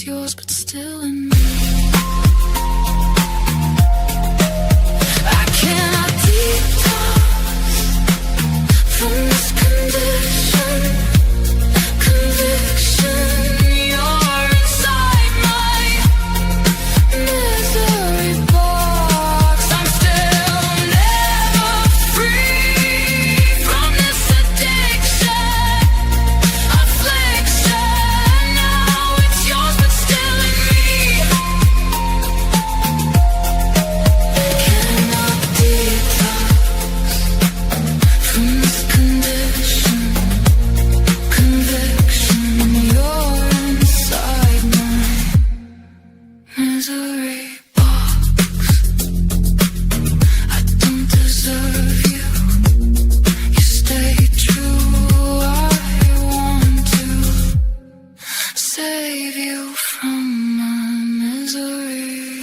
is yours, but still in me. I cannot detox from this condition, conviction. You're inside my misery box. I'm still never free from this addiction, affliction. Now it's yours, but still in me. Cannot detox from this condition, conviction. You're inside my misery box. I don't deserve you. You stay true. I want to save you from my misery.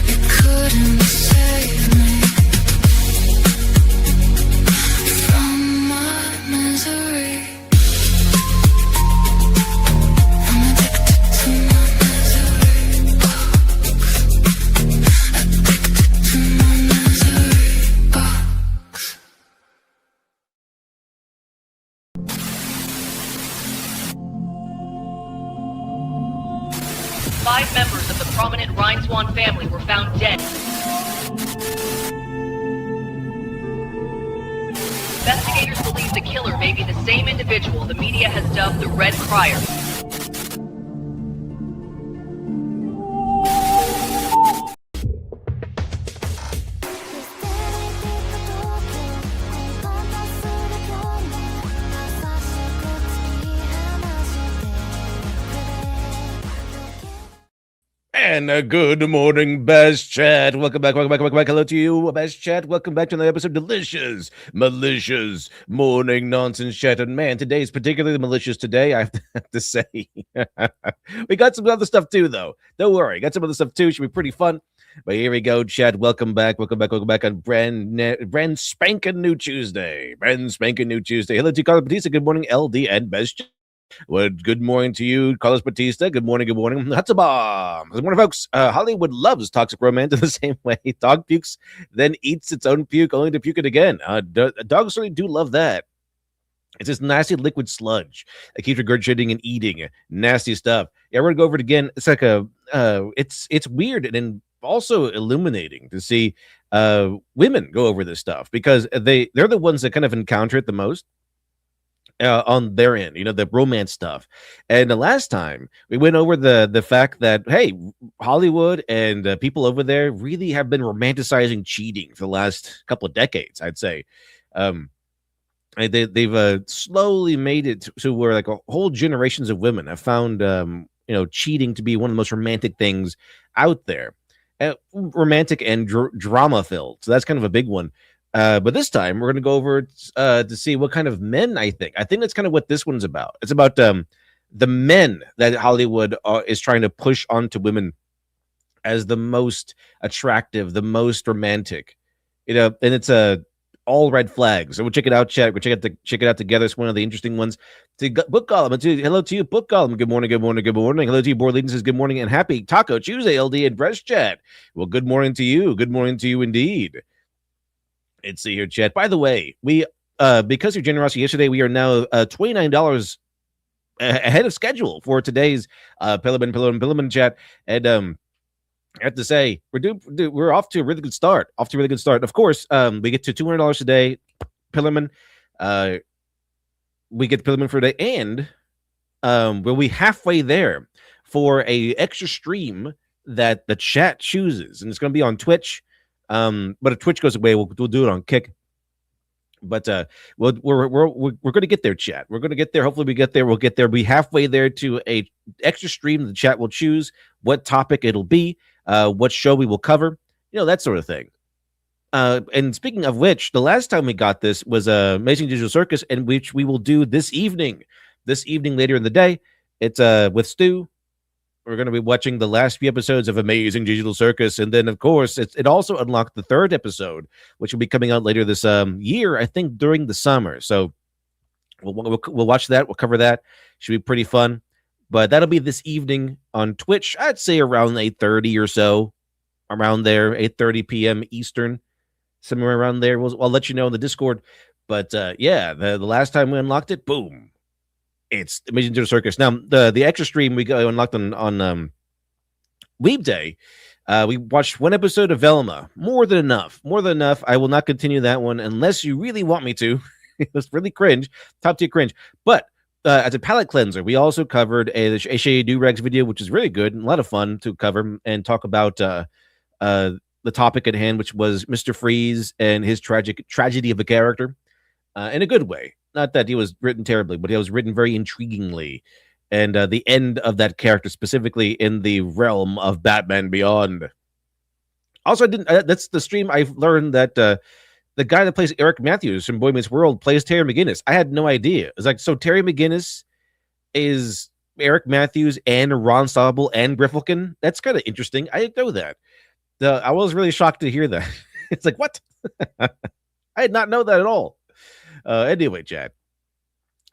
You couldn't save me from my misery. I'm addicted to my misery box. Addicted to my misery box. 5 members of the prominent Rhineswan family were found dead. Investigators believe the killer may be the same individual the media has dubbed the Red Crier. And good morning, Best Chat. Welcome back. Hello to you, Best Chat. Welcome back to another episode of Delicious, Malicious Morning Nonsense Chat. And man, today's particularly malicious today, I have to say. We got some other stuff too, though. Don't worry. Got some other stuff too. Should be pretty fun. But here we go, Chat. Welcome back on brand spanking new Tuesday. Hello to Carlos Batista. Good morning, LD and Best Chat. Well, good morning to you, Carlos Batista. Good morning. Hatsabam. Good morning, folks. Hollywood loves toxic romance in the same way. Dog pukes, then eats its own puke, only to puke it again. Dogs certainly do love that. It's this nasty liquid sludge that keeps regurgitating and eating nasty stuff. Yeah, we're gonna go over it again. It's like it's weird and then also illuminating to see women go over this stuff because they're the ones that kind of encounter it the most. On their end, the romance stuff. And the last time we went over the fact that, hey, Hollywood and people over there really have been romanticizing cheating for the last couple of decades, I'd say. They've slowly made it to where like whole generations of women have found, cheating to be one of the most romantic things out there. Romantic and drama filled. So that's kind of a big one. But this time we're going to go over to see what kind of men I think that's kind of what this one's about. It's about the men that Hollywood is trying to push onto women as the most attractive, the most romantic, and it's all red flags. So we'll check it out, chat. We'll check it out together. It's one of the interesting ones. To Book Column, hello to you, Book Column. Good morning. Hello to you, Board Leading says good morning and happy Taco Tuesday, LD and Breast Chat. Well, good morning to you. Good morning to you indeed. Let's see here, chat. By the way, we because of your generosity yesterday, we are now $29 ahead of schedule for today's Pillarman chat. And I have to say, we're off to a really good start. Of course, we get to $200 today, Pillarman. We get Pillarman for a day, and we'll be halfway there for a extra stream that the chat chooses, and it's going to be on Twitch. But if Twitch goes away, we'll do it on Kick. But we're going to get there, chat. We're going to get there. Hopefully we get there. We'll get there. We'll be halfway there to a extra stream. The chat will choose what topic it'll be, what show we will cover, that sort of thing. And speaking of which, the last time we got this was Amazing Digital Circus, and which we will do this evening later in the day. It's with Stu We're going to be watching the last few episodes of Amazing Digital Circus, and then of course it also unlocked the third episode, which will be coming out later this year, I think during the summer. So we'll watch that. We'll cover that. Should be pretty fun. But that'll be this evening on Twitch. I'd say around 8:30 or so, around there, 8:30 p.m. Eastern, somewhere around there. I'll let you know in the Discord. But yeah, the last time we unlocked it, boom, it's Amazing Digital Circus. Now the extra stream we got unlocked on Weeb Day. We watched one episode of Velma. More than enough. More than enough. I will not continue that one unless you really want me to. It was really cringe, top tier cringe. But as a palate cleanser, we also covered a Shea Durex video, which is really good and a lot of fun to cover and talk about the topic at hand, which was Mr. Freeze and his tragedy of a character in a good way. Not that he was written terribly, but he was written very intriguingly. And the end of that character, specifically in the realm of Batman Beyond. Also, I didn't. That's the stream I've learned that the guy that plays Eric Matthews from Boy Meets World plays Terry McGinnis. I had no idea. It's like, so Terry McGinnis is Eric Matthews and Ron Stoppable and Grifflekin. That's kind of interesting. I didn't know that. I was really shocked to hear that. It's like, what? I did not know that at all. Anyway, Chad.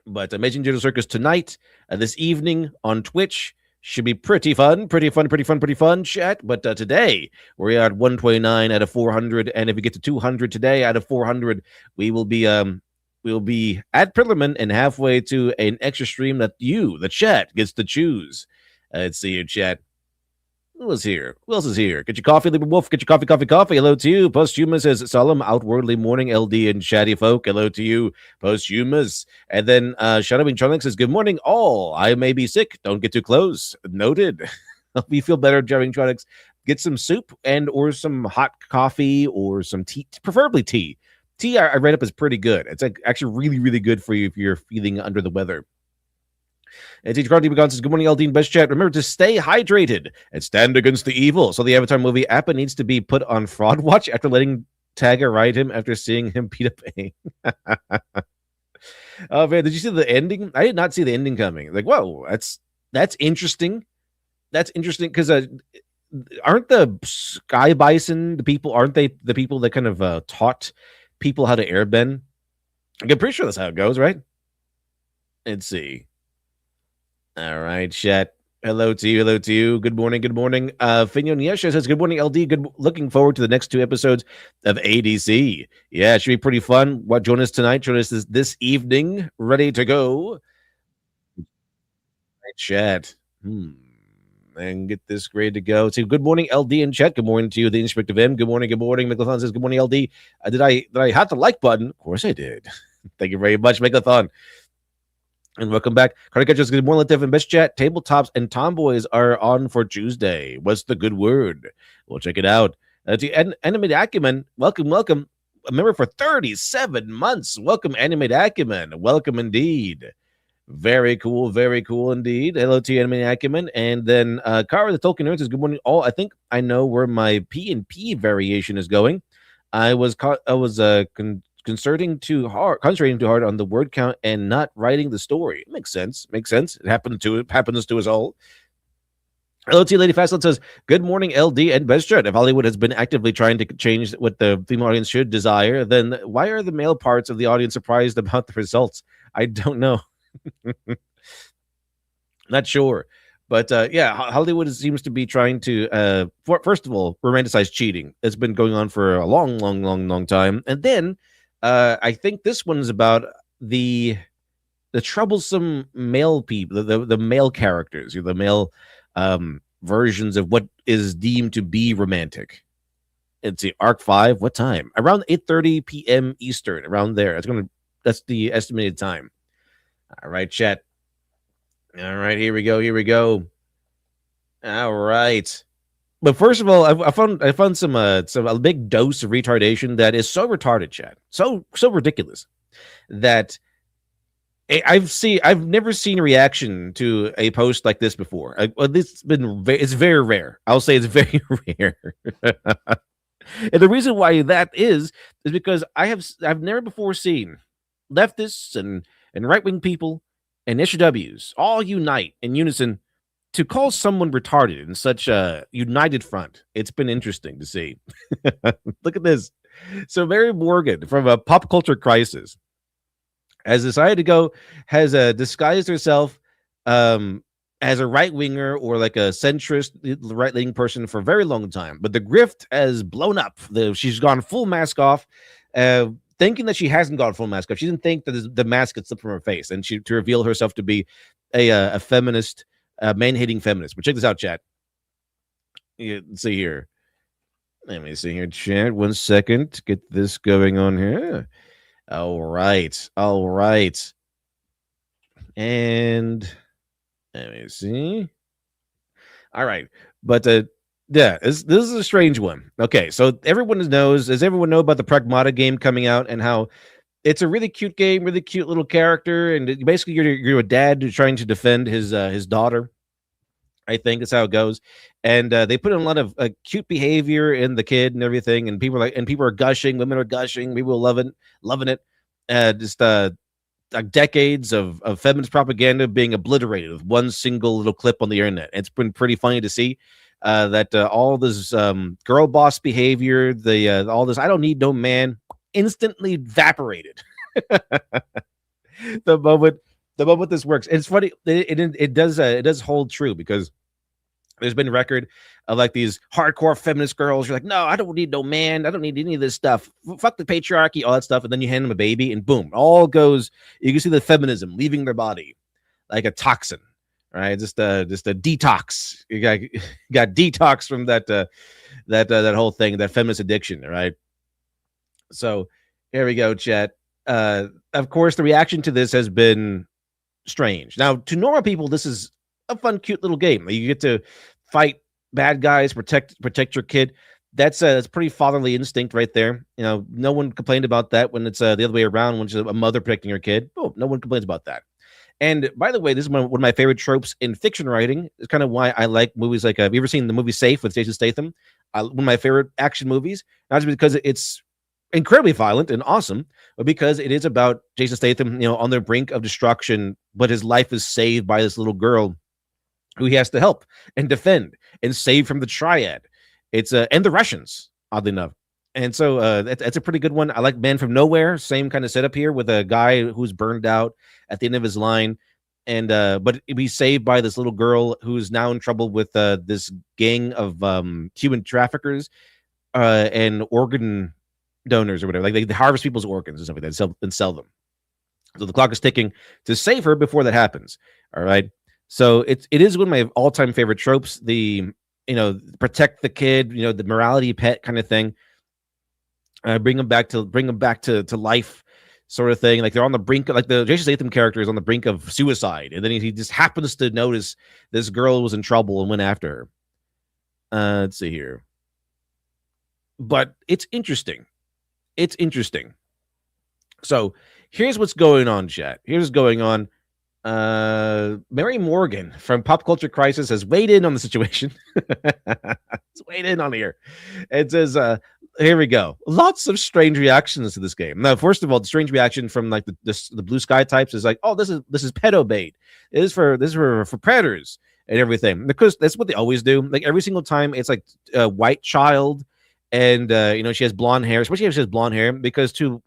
But Amazing Digital Circus tonight, this evening on Twitch. Should be pretty fun, chat. But today, we're at 129 out of 400. And if we get to 200 today out of 400, we will be at Pillarman and halfway to an extra stream that you, the chat, gets to choose. Let's see your chat. Who is here? Who else is here? Get your coffee, Lieber Wolf. Get your coffee. Hello to you. Posthumous says, solemn, outwardly morning, LD and chatty folk. Hello to you, Posthumous. And then Shadowing Tronic says, good morning, all. I may be sick. Don't get too close. Noted. Hope you feel better, Shadowing Tronics. Get some soup and or some hot coffee or some tea, preferably tea. Tea, I read up, is pretty good. It's actually really, really good for you if you're feeling under the weather. And Teacher Carl Begon says, good morning, Aldine, best chat. Remember to stay hydrated and stand against the evil. So the Avatar movie Appa needs to be put on fraud watch after letting Tagger ride him after seeing him beat up A. Oh, man, did you see the ending? I did not see the ending coming. Like, whoa, that's interesting. That's interesting because aren't the Sky Bison the people? Aren't they the people that kind of taught people how to airbend? I'm pretty sure that's how it goes, right? Let's see. All right, chat. Hello to you. Good morning. Finion Yesha says, good morning, LD. Looking forward to the next 2 episodes of ADC. Yeah, it should be pretty fun. Join us tonight. Join us this evening. Ready to go. Right, chat. And get this ready to go. So, good morning, LD and chat. Good morning to you, the Inspector M. Good morning. Megalithon says, good morning, LD. Did I hit the like button? Of course I did. Thank you very much, Megalithon. And welcome back. Cardiacatchers, good morning, Live and Best Chat. Tabletops and Tomboys are on for Tuesday. What's the good word? We'll check it out. To Animate Acumen, welcome. A member for 37 months. Welcome, Animate Acumen. Welcome indeed. Very cool indeed. Hello to you, Animate Acumen. And then Kara, the Tolkien Nerd, says, good morning, all. I think I know where my P&P variation is going. I was concentrating too hard on the word count and not writing the story. Makes sense. It happens to us all. Hello to you, Lady Fastland says, good morning, LD and Best Chat. If Hollywood has been actively trying to change what the female audience should desire, then why are the male parts of the audience surprised about the results? I don't know. Not sure. But yeah, Hollywood seems to be trying to, first of all, romanticize cheating. It's been going on for a long time. And then I think this one's about the troublesome male people, the male characters, the male versions of what is deemed to be romantic. It's the Arc 5. What time? Around 8:30 p.m. Eastern. Around there. That's the estimated time. All right, chat. All right, here we go. All right. But first of all, I found some a big dose of retardation that is so retarded, chat, so ridiculous that I've never seen a reaction to a post like this before. It's very rare. I'll say it's very rare. And the reason why that is because I've never before seen leftists and right-wing people and SJWs all unite in unison to call someone retarded in such a united front, it's been interesting to see. Look at this. So Mary Morgan from a Pop Culture Crisis has decided to go, has disguised herself um, as a right winger or like a centrist right wing person for a very long time. But the grift has blown up. She's gone full mask off, thinking that she hasn't gone full mask off. She didn't think that the mask had slipped from her face, and she to reveal herself to be a feminist, man-hating feminist. But check this out, chat. Let's see here. Let me see here, chat. 1 second. Get this going on here. All right. All right. And let me see. All right. But yeah, this is a strange one. Okay, so everyone knows, does everyone know about the Pragmata game coming out and how it's a really cute game, really cute little character, and basically you're a dad who's trying to defend his daughter. I think that's how it goes, and they put in a lot of cute behavior in the kid and everything, and people are gushing, women are gushing, people are loving it. Just like decades of feminist propaganda being obliterated with one single little clip on the internet. It's been pretty funny to see that all this girl boss behavior, all this "I don't need no man" instantly evaporated the moment this works. It's funny. It does hold true, because there's been record of like these hardcore feminist girls. You're like, no, I don't need no man. I don't need any of this stuff. Fuck the patriarchy, all that stuff. And then you hand them a baby, and boom, all goes. You can see the feminism leaving their body like a toxin, right? Just a detox. You got detox from that whole thing, that feminist addiction, right? So here we go, chat. Of course, the reaction to this has been strange. Now, to normal people, this is a fun, cute little game. You get to fight bad guys, protect your kid. That's pretty fatherly instinct right there. You know, no one complained about that when it's the other way around, when it's a mother protecting her kid. Oh, no one complains about that. And by the way, this is one of my favorite tropes in fiction writing. It's kind of why I like movies like, have you ever seen the movie Safe with Jason Statham? One of my favorite action movies, not just because it's incredibly violent and awesome, but because it is about Jason Statham, on the brink of destruction, but his life is saved by this little girl who he has to help and defend and save from the triad. It's and the Russians, oddly enough. And so that's a pretty good one. I like Man from Nowhere, same kind of setup here with a guy who's burned out at the end of his line, and but he's saved by this little girl who's now in trouble with this gang of human traffickers and organ donors or whatever. Like they harvest people's organs and stuff like that and sell them. So the clock is ticking to save her before that happens. All right. So it is one of my all-time favorite tropes. The protect the kid, the morality pet kind of thing. Bring them back to life, sort of thing. Like they're on the brink, like the Jason Statham character is on the brink of suicide, and then he just happens to notice this girl was in trouble and went after her. Let's see here. But it's interesting. It's interesting. So here's what's going on, chat. Here's what's going on. Mary Morgan from Pop Culture Crisis has weighed in on the situation. It's weighed in on here. It says, here we go. Lots of strange reactions to this game. Now, first of all, the strange reaction from like the blue sky types is like, oh, this is pedo bait. This is for predators and everything. Because that's what they always do. Like every single time, it's like a white child, and she has blonde hair, especially if she has blonde hair, because to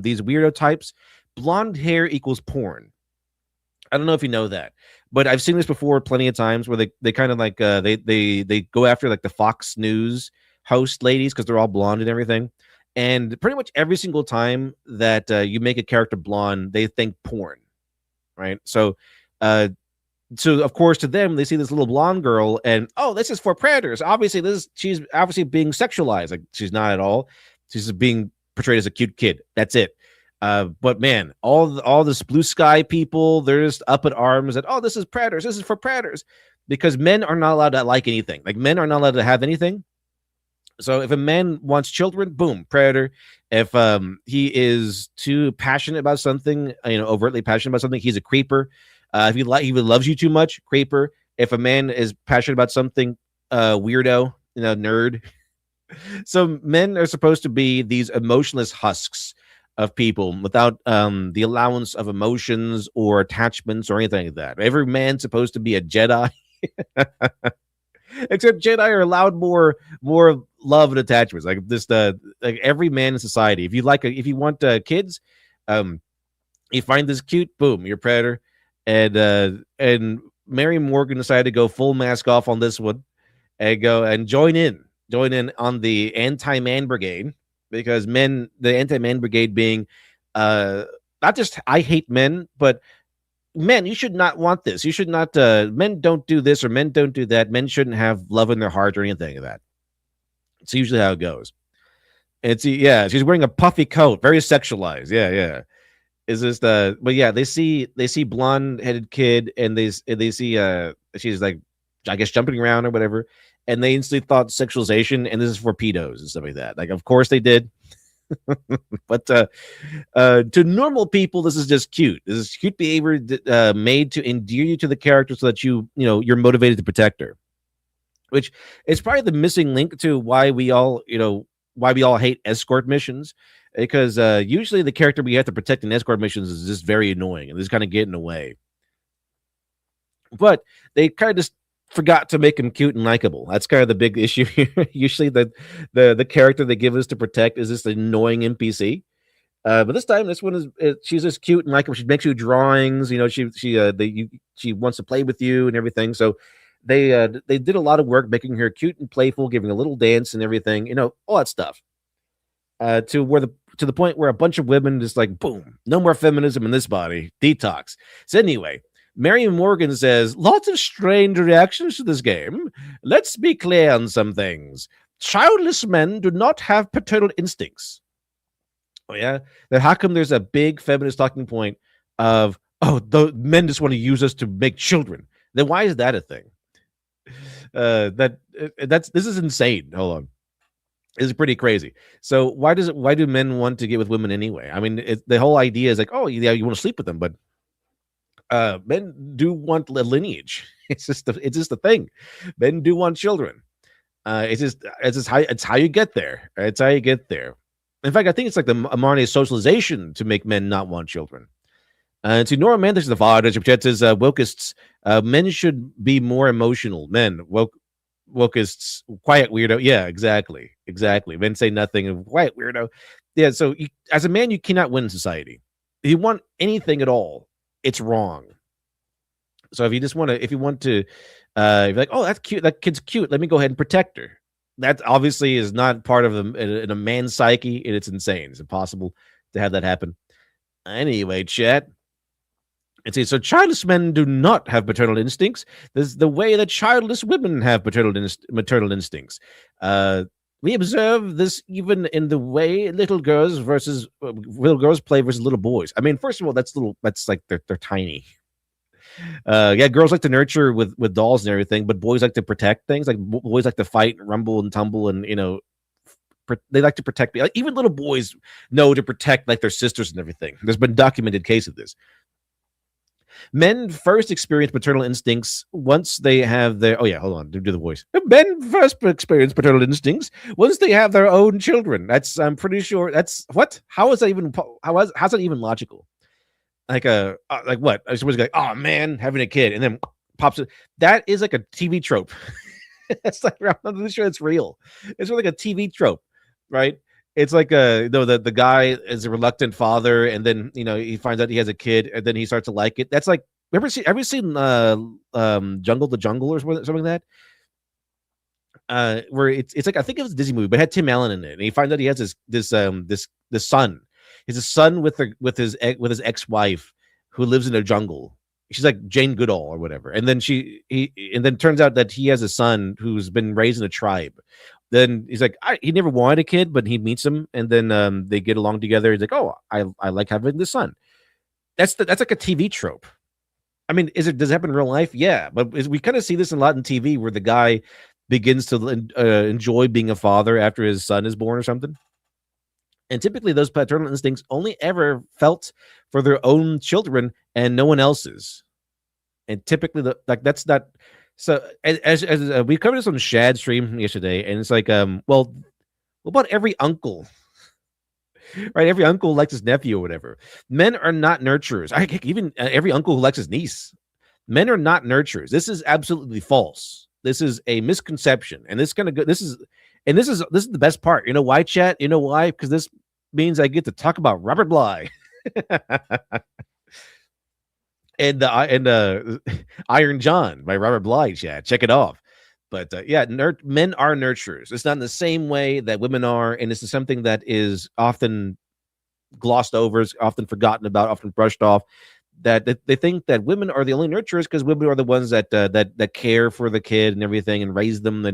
these weirdo types, blonde hair equals porn. I don't know if you know that, but I've seen this before plenty of times where they kind of like they go after like the Fox News host ladies because they're all blonde and everything. And pretty much every single time that you make a character blonde, they think porn, right? So of course to them, they see this little blonde girl and, oh, this is for predators. Obviously she's obviously being sexualized. Like she's not at all. She's just being portrayed as a cute kid. That's it. But man, all this blue sky people, they're just up in arms that, oh, this is predators. This is for predators, because men are not allowed to like anything. Like men are not allowed to have anything. So if a man wants children, boom, predator. If he is too passionate about something, overtly passionate about something, he's a creeper. If he loves you too much, creeper. If a man is passionate about something, weirdo, nerd. So men are supposed to be these emotionless husks of people without the allowance of emotions or attachments or anything like that. Every man's supposed to be a Jedi. Except Jedi are allowed more love and attachments. Like this, like every man in society. If you want kids, um, you find this cute, boom, you're a predator. And Mary Morgan decided to go full mask off on this one and go and join in on the anti-man brigade, because the anti-man brigade being not just I hate men, but men, you should not want this. You should not. Men don't do this or men don't do that. Men shouldn't have love in their heart or anything of that. It's usually how it goes. Yeah, she's wearing a puffy coat, very sexualized. Yeah, yeah. Is this the? But yeah, they see blonde headed kid, and they see she's like, I guess jumping around or whatever, and they instantly thought sexualization, and this is for pedos and stuff like that. Like, of course they did. But to normal people, this is just cute. This is cute behavior made to endear you to the character, so that you're motivated to protect her. Which is probably the missing link to why we all hate escort missions, because usually the character we have to protect in escort missions is just very annoying and just kind of get in the way. But they kind of just forgot to make him cute and likable. That's kind of the big issue here. Usually the character they give us to protect is this annoying NPC. But this time, this one she's just cute and likable. She makes you drawings. She wants to play with you and everything. So they did a lot of work making her cute and playful, giving a little dance and everything. All that stuff. To the point where a bunch of women just like, boom, no more feminism in this body, detox. So anyway, Mary Morgan says, lots of strange reactions to this game. Let's be clear on some things. Childless men do not have paternal instincts. Oh, yeah? Then how come there's a big feminist talking point of, the men just want to use us to make children? Then why is that a thing? This is insane. Hold on. It's pretty crazy. So why do men want to get with women anyway? I mean, the whole idea is like, oh yeah, you want to sleep with them, but men do want a lineage. It's just the thing. Men do want children. It's how you get there. It's how you get there. In fact, I think it's like the Marnie socialization to make men not want children. To Nora Mantis, the father, says wokists, men should be more emotional. Men, wokists, quiet weirdo. Yeah, exactly. Men say nothing. Quiet weirdo. Yeah. So as a man, you cannot win in society. If you want anything at all, it's wrong. So if you want to, you're like, oh, that's cute. That kid's cute. Let me go ahead and protect her. That obviously is not part of in a man's psyche, and it's insane. It's impossible to have that happen. Anyway, chat. So childless men do not have paternal instincts. There's the way that childless women have maternal instincts. We observe this even in the way little girls play versus little boys. I mean, first of all, that's like they're tiny. Yeah, girls like to nurture with dolls and everything, but boys like to protect things. Like boys like to fight, and rumble, and tumble, and they like to protect. Like, even little boys know to protect like their sisters and everything. There's been documented case of this. Men first experience paternal instincts once they have their. Oh yeah, hold on. Do the voice. Men first experience paternal instincts once they have their own children. I'm pretty sure that's what. How is that even? How's that even logical? Like what? I was supposed to be like, oh man, having a kid, and then pops it. That is like a TV trope. It's like, I'm not sure it's real. It's really like a TV trope, right? It's like the guy is a reluctant father, and then he finds out he has a kid, and then he starts to like it. That's like, have you seen Jungle the Jungle or something like that? Where it's like, I think it was a Disney movie, but it had Tim Allen in it, and he finds out he has this son. He's a son with his ex-wife who lives in a jungle. She's like Jane Goodall or whatever, and then turns out that he has a son who's been raised in a tribe. Then he's like, he never wanted a kid, but he meets him, and then they get along together. He's like, oh, I like having this son. That's like a TV trope. I mean, does it happen in real life? Yeah, but we kind of see this a lot in TV, where the guy begins to enjoy being a father after his son is born or something. And typically, those paternal instincts only ever felt for their own children and no one else's. And typically, that's not. So as we covered this on Shad's stream yesterday, and it's like, well, what about every uncle? Right, every uncle likes his nephew or whatever. Men are not nurturers. Even every uncle who likes his niece. Men are not nurturers. This is absolutely false. This is a misconception, and this kind of this is the best part. You know why, chat? You know why? Because this means I get to talk about Robert Bly and Iron John by Robert Bly. Chat, check it off. But yeah, men are nurturers. It's not in the same way that women are, and this is something that is often glossed over, is often forgotten about, often brushed off. That they think that women are the only nurturers because women are the ones that care for the kid and everything and raise them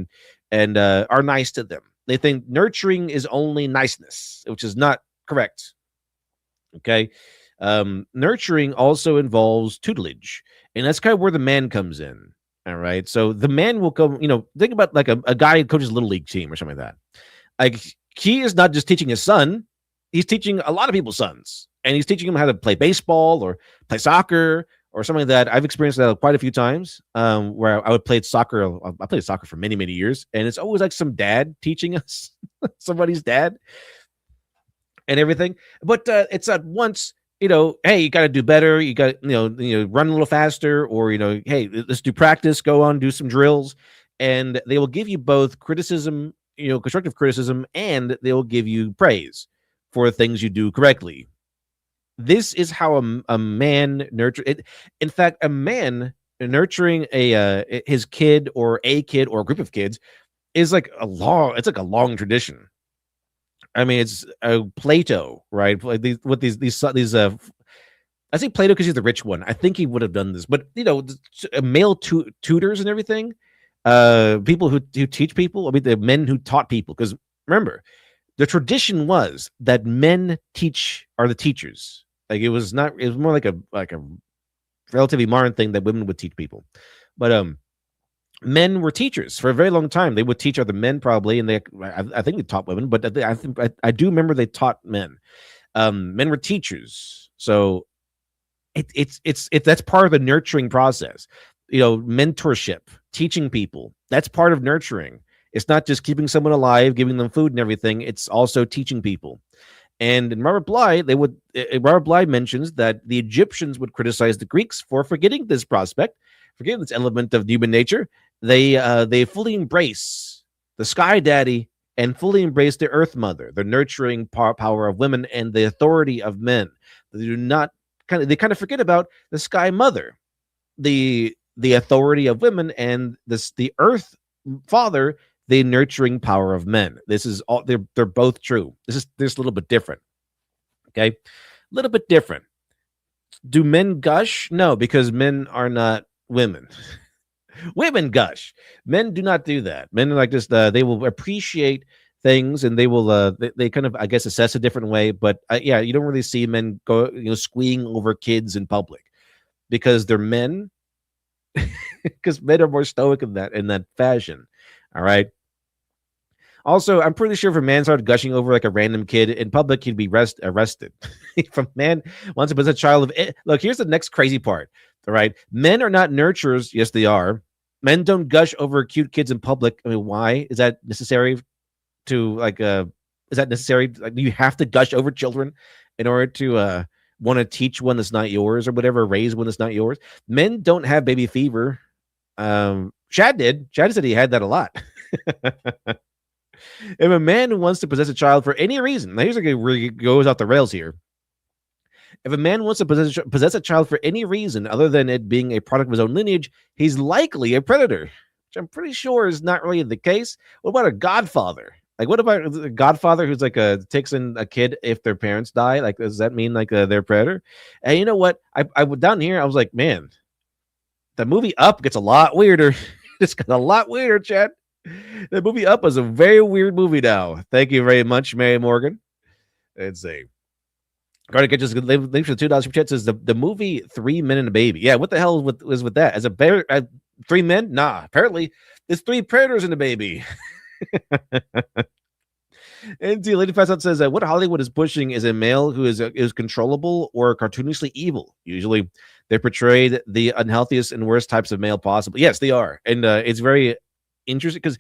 and are nice to them. They think nurturing is only niceness, which is not correct. Okay, nurturing also involves tutelage, and that's kind of where the man comes in. All right, so the man will come. Think about like a guy who coaches a little league team or something like that. Like he is not just teaching his son; he's teaching a lot of people's sons. And he's teaching them how to play baseball or play soccer or something like that. I've experienced that quite a few times where I would play soccer. I played soccer for many, many years. And it's always like some dad teaching us, somebody's dad and everything. But it's at once, hey, you got to do better. You got to, run a little faster or, hey, let's do practice, go on, do some drills. And they will give you both criticism, constructive criticism, and they will give you praise for things you do correctly. This is how a man nurture it. In fact, a man nurturing his kid or a group of kids is like a long tradition. I mean, it's Plato, right? Like these I say Plato because he's the rich one. I think he would have done this, but male tutors and everything, people who teach people. I mean, the men who taught people. Because remember, the tradition was that men are the teachers. Like it was more like a relatively modern thing that women would teach people. But men were teachers for a very long time. They would teach other men probably, and I think they taught women, but I do remember they taught men. Men were teachers, so it's that's part of the nurturing process. Mentorship, teaching people. That's part of nurturing. It's not just keeping someone alive, giving them food and everything. It's also teaching people. And in Robert Bly mentions that the Egyptians would criticize the Greeks for forgetting this prospect, forgetting this element of human nature. They fully embrace the sky daddy and fully embrace the earth mother, the nurturing power of women and the authority of men. They kind of forget about the sky mother, the authority of women, and the earth father, the nurturing power of men. This is all they're both true. This is a little bit different. Okay, a little bit different. Do men gush? No, because men are not women. Women gush. Men do not do that. Men are like this. They will appreciate things and they will they kind of, I guess, assess a different way. But yeah, you don't really see men go squeeing over kids in public because they're men. Because men are more stoic in that fashion. All right. Also, I'm pretty sure if a man started gushing over like a random kid in public, he'd be arrested. If a man wants to possess a child look, here's the next crazy part. All right. Men are not nurturers. Yes, they are. Men don't gush over cute kids in public. I mean, why? Is that necessary to is that necessary? Like, do you have to gush over children in order to want to teach one that's not yours or whatever, raise one that's not yours? Men don't have baby fever. Chad did. Chad said he had that a lot. If a man who wants to possess a child for any reason, now here's where he goes off the rails here. If a man wants to possess a child for any reason other than it being a product of his own lineage, he's likely a predator, which I'm pretty sure is not really the case. What about a godfather? Like, what about a godfather who's like takes in a kid if their parents die? Like, does that mean like they're a predator? And you know what? I down here, I was like, man, the movie Up gets a lot weirder. It's got a lot weirder, Chad. The movie Up is a very weird movie now. Thank you very much, Mary Morgan. Let's see. Going to get just links for the $2 super chat says the movie 3 Men and a Baby. Yeah, what the hell was with that? As a bear, 3 men? Nah, apparently there's 3 predators in a baby. And the Lady Fast Out says what Hollywood is pushing is a male who is controllable or cartoonishly evil. Usually, they portrayed the unhealthiest and worst types of male possible. Yes, they are, and it's very interesting because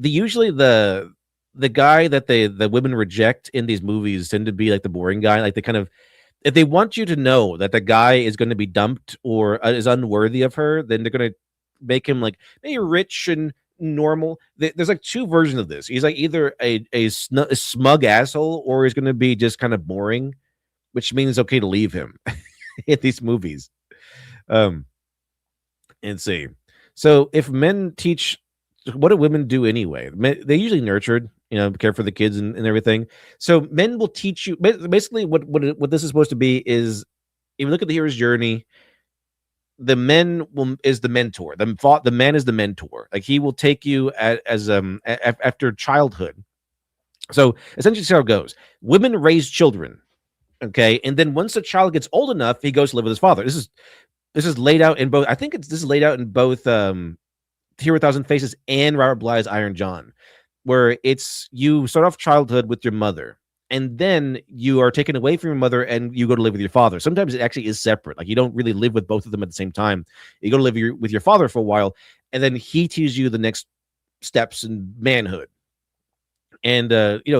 usually the guy that the women reject in these movies tend to be like the boring guy, like they kind of if they want you to know that the guy is going to be dumped or is unworthy of her, then they're going to make him like maybe rich and normal. There's like two versions of this. He's like either a smug asshole, or he's going to be just kind of boring, which means it's okay to leave him in these movies. Um, and see. So if men teach, what do women do anyway? They usually nurtured, care for the kids and everything. So men will teach you basically what this is supposed to be is, if you look at the hero's journey, the men is the mentor. The man is the mentor. Like he will take you after childhood. So essentially, this is how it goes. Women raise children, okay, and then once the child gets old enough, he goes to live with his father. This is laid out in both. I think this is laid out in both Hero 1000 Faces and Robert Bly's Iron John, where it's you start off childhood with your mother, and then you are taken away from your mother and you go to live with your father. Sometimes it actually is separate. Like you don't really live with both of them at the same time. You go to live with your father for a while, and then he teaches you the next steps in manhood. And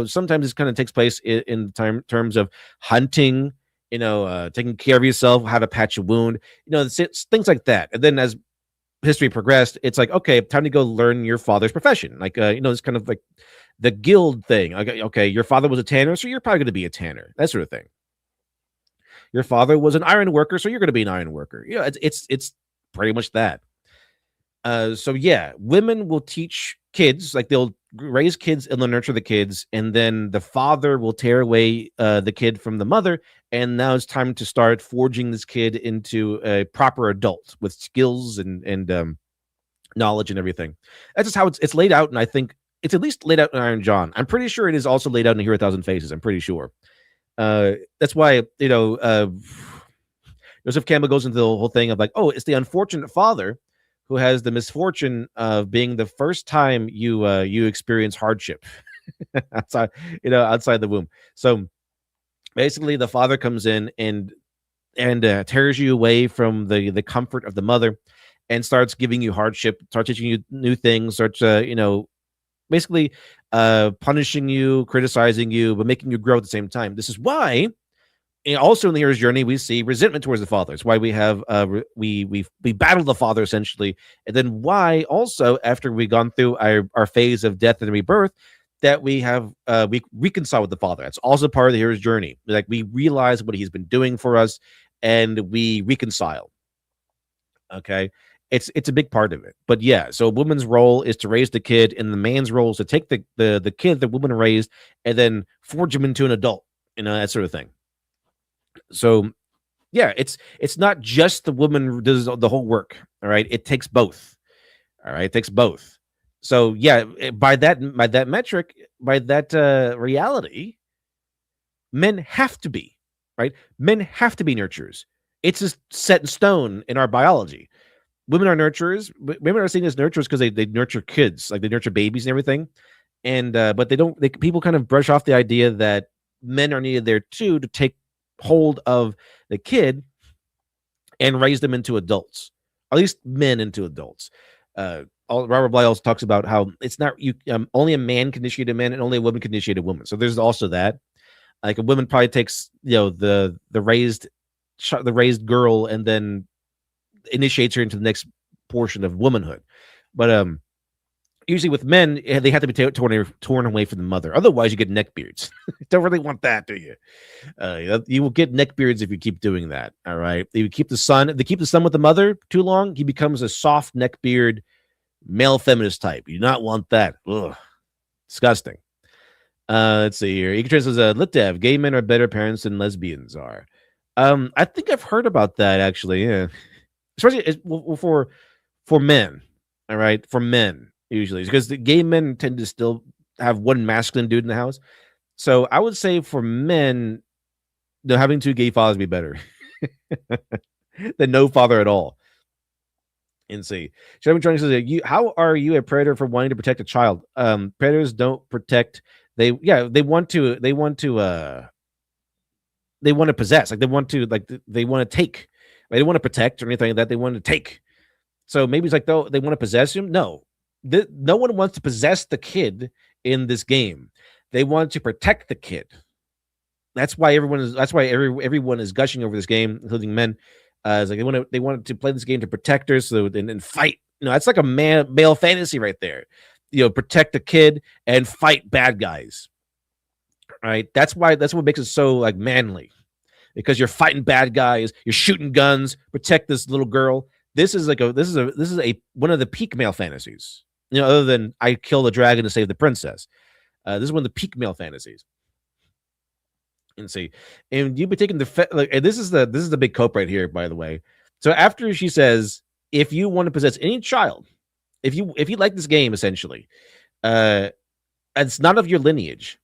sometimes this kind of takes place in terms of hunting, taking care of yourself, how to patch a wound, it's things like that. And then as history progressed, it's like, okay, time to go learn your father's profession. Like, it's kind of like the guild thing. Like, okay, your father was a tanner, so you're probably going to be a tanner, that sort of thing. Your father was an iron worker, so you're going to be an iron worker. It's pretty much that. So yeah, women will teach kids, like they'll raise kids and they'll nurture the kids, and then the father will tear away the kid from the mother, and now it's time to start forging this kid into a proper adult with skills and knowledge and everything. That's just how it's laid out, and I think it's at least laid out in Iron John. I'm pretty sure it is also laid out in Hero 1000 Faces. I'm pretty sure. That's why Joseph Campbell goes into the whole thing of like, oh, it's the unfortunate father who has the misfortune of being the first time you experience hardship outside the womb. So basically, the father comes in and tears you away from the comfort of the mother and starts giving you hardship, starts teaching you new things, starts basically punishing you, criticizing you, but making you grow at the same time. This is why. And also in the hero's journey, we see resentment towards the father. It's why we have we battle the father essentially, and then why also after we've gone through our phase of death and rebirth, that we have we reconcile with the father. That's also part of the hero's journey. Like we realize what he's been doing for us, and we reconcile. Okay, it's a big part of it. But yeah, so a woman's role is to raise the kid, and the man's role is to take the kid the woman raised and then forge him into an adult. That sort of thing. So yeah, it's not just the woman who does the whole work. All right, it takes both. All right, it takes both. So yeah, by that metric, by that reality, men have to be right. Men have to be nurturers. It's just set in stone in our biology. Women are nurturers. Women are seen as nurturers because they nurture kids, like they nurture babies and everything. And but they don't. People kind of brush off the idea that men are needed there too to take hold of the kid and raise them into adults, at least men into adults. Robert Bly also talks about how it's not you only a man can initiate a man and only a woman can initiate a woman. So there's also that, like a woman probably takes the raised girl and then initiates her into the next portion of womanhood. But usually with men, they have to be torn away from the mother. Otherwise, you get neckbeards. Don't really want that, do you? You will get neckbeards if you keep doing that. All right. If you keep the son with the mother too long, he becomes a soft neckbeard male feminist type. You do not want that. Ugh, disgusting. Let's see here. Ecotrans says, Litdev, gay men are better parents than lesbians are. I think I've heard about that actually. Yeah, especially for men. All right, for men. Usually, because the gay men tend to still have one masculine dude in the house. So I would say for men, having two gay fathers be better than no father at all. And see, Jeremy Jones says, how are you a predator for wanting to protect a child? Predators don't protect. They want to possess. Like they want to take. They don't want to protect or anything like that. They want to take. So maybe it's like they want to possess him. No. No one wants to possess the kid in this game. They want to protect the kid. That's why everyone is gushing over this game, including men. It's like they want to play this game to protect her, so and fight. That's like a male fantasy right there. Protect a kid and fight bad guys. Right? That's what makes it so like manly, because you're fighting bad guys, you're shooting guns, protect this little girl. This is a one of the peak male fantasies. Other than I kill the dragon to save the princess. This is one of the peak male fantasies. And see, and you've been taking and this is the big cope right here, by the way. So after she says, if you want to possess any child, if you like this game, essentially, it's not of your lineage,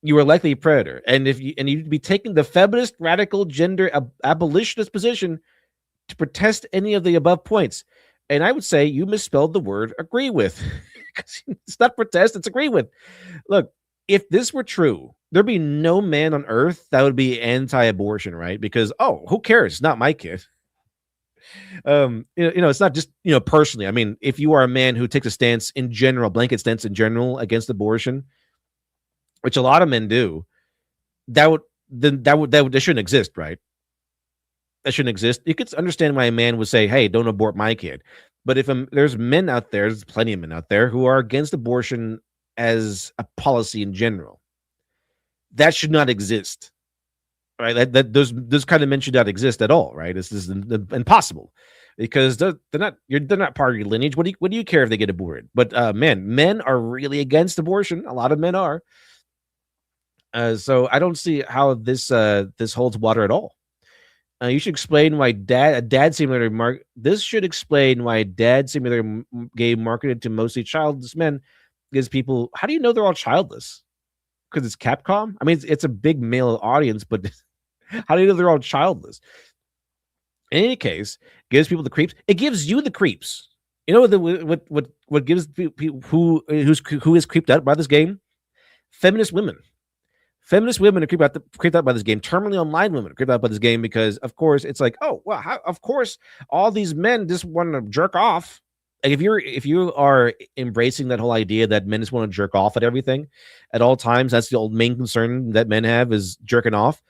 you are likely a predator, and you'd be taking the feminist, radical, gender abolitionist position to protest any of the above points. And I would say you misspelled the word agree with. It's not protest, it's agree with. Look, if this were true, there'd be no man on earth that would be anti-abortion, right? Because, who cares? It's not my kid. It's not just, personally. I mean, if you are a man who takes a stance in general, blanket stance in general against abortion, which a lot of men do, that shouldn't exist, right? That shouldn't exist. You could understand why a man would say, hey, don't abort my kid. But if there's men out there, there's plenty of men out there who are against abortion as a policy in general. That should not exist, right? Those kind of men should not exist at all, right? This is impossible, because they're not part of your lineage. What do you care if they get aborted? But men are really against abortion. A lot of men are. So I don't see how this holds water at all. You should explain why a dad simulator This should explain why a dad simulator game marketed to mostly childless men gives people. How do you know they're all childless? Because it's Capcom. I mean, it's a big male audience, but how do you know they're all childless? In any case, gives people the creeps. It gives you the creeps. You know what gives people who is creeped out by this game? Feminist women. Feminist women are creeped out by this game. Terminally online women are creeped out by this game because, of course, it's like, of course, all these men just want to jerk off. Like if you are embracing that whole idea that men just want to jerk off at everything, at all times, that's the old main concern that men have is jerking off,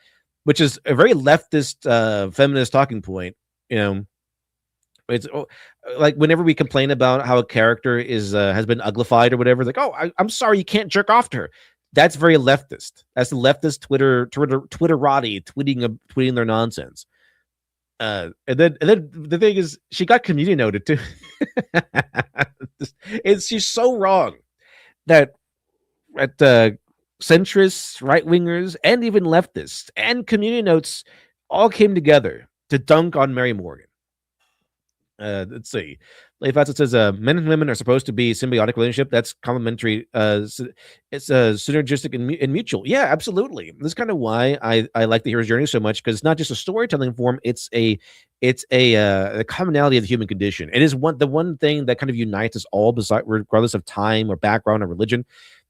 which is a very leftist, feminist talking point. It's like whenever we complain about how a character has been uglified or whatever, it's like, I'm sorry, you can't jerk off to her. That's very leftist. That's the leftist Twitterati tweeting their nonsense. And then the thing is, she got community noted too. She's so wrong that centrists, right wingers, and even leftists and community notes all came together to dunk on Mary Morgan. Let's see. Leif Fawcett says men and women are supposed to be symbiotic relationship. That's complementary. It's synergistic and mutual. Yeah, absolutely. This is kind of why I like the hero's journey so much, because it's not just a storytelling form. It's a commonality of the human condition. It is the one thing that kind of unites us all, regardless of time or background or religion.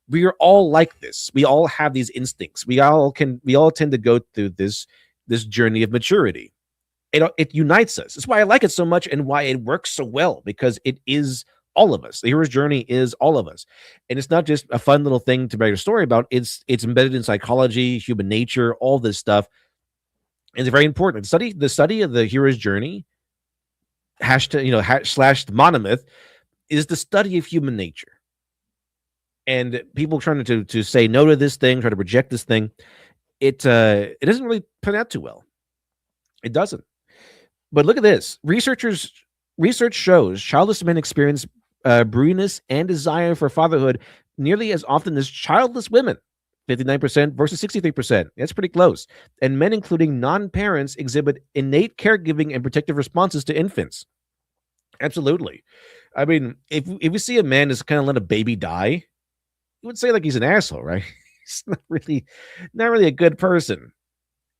We are all like this. We all have these instincts. We all tend to go through this journey of maturity. It unites us. That's why I like it so much and why it works so well, because it is all of us. The hero's journey is all of us. And it's not just a fun little thing to write a story about. It's embedded in psychology, human nature, all this stuff. And it's very important. The study of the hero's journey, / monomyth, is the study of human nature. And people trying to say no to this thing, try to reject this thing, it doesn't really turn out too well. It doesn't. But look at this. Research shows childless men experience bruniness and desire for fatherhood nearly as often as childless women, 59% versus 63%. That's pretty close. And men, including non-parents, exhibit innate caregiving and protective responses to infants. Absolutely. I mean, if we see a man just kind of let a baby die, you would say like he's an asshole, right? He's not really a good person.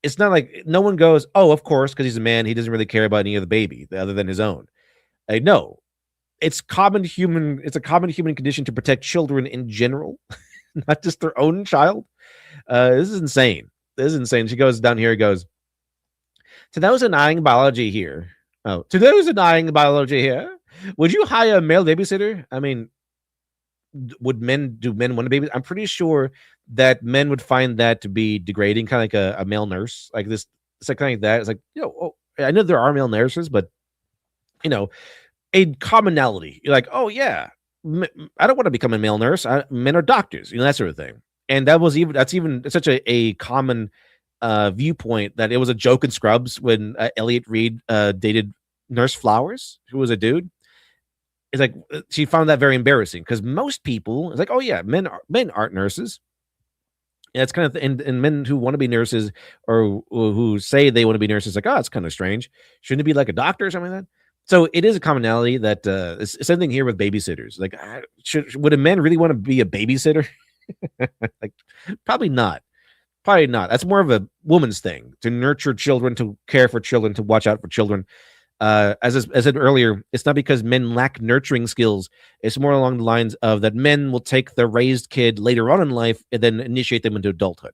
It's not like no one goes, oh, of course, because he's a man, he doesn't really care about any of the baby other than his own. No, it's a common human condition to protect children in general, not just their own child. This is insane. She goes down here, goes, to those denying biology here. Oh, to those denying biology here, would you hire a male babysitter? I mean, would men do men want to baby? I'm pretty sure that men would find that to be degrading, kind of like a male nurse, like this. It's like kind of like that. It's like, oh, I know there are male nurses, but you know, a commonality. You're like, oh yeah, I don't want to become a male nurse. Men are doctors, that sort of thing. And that's even such a common viewpoint that it was a joke in Scrubs when Elliot Reed dated Nurse Flowers, who was a dude. It's like she found that very embarrassing because most people, it's like, oh yeah, men aren't nurses. Yeah, it's kind of and men who want to be nurses or who say they want to be nurses, like, oh, it's kind of strange. Shouldn't it be like a doctor or something like that? So it is a commonality that it's the same thing here with babysitters. Like, would a man really want to be a babysitter? Like, probably not. Probably not. That's more of a woman's thing to nurture children, to care for children, to watch out for children. As I said earlier, it's not because men lack nurturing skills. It's more along the lines of that men will take the raised kid later on in life and then initiate them into adulthood.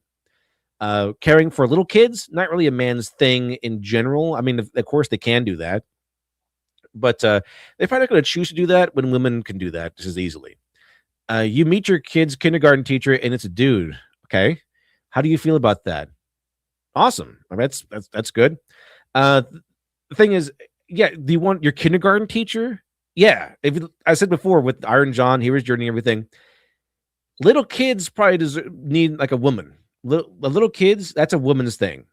Caring for little kids, not really a man's thing in general. I mean, of course, they can do that, but they're probably not going to choose to do that when women can do that just as easily. You meet your kid's kindergarten teacher and it's a dude. Okay, how do you feel about that? Awesome. That's good. The thing is, yeah, do you want your kindergarten teacher? Yeah. I said before with Iron John, Hero's Journey, everything. Little kids probably need like a woman. Little kids, that's a woman's thing.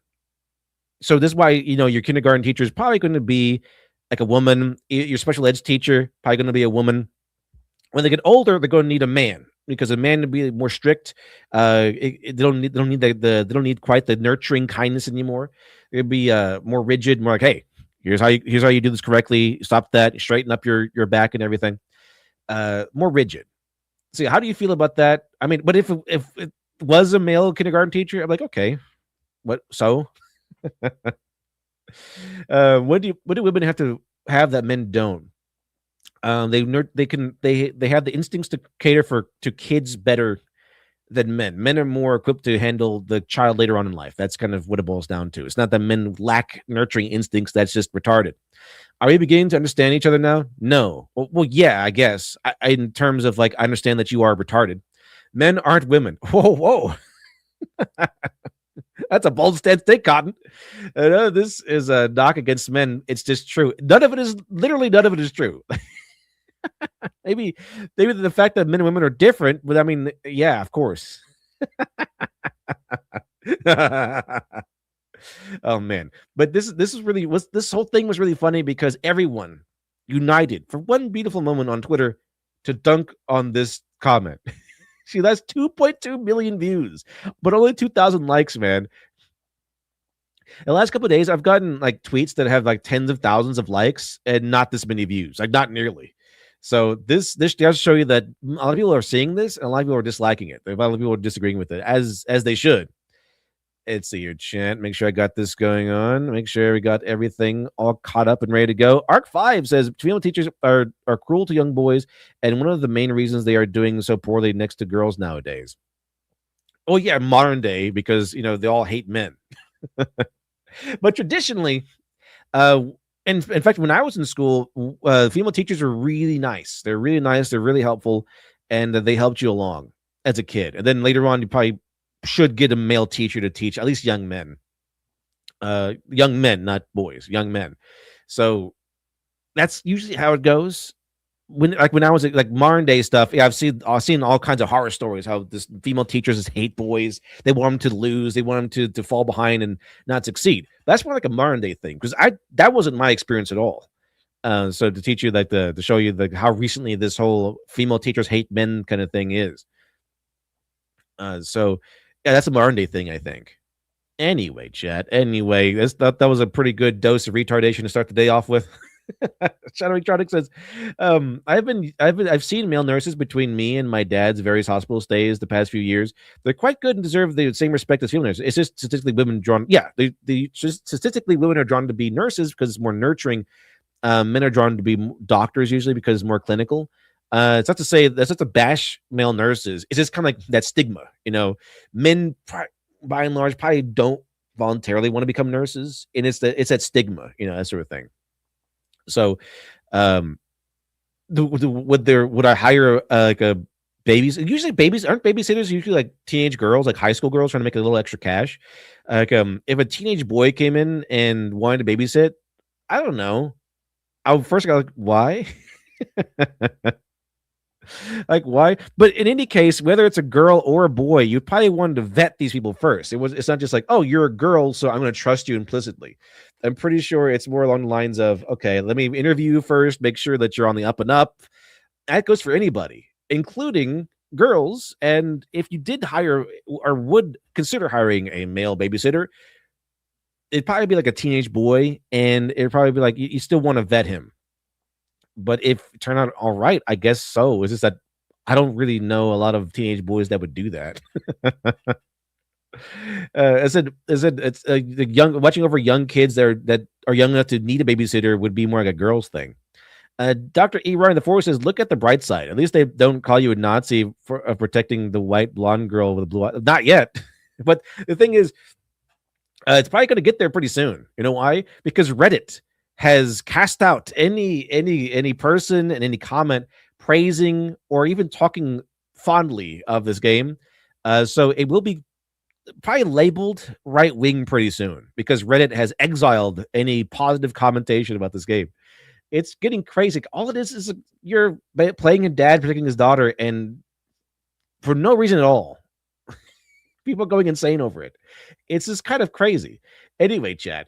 So this is why your kindergarten teacher is probably going to be like a woman. Your special ed teacher probably going to be a woman. When they get older, they're going to need a man because a man to be more strict. They don't need quite the nurturing kindness anymore. It'd be more rigid, more like, hey, here's how you do this correctly. Stop that. Straighten up your back and everything. More rigid. See, how do you feel about that? I mean, but if it was a male kindergarten teacher, I'm like, okay, what? So, what do women have to have that men don't? They have the instincts to cater to kids better than men. Men are more equipped to handle the child later on in life. That's kind of what it boils down to. It's not that men lack nurturing instincts. That's just retarded. Are we beginning to understand each other now? No. Well, yeah, I guess. In terms of like, I understand that you are retarded. Men aren't women. Whoa. That's a bold stance to take, Cotton. This is a knock against men. It's just true. None of it is true. maybe the fact that men and women are different, but I mean, yeah, of course. Oh man, but this whole thing was really funny because everyone united for one beautiful moment on Twitter to dunk on this comment. See, that's 2.2 million views, but only 2,000 likes, man. The last couple of days, I've gotten like tweets that have like tens of thousands of likes and not this many views, like not nearly. So this does show you that a lot of people are seeing this and a lot of people are disliking it. A lot of people are disagreeing with it, as they should. Let's see your chat. Make sure I got this going on. Make sure we got everything all caught up and ready to go. Arc 5 says female teachers are cruel to young boys, and one of the main reasons they are doing so poorly next to girls nowadays. Oh yeah, modern day, because they all hate men. But traditionally, in fact, when I was in school, female teachers were really nice. They're really nice. They're really helpful, and they helped you along as a kid. And then later on, you probably should get a male teacher to teach at least young men. Young men, not boys, young men. So that's usually how it goes. When I was like modern day stuff, yeah, I've seen all kinds of horror stories. How this female teachers just hate boys. They want them to lose. They want them to fall behind and not succeed. That's more like a modern day thing because that wasn't my experience at all. So to teach you to show you how recently this whole female teachers hate men kind of thing is. So yeah, that's a modern day thing, I think. Anyway, chat. Anyway, that was a pretty good dose of retardation to start the day off with. Shadow Electronic says, I've seen male nurses between me and my dad's various hospital stays the past few years. They're quite good and deserve the same respect as female nurses. It's just statistically women drawn. Yeah, statistically women are drawn to be nurses because it's more nurturing. Men are drawn to be doctors usually because it's more clinical. It's not to say that's not to bash male nurses. It's just kind of like that stigma, Men by and large probably don't voluntarily want to become nurses, and it's that stigma, that sort of thing. So, would I hire like a babies. Usually, aren't babysitters usually like teenage girls, like high school girls trying to make a little extra cash. Like, if a teenage boy came in and wanted to babysit, I don't know. I would first go like, why? Like, why? But in any case, whether it's a girl or a boy, you probably wanted to vet these people first. It's not just like, oh, you're a girl, so I'm going to trust you implicitly. I'm pretty sure it's more along the lines of, okay, let me interview you first, make sure that you're on the up and up. That goes for anybody, including girls. And if you did hire or would consider hiring a male babysitter, it'd probably be like a teenage boy, and it'd probably be like you still want to vet him. But if it turned out all right, I guess so. It's just that I don't really know a lot of teenage boys that would do that. I said it's the young watching over young kids that are young enough to need a babysitter would be more like a girl's thing. Dr. E. Ryan the Force says, look at the bright side. At least they don't call you a Nazi for protecting the white blonde girl with the blue eyes. Not yet. But the thing is, it's probably going to get there pretty soon. You know why? Because Reddit has cast out any person and any comment praising or even talking fondly of this game. So it will be probably labeled right wing pretty soon because Reddit has exiled any positive commentation about this game. It's getting crazy. All it is you're playing a dad protecting his daughter, and for no reason at all, people going insane over it. It's just kind of crazy. Anyway, chat,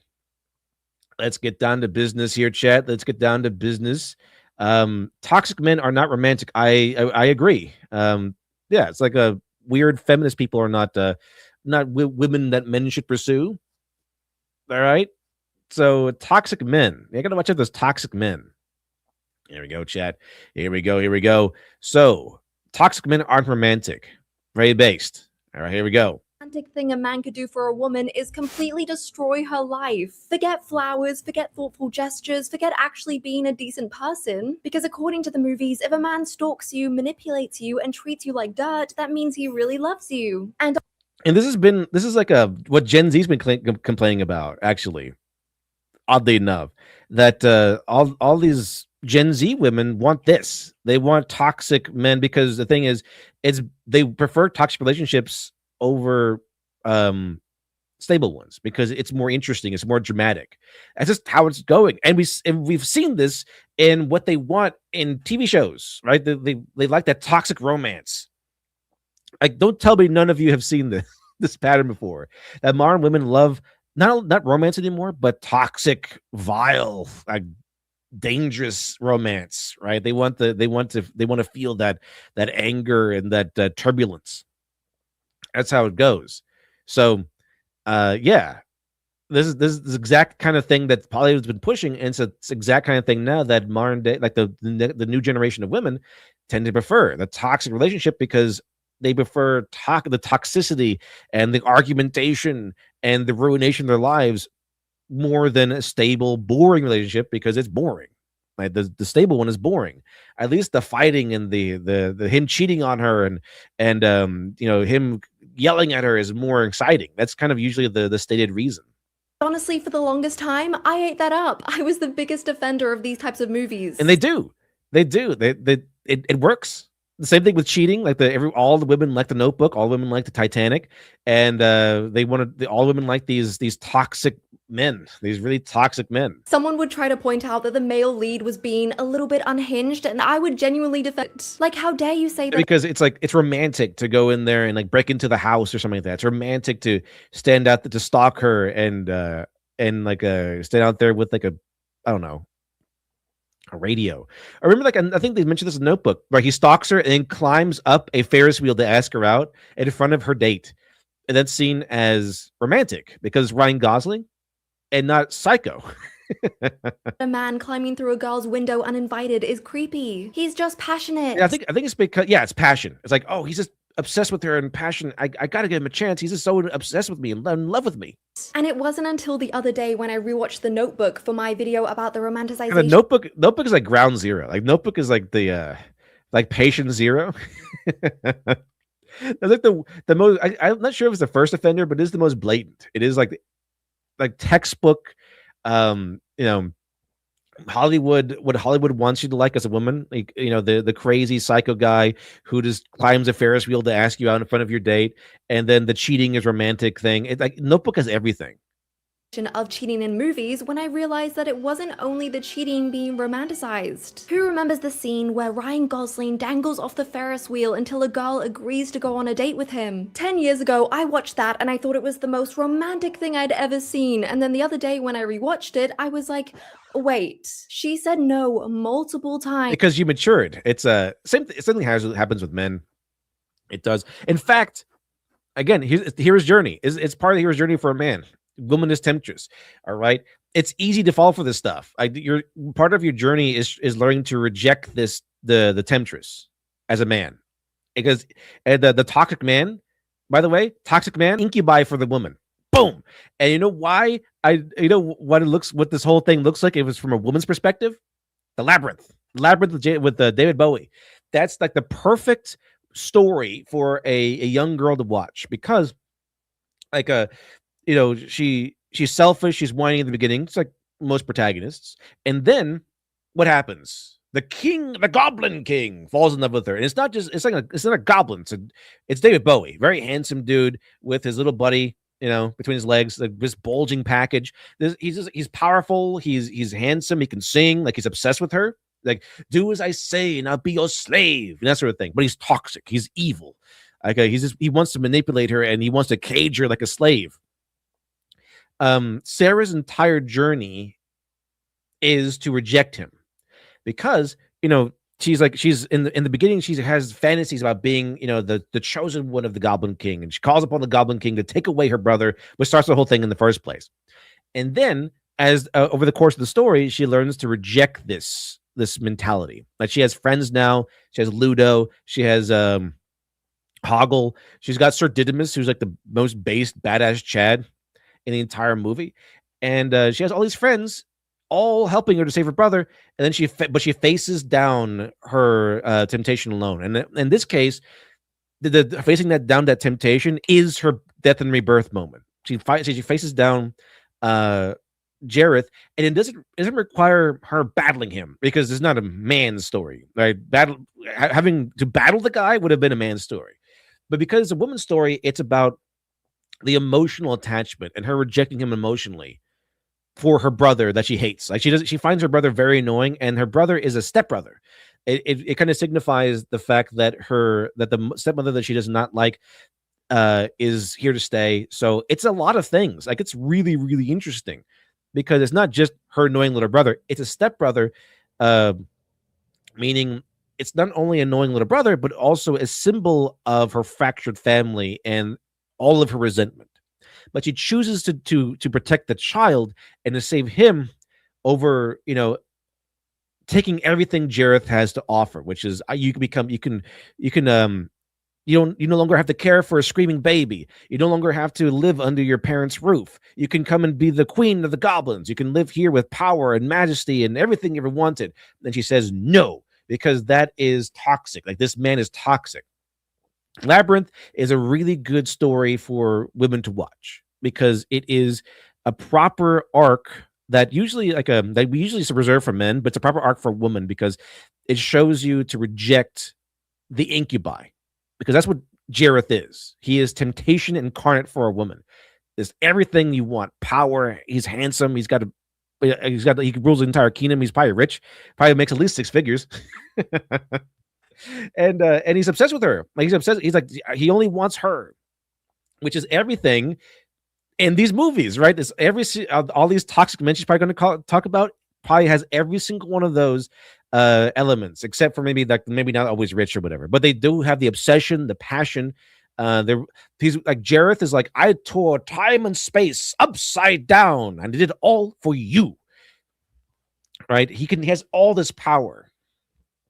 let's get down to business here, chat. Let's get down to business. Toxic men are not romantic. I agree. Yeah, it's like a weird feminist people are not women that men should pursue. All right. So toxic men. You gotta watch out those toxic men. Here we go, chat. Here we go. So toxic men aren't romantic. Very based. All right, here we go. Romantic thing a man could do for a woman is completely destroy her life. Forget flowers, forget thoughtful gestures, forget actually being a decent person. Because according to the movies, if a man stalks you, manipulates you, and treats you like dirt, that means he really loves you. And this is like what Gen Z's been complaining about, actually. Oddly enough, that all these Gen Z women want this. They want toxic men because the thing is they prefer toxic relationships over stable ones because it's more interesting, it's more dramatic. That's just how it's going, and we've seen this in what they want in TV shows, right? They like that toxic romance. Like, don't tell me none of you have seen this pattern before. That modern women love not romance anymore, but toxic, vile, like dangerous romance, right? They want to feel that anger and that turbulence. That's how it goes. So, yeah, this is the exact kind of thing that Hollywood's been pushing, and it's the exact kind of thing now that modern day, like the new generation of women, tend to prefer the toxic relationship because they prefer the toxicity and the argumentation and the ruination of their lives more than a stable, boring relationship because it's boring. Like the stable one is boring. At least the fighting and the him cheating on her and him yelling at her is more exciting. That's kind of usually the stated reason. honestly, for the longest time, I ate that up. I was the biggest offender of these types of movies. And they do. It works. The same thing with cheating. Like all the women like the Notebook, all the women like the Titanic, and all women like these toxic men, these really toxic men. Someone would try to point out that the male lead was being a little bit unhinged, and I would genuinely defend. Like, how dare you say that? Because it's romantic to go in there and like break into the house or something like that. It's romantic to stand out to stalk her and stand out there with like I don't know, a radio. I remember I think they mentioned this in Notebook, where he stalks her and then climbs up a Ferris wheel to ask her out in front of her date. And that's seen as romantic because Ryan Gosling and not Psycho. A man climbing through a girl's window uninvited is creepy. He's just passionate. Yeah, I think it's because it's passion. It's like, oh, he's just obsessed with her and passion. I gotta give him a chance. He's just so obsessed with me and in love with me. And it wasn't until the other day when I rewatched The Notebook for my video about the romanticization. And the Notebook is like ground zero. Like Notebook is like the like patient zero. That's like the most. I'm not sure if it's the first offender, but it is the most blatant. It is like textbook, what Hollywood wants you to like as a woman, like, the crazy psycho guy who just climbs a Ferris wheel to ask you out in front of your date, and then the cheating is romantic thing. It's like Notebook has everything. Of cheating in movies when I realized that it wasn't only the cheating being romanticized. Who remembers the scene where Ryan Gosling dangles off the Ferris wheel until a girl agrees to go on a date with him? 10 years ago, I watched that and I thought it was the most romantic thing I'd ever seen, and then the other day when I rewatched it, I was like, wait, she said no multiple times. Because you matured. It's something happens with men. It does. In fact, again, hero's journey. It's part of the hero's journey for a man. Woman is temptress. All right. It's easy to fall for this stuff. You're part of your journey is learning to reject the temptress as a man, because the toxic man, by the way, toxic man, incubi for the woman. Boom. And you know why? What this whole thing looks like. It was from a woman's perspective. The Labyrinth with David Bowie. That's like the perfect story for a young girl to watch, because like she's selfish, she's whiny in the beginning. It's like most protagonists. And then what happens? The Goblin King falls in love with her. And it's not a goblin. It's David Bowie, very handsome dude with his little buddy, between his legs, like this bulging package. He's powerful, he's handsome, he can sing, like he's obsessed with her. Like, do as I say and I'll be your slave, and that sort of thing. But he's toxic, he's evil. Like he wants to manipulate her, and he wants to cage her like a slave. Sarah's entire journey is to reject him, because she's in the beginning, she has fantasies about being the chosen one of the Goblin King, and she calls upon the Goblin King to take away her brother, which starts the whole thing in the first place. And then as over the course of the story, she learns to reject this mentality. Like, she has friends now. She has Ludo, she has Hoggle, she's got Sir Didymus, who's like the most based badass Chad in the entire movie, and she has all these friends all helping her to save her brother, and then she faces down her temptation alone. And in this case, the facing that temptation is her death and rebirth moment. She faces down Jareth, and it doesn't require her battling him, because it's not a man's story, right? Having to battle the guy would have been a man's story, but because it's a woman's story, it's about the emotional attachment and her rejecting him emotionally for her brother that she hates. Like, she finds her brother very annoying, and her brother is a stepbrother. It kind of signifies the fact that the stepmother that she does not like is here to stay. So it's a lot of things. Like, it's really, really interesting, because it's not just her annoying little brother. It's a stepbrother, meaning it's not only an annoying little brother, but also a symbol of her fractured family and all of her resentment. But she chooses to protect the child and to save him over, taking everything Jareth has to offer, which is you no longer have to care for a screaming baby. You no longer have to live under your parents' roof. You can come and be the queen of the goblins. You can live here with power and majesty and everything you ever wanted. And she says no, because that is toxic. Like, this man is toxic. Labyrinth is a really good story for women to watch, because it is a proper arc that we usually reserve for men, but it's a proper arc for women, because it shows you to reject the incubi, because that's what Jareth is. He is temptation incarnate for a woman. There's everything you want: power. He's handsome. He rules the entire kingdom. He's probably rich. Probably makes at least 6 figures. And he's obsessed with her. Like, he's obsessed. He's like, he only wants her, which is everything in these movies, right? This all these toxic men she's probably going to talk about probably has every single one of those elements, except for maybe not always rich or whatever. But they do have the obsession, the passion. He's like, Jareth is like, I tore time and space upside down, and I did it all for you. Right? He has all this power.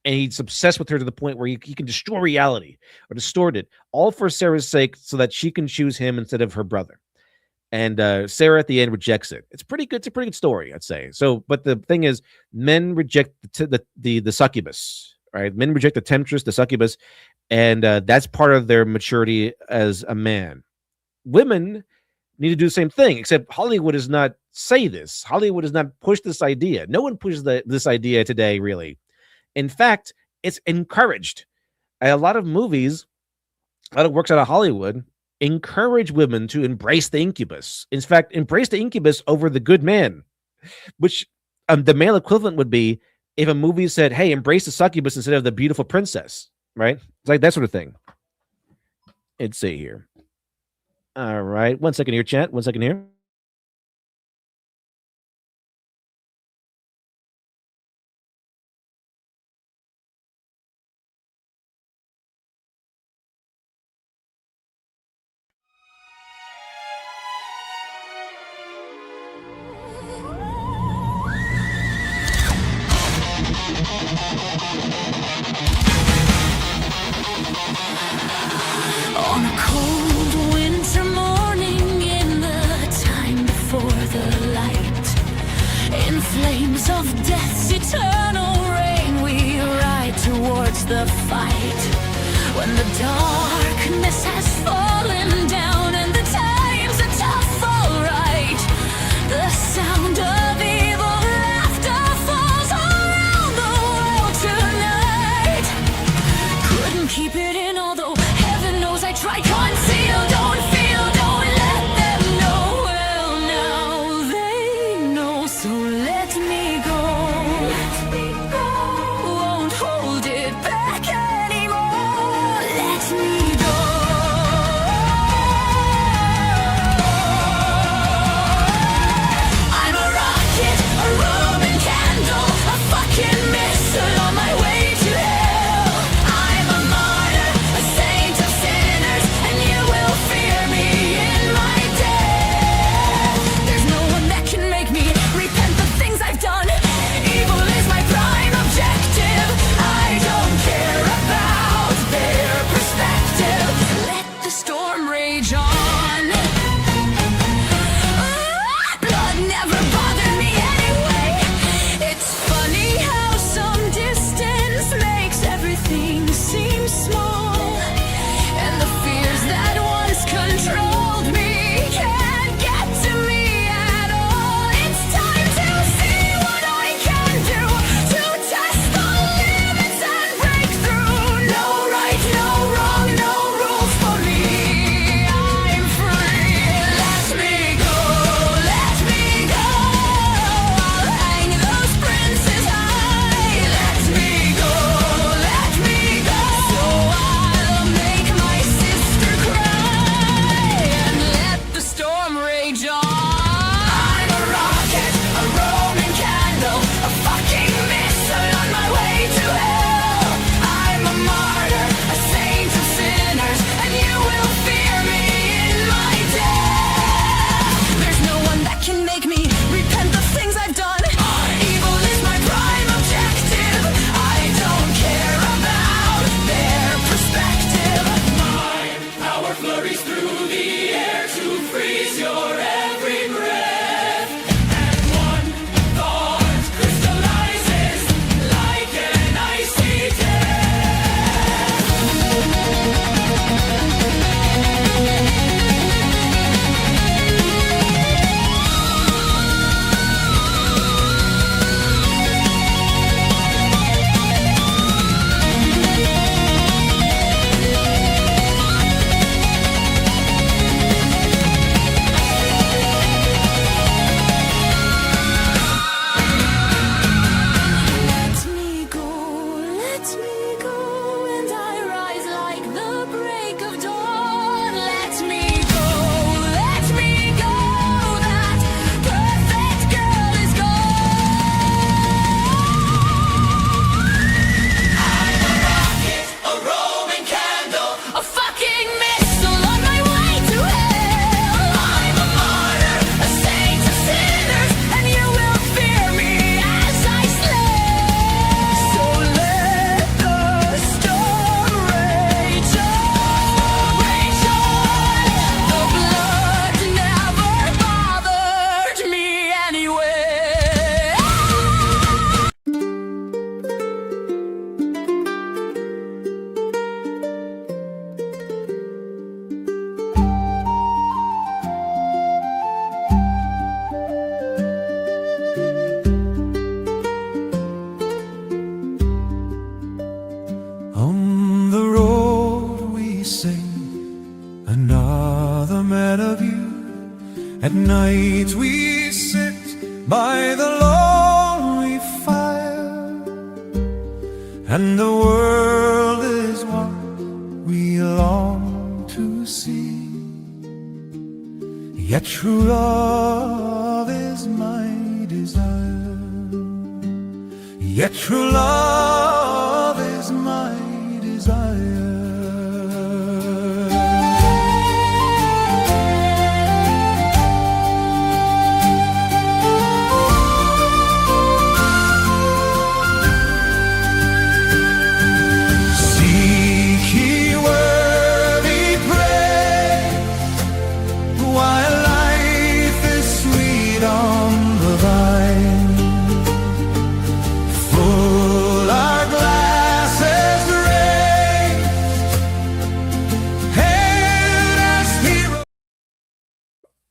And he's obsessed with her to the point where he can destroy reality or distort it, all for Sarah's sake, so that she can choose him instead of her brother. And Sarah at the end rejects it. It's pretty good. It's a pretty good story, I'd say. So, but the thing is, men reject the succubus, right? Men reject the temptress, the succubus, and that's part of their maturity as a man. Women need to do the same thing, except Hollywood is not say this. Hollywood does not push this idea. No one pushes this idea today, really. In fact, it's encouraged. A lot of movies, a lot of works out of Hollywood encourage women to embrace the incubus. In fact, embrace the incubus over the good man, which the male equivalent would be if a movie said, hey, embrace the succubus instead of the beautiful princess, right? It's like that sort of thing. Let's see here. All right. 1 second here, chat. 1 second here. On a cold winter morning in the time before the light, in flames of death's eternal rain, we ride towards the fight. When the darkness has fallen down and the times are tough, alright, the sound of evil laughter falls around the world tonight. Couldn't keep it in, although heaven knows I tried. Conceal, don't feel, don't let them know. Well, now they know, so let me go. Let me go. Won't hold it back anymore. Let me go. I'm a rock and the world is what we long to see. Yet true love is my desire. Yet true love is my desire.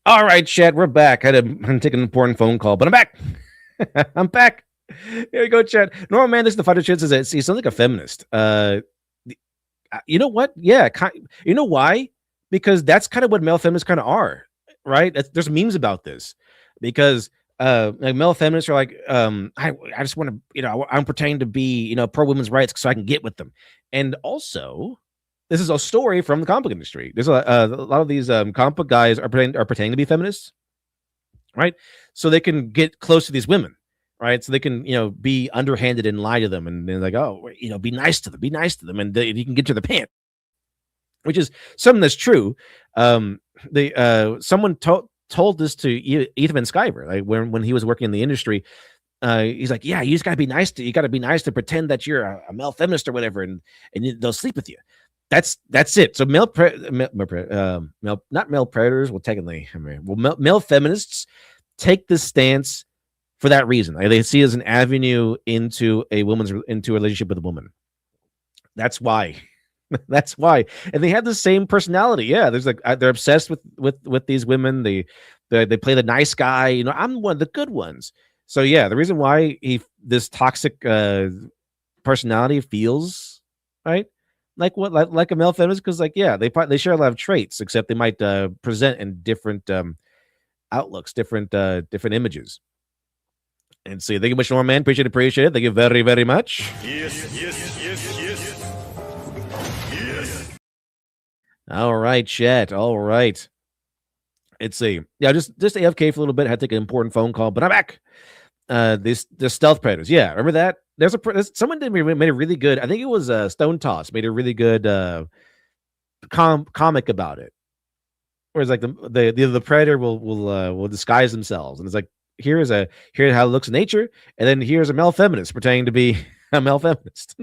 All right, Chad, we're back. I'm taking an important phone call, but I'm back. I'm back. Here we go, Chad. Normal man, this is the fighter. Chad says he sounds like a feminist. You know what? Yeah, you know why? Because that's kind of what male feminists kind of are, right? There's memes about this because like male feminists are like, I just want to, I'm pretending to be, pro women's rights so I can get with them, and also. This is a story from the comic book industry. There's a lot of these comic book guys are pretending to be feminists, right? So they can get close to these women, right? So they can, be underhanded and lie to them, and they're like, oh, be nice to them, and you can get to the pant, which is something that's true. Someone told this to Ethan Van Sciver, like when he was working in the industry. He's like, yeah, you just gotta be nice to pretend that you're a male feminist or whatever, and they'll sleep with you. That's it. So not male predators. Well, technically, male feminists take this stance for that reason. Like, they see it as an avenue into a relationship with a woman. That's why. That's why. And they have the same personality. Yeah, there's like they're obsessed with these women. They play the nice guy. I'm one of the good ones. So yeah, the reason why this toxic personality feels right. Like a male feminist, because they share a lot of traits, except they might present in different outlooks, different images. And so thank you much, Norman. Appreciate it. Thank you very, very much. Yes. All right, chat. All right. Let's see. Yeah, just AFK for a little bit. Had to take an important phone call, but I'm back. The stealth predators. Yeah, remember that? Someone made a really good. I think it was Stone Toss made a really good comic about it. Whereas like the predator will disguise themselves, and it's like here's how it looks in nature, and then here's a male feminist pretending to be a male feminist.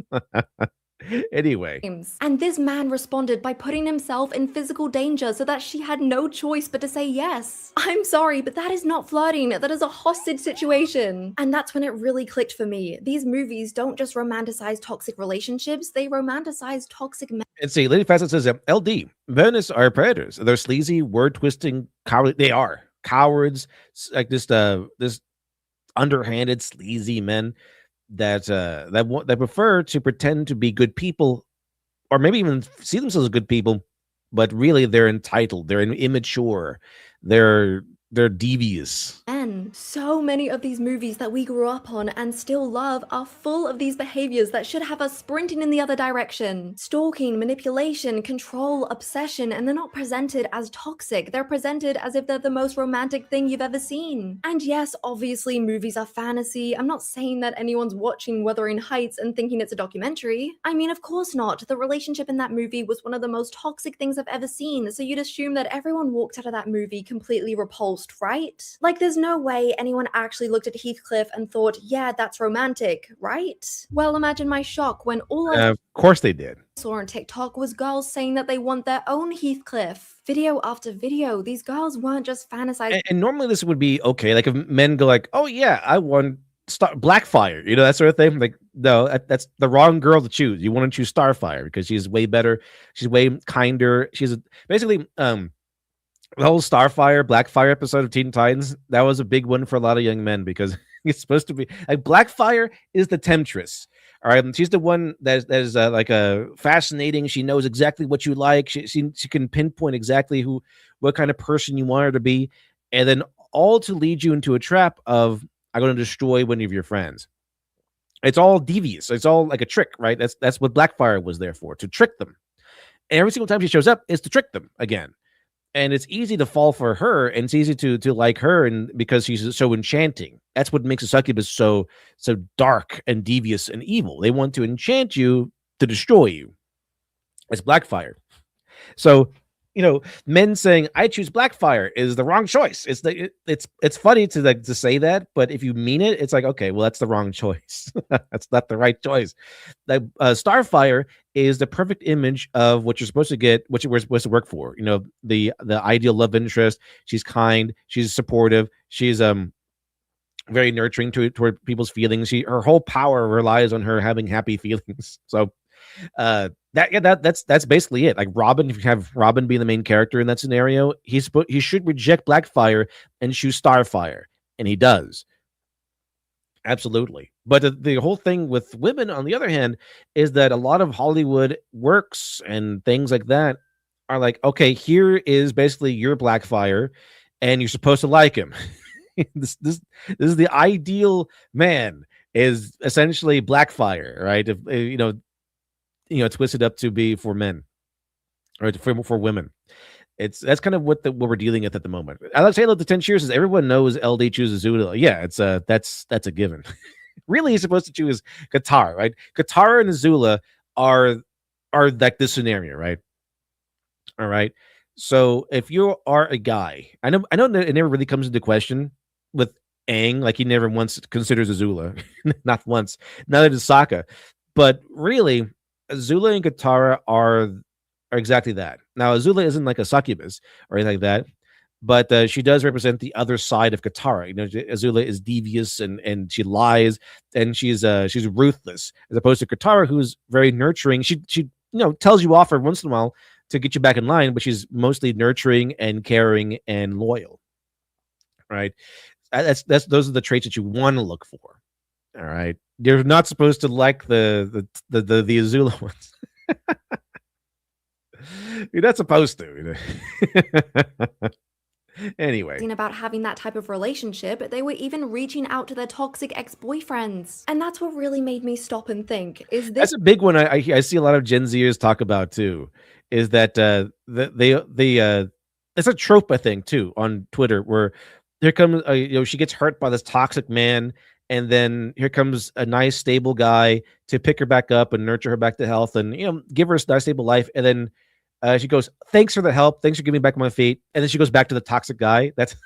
Anyway. And this man responded by putting himself in physical danger so that she had no choice but to say yes. I'm sorry, but that is not flirting. That is a hostage situation. And that's when it really clicked for me. These movies don't just romanticize toxic relationships, they romanticize toxic men. And see, Lady Facet says, LD, feminists are predators. They're sleazy, word-twisting, coward. They are cowards, like this underhanded, sleazy men that prefer to pretend to be good people, or maybe even see themselves as good people, but really they're entitled, they're immature, they're devious. And so many of these movies that we grew up on and still love are full of these behaviors that should have us sprinting in the other direction. Stalking, manipulation, control, obsession, and they're not presented as toxic. They're presented as if they're the most romantic thing you've ever seen. And yes, obviously movies are fantasy. I'm not saying that anyone's watching Wuthering Heights and thinking it's a documentary. I mean, of course not. The relationship in that movie was one of the most toxic things I've ever seen, so you'd assume that everyone walked out of that movie completely repulsed, right? Like, there's no way anyone actually looked at Heathcliff and thought, yeah, that's romantic, right? Well, imagine my shock when all of course they did. Saw on TikTok was girls saying that they want their own Heathcliff. Video after video, these girls weren't just fantasizing. And normally this would be okay, like if men go like, oh yeah, I want Blackfire, that sort of thing. Like, no, that's the wrong girl to choose. You want to choose Starfire because she's way better, she's way kinder. She's basically the whole Starfire, Blackfire episode of Teen Titans, that was a big one for a lot of young men because it's supposed to be like Blackfire is the temptress. All right, she's the one that is like a fascinating. She knows exactly what you like. She can pinpoint exactly what kind of person you want her to be, and then all to lead you into a trap of I'm going to destroy one of your friends. It's all devious. It's all like a trick, right? That's what Blackfire was there for, to trick them. And every single time she shows up is to trick them again. And it's easy to fall for her, and it's easy to like her, and because she's so enchanting. That's what makes a succubus so dark and devious and evil. They want to enchant you to destroy you. It's Blackfire. So, men saying I choose Blackfire is the wrong choice. It's funny to say that, but if you mean it, it's like, okay, well, that's the wrong choice. That's not the right choice. Like Starfire is the perfect image of what you're supposed to get, what we're supposed to work for. The ideal love interest. She's kind, she's supportive, she's very nurturing toward people's feelings. Her whole power relies on her having happy feelings. So that's basically it. Like Robin, if you have Robin being the main character in that scenario, he should reject Blackfire and choose Starfire, and he does. Absolutely. But the whole thing with women, on the other hand, is that a lot of Hollywood works and things like that are like, okay, here is basically your Blackfire, and you're supposed to like him. This is the ideal man, is essentially Blackfire, right? If twisted up to be for men or for women. That's kind of what we're dealing with at the moment. I like to say the 10 cheers is everyone knows LD chooses Azula. Yeah, that's a given. Really, he's supposed to choose Katara, right? Katara and Azula are like this scenario, right? All right. So if you are a guy, I know it never really comes into question with Aang, like he never once considers Azula, not once. Neither does Sokka, but really, Azula and Katara are exactly that. Now, Azula isn't like a succubus or anything like that, but she does represent the other side of Katara. Azula is devious and she lies, and she's ruthless, as opposed to Katara, who's very nurturing. She tells you off every once in a while to get you back in line, but she's mostly nurturing and caring and loyal. Right? Those are the traits that you want to look for. All right. You're not supposed to like the Azula ones. You're not supposed to. Anyway. About having that type of relationship, they were even reaching out to their toxic ex-boyfriends. And that's what really made me stop and think, is this— That's a big one I see a lot of Gen Zers talk about too, is that it's a trope, I think, too, on Twitter, where here comes she gets hurt by this toxic man, and then here comes a nice stable guy to pick her back up and nurture her back to health, and give her a nice stable life, and then she goes, "Thanks for the help. Thanks for giving me back my feet." And then she goes back to the toxic guy. That's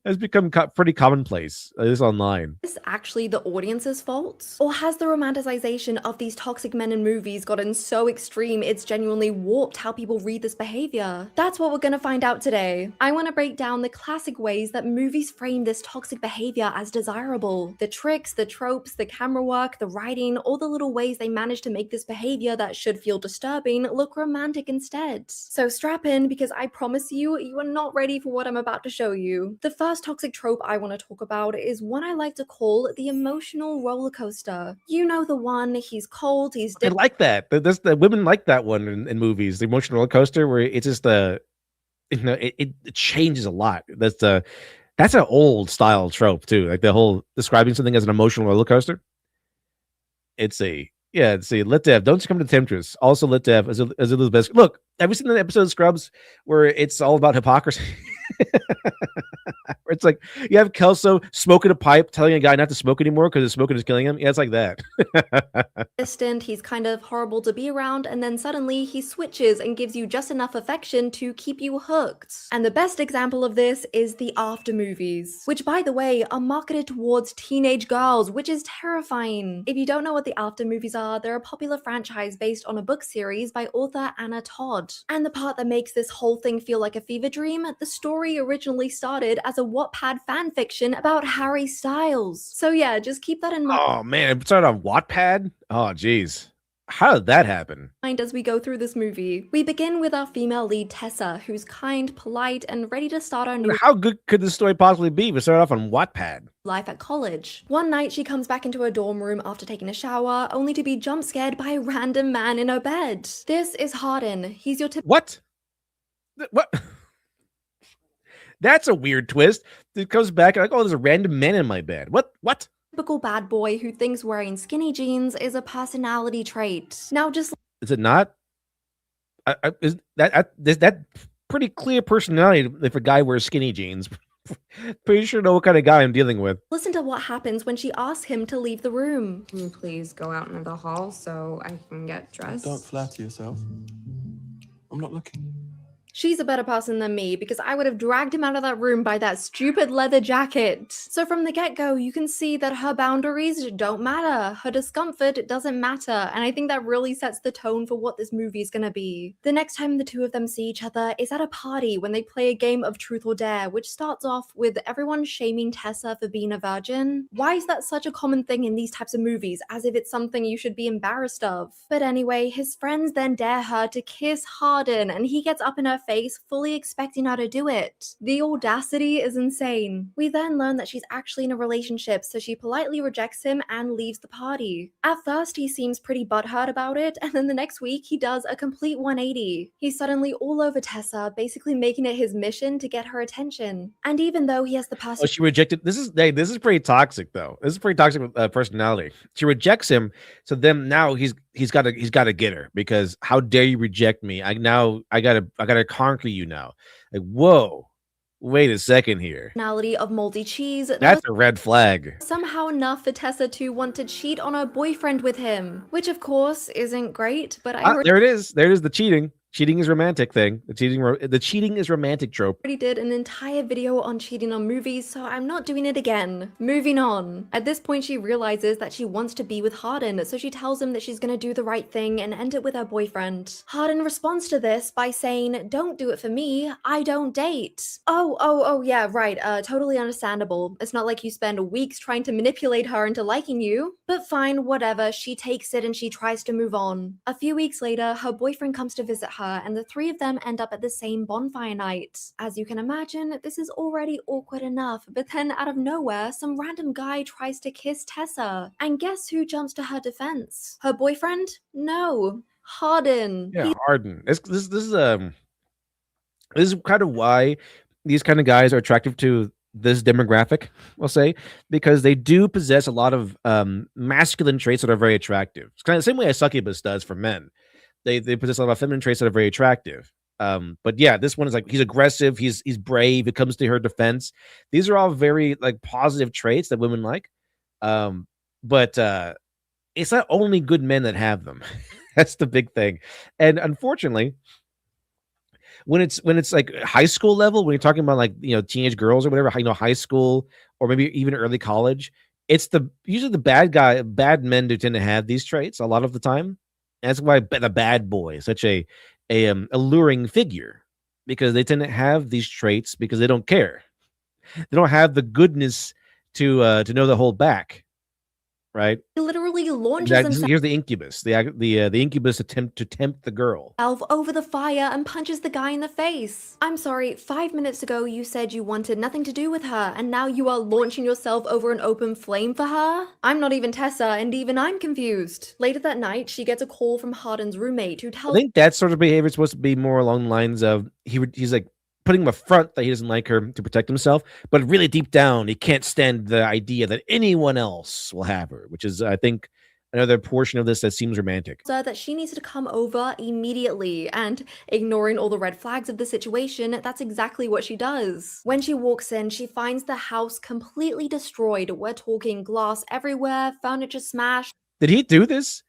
has become pretty commonplace, at least online. Is this actually the audience's fault? Or has the romanticization of these toxic men in movies gotten so extreme it's genuinely warped how people read this behavior? That's what we're gonna find out today. I want to break down the classic ways that movies frame this toxic behavior as desirable. The tricks, the tropes, the camera work, the writing, all the little ways they manage to make this behavior that should feel disturbing look romantic instead. So strap in, because I promise you, you are not ready for what I'm about to show you. The first toxic trope I want to talk about is one I like to call the emotional roller coaster. You know the one, he's cold, he's... I like that. The women like that one in movies, the emotional roller coaster, where it's just it changes a lot. That's an old style trope too, like the whole describing something as an emotional roller coaster. Let Dev, don't succumb to temptress. Also, let Dev as Elizabeth. Look, have you seen the episode of Scrubs where it's all about hypocrisy? It's like you have Kelso smoking a pipe, telling a guy not to smoke anymore because the smoking is killing him. Yeah, it's like that. Distant, he's kind of horrible to be around, and then suddenly he switches and gives you just enough affection to keep you hooked. And the best example of this is the After movies, which, by the way, are marketed towards teenage girls, which is terrifying. If you don't know what the After movies are, they're a popular franchise based on a book series by author Anna Todd. And the part that makes this whole thing feel like a fever dream, the story originally started as a Wattpad fanfiction about Harry Styles. So yeah, just keep that in mind. Oh man, it started on Wattpad? Oh geez. How did that happen? As we go through this movie, we begin with our female lead Tessa, who's kind, polite, and ready to start our new... How good could this story possibly be? We started off on Wattpad. Life at college. One night, she comes back into her dorm room after taking a shower, only to be jump scared by a random man in her bed. This is Hardin. He's your What? What? That's a weird twist. It comes back like, oh, there's a random man in my bed. What? typical bad boy who thinks wearing skinny jeans is a personality trait. Now just Is it not? Is that pretty clear personality if a guy wears skinny jeans? Pretty sure know what kind of guy I'm dealing with. listen to what happens when she asks him to leave the room. Can you please go out into the hall so I can get dressed? Don't flatter yourself. I'm not looking. She's a better person than me because I would have dragged him out of that room by that stupid leather jacket. So from the get-go, you can see that her boundaries don't matter. Her discomfort doesn't matter. And I think that really sets the tone for what this movie is going to be. The next time the two of them see each other is at a party when they play a game of Truth or Dare, which starts off with everyone shaming Tessa for being a virgin. Why is that such a common thing in these types of movies, as if it's something you should be embarrassed of? But anyway, his friends then dare her to kiss Hardin, and he gets up in her face, fully expecting her to do it. The audacity is insane. We then learn that she's actually in a relationship, so she politely rejects him and leaves the party. At first, he seems pretty butthurt about it, and then the next week, he does a complete 180. He's suddenly all over Tessa, basically making it his mission to get her attention. And even though he has the Oh, she rejected. This is pretty toxic though. This is pretty toxic personality. She rejects him, so then now he's got to get her because how dare you reject me? I gotta conquer you now. Like whoa, wait a second here. personality of moldy cheese. That's a red flag. Somehow enough for Tessa to want to cheat on her boyfriend with him, which of course isn't great, but There it is. There it is. The cheating. Cheating is romantic thing. The cheating is romantic trope. already did an entire video on cheating on movies, so I'm not doing it again. Moving on. At this point, she realizes that she wants to be with Hardin, so she tells him that she's gonna do the right thing and end it with her boyfriend. Hardin responds to this by saying, "Don't do it for me, I don't date." Oh, yeah, right, totally understandable. It's not like you spend weeks trying to manipulate her into liking you. But fine, whatever, she takes it and she tries to move on. A few weeks later, her boyfriend comes to visit her, and the three of them end up at the same bonfire night. As you can imagine, this is already awkward enough, but then out of nowhere, some random guy tries to kiss Tessa. And guess who jumps to her defense? Her boyfriend? No. Hardin. Yeah, Hardin. This is kind of why these kind of guys are attractive to this demographic, we'll say, because they do possess a lot of masculine traits that are very attractive. It's kind of the same way a succubus does for men. They possess a lot of feminine traits that are very attractive. But yeah, this one is like he's aggressive, he's brave, it comes to her defense. These are all very like positive traits that women like. But it's not only good men that have them. That's the big thing. And unfortunately, when it's like high school level, when you're talking about like teenage girls or whatever, high school or maybe even early college, it's usually the bad men do tend to have these traits a lot of the time. That's why the bad boy is such a alluring figure, because they tend to have these traits because they don't care. They don't have the goodness to know to hold back, right? He literally launches himself Here's the incubus. The incubus attempt to tempt the girl over the fire and punches the guy in the face. I'm sorry, 5 minutes ago you said you wanted nothing to do with her, and now you are launching yourself over an open flame for her? I'm not even Tessa, and even I'm confused. Later that night, she gets a call from Hardin's roommate who I tells think that sort of behavior is supposed to be more along the lines of he's like putting him a front that he doesn't like her to protect himself, but really deep down he can't stand the idea that anyone else will have her, which is I think another portion of this that seems romantic. her that she needs to come over immediately, and ignoring all the red flags of the situation, that's exactly what she does. When she walks in, she finds the house completely destroyed. We're talking glass everywhere, furniture smashed. Did he do this?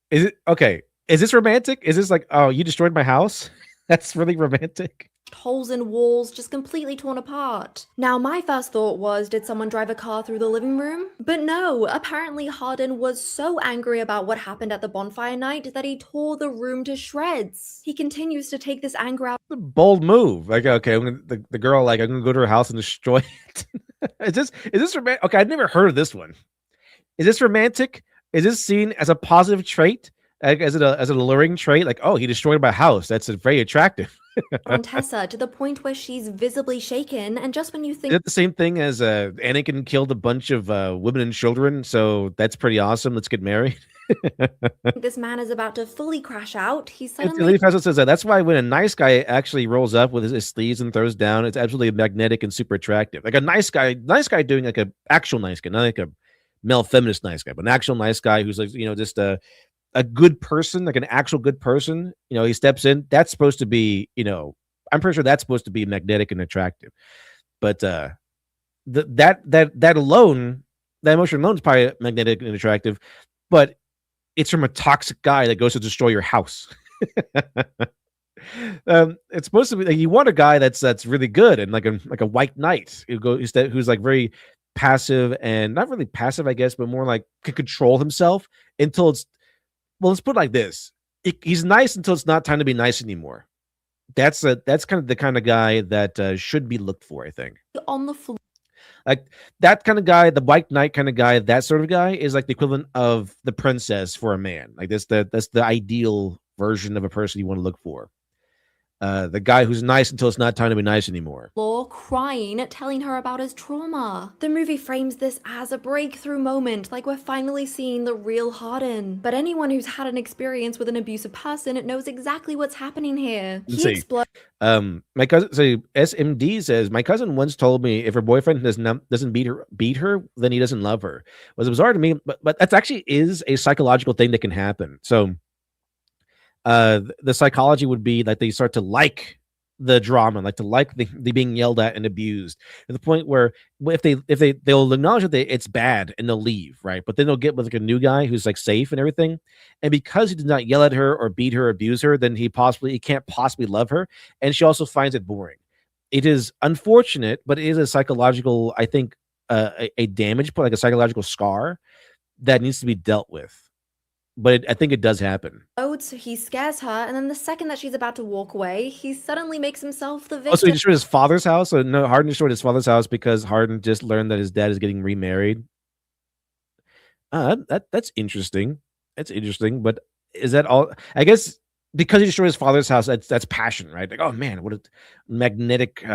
Is it okay? Is this romantic? Is this like, oh, you destroyed my house? That's really romantic. Holes in walls, just completely torn apart. Now, my first thought was, did someone drive a car through the living room? But no, apparently Hardin was so angry about what happened at the bonfire night that he tore the room to shreds. He continues to take this anger out. A bold move. Like, okay, the girl, like, I'm gonna go to her house and destroy it. Is this romantic? Okay, I've never heard of this one. Is this romantic? Is this seen as a positive trait? As an alluring trait? Like, oh, he destroyed my house. That's very attractive. On Tessa to the point where she's visibly shaken, and just when you Is think it the same thing as Anakin killed a bunch of women and children? So that's pretty awesome. Let's get married. this man is about to fully crash out, he It's suddenly Lady Fazio says that. That's why when a nice guy actually rolls up with his sleeves and throws down, it's absolutely magnetic and super attractive. Like a nice guy doing like a actual nice guy, not like a male feminist nice guy, but an actual nice guy who's like, just a good person, like an actual good person. He steps in. That's supposed to be, I'm pretty sure that's supposed to be magnetic and attractive. But that alone, that emotion alone is probably magnetic and attractive, but it's from a toxic guy that goes to destroy your house. It's supposed to be like you want a guy that's really good and like a white knight who's like very passive, and not really passive, I guess, but more like can control himself until it's, well, let's put it like this. He's nice until it's not time to be nice anymore. That's kind of the kind of guy that should be looked for, I think. On the floor. Like that kind of guy, the white knight kind of guy, that sort of guy is like the equivalent of the princess for a man. Like that's the ideal version of a person you want to look for. The guy who's nice until it's not time to be nice anymore. Crying, telling her about his trauma. The movie frames this as a breakthrough moment, like we're finally seeing the real Harden. But anyone who's had an experience with an abusive person knows exactly what's happening here. My cousin, so SMD says, my cousin once told me if her boyfriend doesn't beat her, then he doesn't love her. It was bizarre to me, but that actually is a psychological thing that can happen. So the psychology would be that they start to like the drama, like to like the being yelled at and abused, to the point where if they'll acknowledge that it's bad and they'll leave, right? But then they'll get with like a new guy who's like safe and everything, and because he did not yell at her or beat her or abuse her, then he can't possibly love her, and she also finds it boring. It is unfortunate, but it is a psychological, I think, a damage point, like a psychological scar that needs to be dealt with. But I think it does happen. So he scares her, and then the second that she's about to walk away, he suddenly makes himself the victim. Oh, so he destroyed his father's house? So no, Harden destroyed his father's house because Harden just learned that his dad is getting remarried. That's interesting. That's interesting. But is that all? I guess because he destroyed his father's house, that's passion, right? Like, oh man, what a magnetic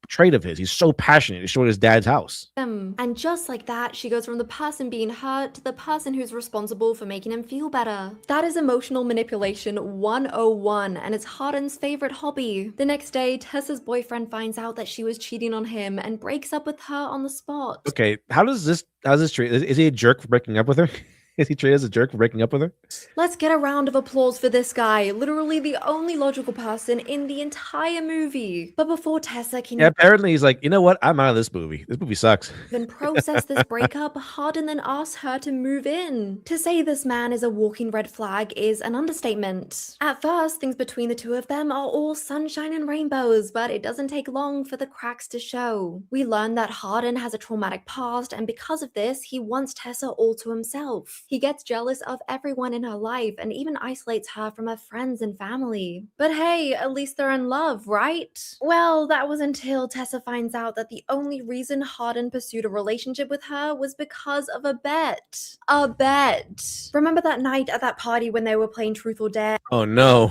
trait of his. He's so passionate. He destroyed his dad's house. And just like that, she goes from the person being hurt to the person who's responsible for making him feel better. That is emotional manipulation 101, and it's Harden's favorite hobby. The next day, Tessa's boyfriend finds out that she was cheating on him and breaks up with her on the spot. Okay, how's this treat? Is he a jerk for breaking up with her? Is he treated as a jerk for breaking up with her? Let's get a round of applause for this guy, literally the only logical person in the entire movie. But before Tessa can apparently he's like, you know what? I'm out of this movie. This movie sucks. even process this breakup, Harden then asks her to move in. To say this man is a walking red flag is an understatement. At first, things between the two of them are all sunshine and rainbows, but it doesn't take long for the cracks to show. We learn that Harden has a traumatic past, and because of this, he wants Tessa all to himself. He gets jealous of everyone in her life and even isolates her from her friends and family. But hey, at least they're in love, right? Well, that was until Tessa finds out that the only reason Harden pursued a relationship with her was because of a bet. A bet. Remember that night at that party when they were playing Truth or Dare? Oh no.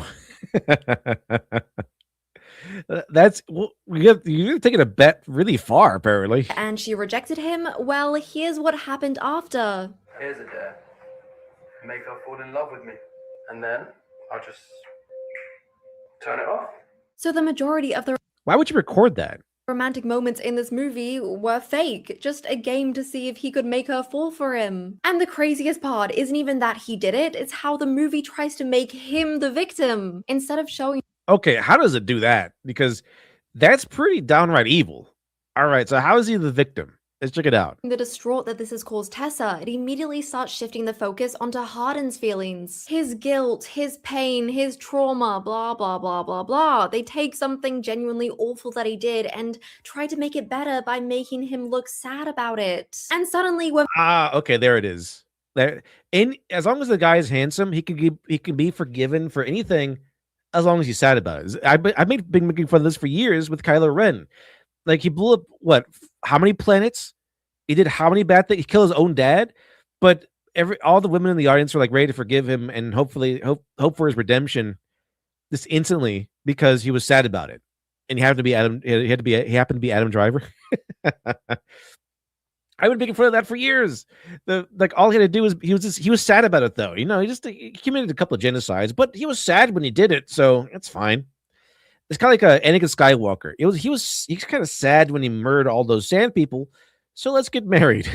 You're taking a bet really far, apparently. And she rejected him? Well, here's what happened after. Here's a dare. Make her fall in love with me. And then I'll just turn it off. So the majority of the Why would you record that? romantic moments in this movie were fake, just a game to see if he could make her fall for him. And the craziest part isn't even that he did it, it's how the movie tries to make him the victim, instead of showing. Okay, how does it do that? Because that's pretty downright evil. All right, so how is he the victim? Let's check it out. The distraught that this has caused Tessa, it immediately starts shifting the focus onto Harden's feelings. His guilt, his pain, his trauma, blah, blah, blah, blah, blah. They take something genuinely awful that he did and try to make it better by making him look sad about it. And suddenly when Okay, there it is. As long as the guy is handsome, he can be forgiven for anything as long as he's sad about it. I've been making fun of this for years with Kylo Ren. Like, he blew up how many planets? He did how many bad things? He killed his own dad, but all the women in the audience were like ready to forgive him and hopefully hope for his redemption just instantly because he was sad about it. And he happened to be Adam Driver. I've been making fun of that for years. All he had to do was he was sad about it though. He committed a couple of genocides, but he was sad when he did it, so it's fine. It's kind of like Anakin Skywalker. He's kind of sad when he murdered all those sand people. So let's get married.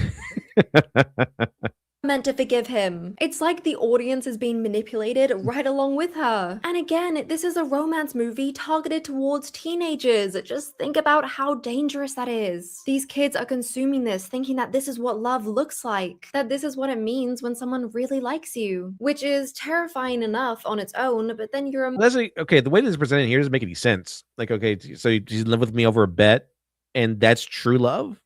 meant to forgive him. It's like the audience is being manipulated right along with her. And again, this is a romance movie targeted towards teenagers. Just think about how dangerous that is. These kids are consuming this, thinking that this is what love looks like, that this is what it means when someone really likes you, which is terrifying enough on its own, but then you're Leslie, okay, the way this is presented here doesn't make any sense. Like, okay, so you just live with me over a bet, and that's true love?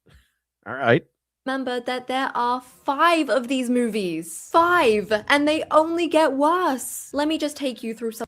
All right. remember that there are 5 of these movies. 5! And they only get worse. Let me just take you through some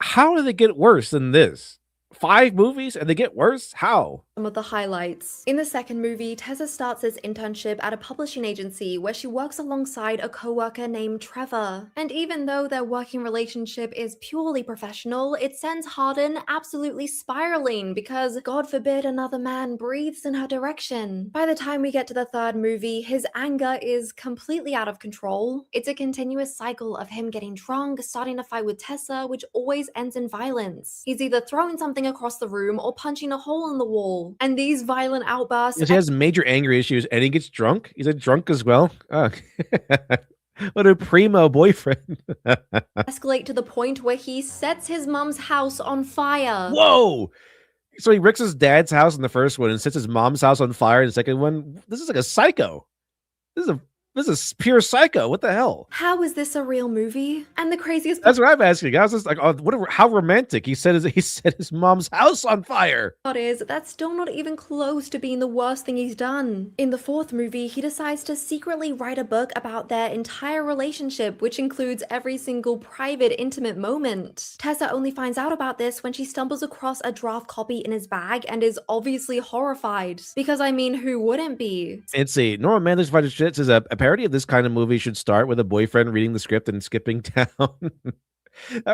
How do they get worse than this? 5 movies and they get worse? How? of the highlights. In the second movie, Tessa starts this internship at a publishing agency where she works alongside a co-worker named Trevor. And even though their working relationship is purely professional, it sends Hardin absolutely spiraling because, God forbid, another man breathes in her direction. By the time we get to the third movie, his anger is completely out of control. It's a continuous cycle of him getting drunk, starting to fight with Tessa, which always ends in violence. He's either throwing something across the room or punching a hole in the wall. And these violent outbursts He has major anger issues and he gets drunk. He's a drunk as well. Oh. What a primo boyfriend. escalate to the point where he sets his mom's house on fire. Whoa. So he wrecks his dad's house in the first one and sets his mom's house on fire in the second one. This is like a psycho. This is pure psycho. What the hell? How is this a real movie? And the craziest That's what I'm asking. I was just like, oh, how romantic. He set his mom's house on fire. part is that's still not even close to being the worst thing he's done. In the fourth movie, he decides to secretly write a book about their entire relationship, which includes every single private, intimate moment. Tessa only finds out about this when she stumbles across a draft copy in his bag and is obviously horrified. Because I mean, who wouldn't be? It's a Norma Mandler's Fighter Shits is a parody of this kind of movie should start with a boyfriend reading the script and skipping town.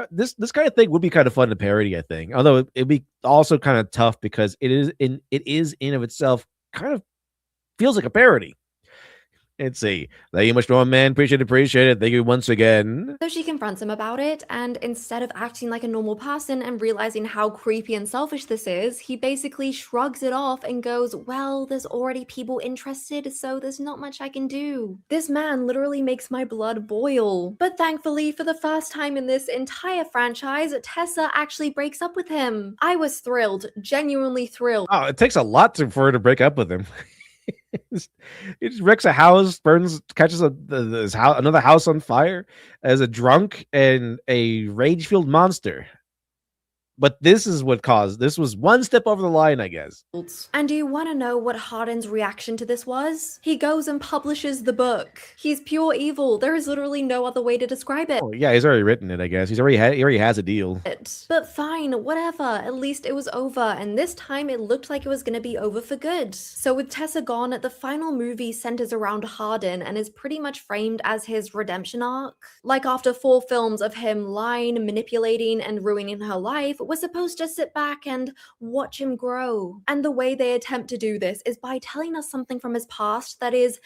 This kind of thing would be kind of fun to parody, I think. Although it'd be also kind of tough because it is in of itself kind of feels like a parody. It's a thank you much, Norman, man. Appreciate it. Thank you once again. So she confronts him about it, and instead of acting like a normal person and realizing how creepy and selfish this is, he basically shrugs it off and goes, well, there's already people interested, so there's not much I can do. This man literally makes my blood boil. But thankfully, for the first time in this entire franchise, Tessa actually breaks up with him. I was thrilled, genuinely thrilled. Oh, it takes a lot for her to break up with him. He just wrecks a house, catches another house on fire as a drunk and a rage-filled monster. But this was one step over the line, I guess. And do you want to know what Hardin's reaction to this was? He goes and publishes the book. He's pure evil. There is literally no other way to describe it. Oh, yeah, he's already written it, I guess. He already has a deal. But fine, whatever. At least it was over, and this time it looked like it was gonna be over for good. So with Tessa gone, the final movie centers around Hardin and is pretty much framed as his redemption arc. Like after 4 films of him lying, manipulating, and ruining her life, we're supposed to sit back and watch him grow. And the way they attempt to do this is by telling us something from his past that is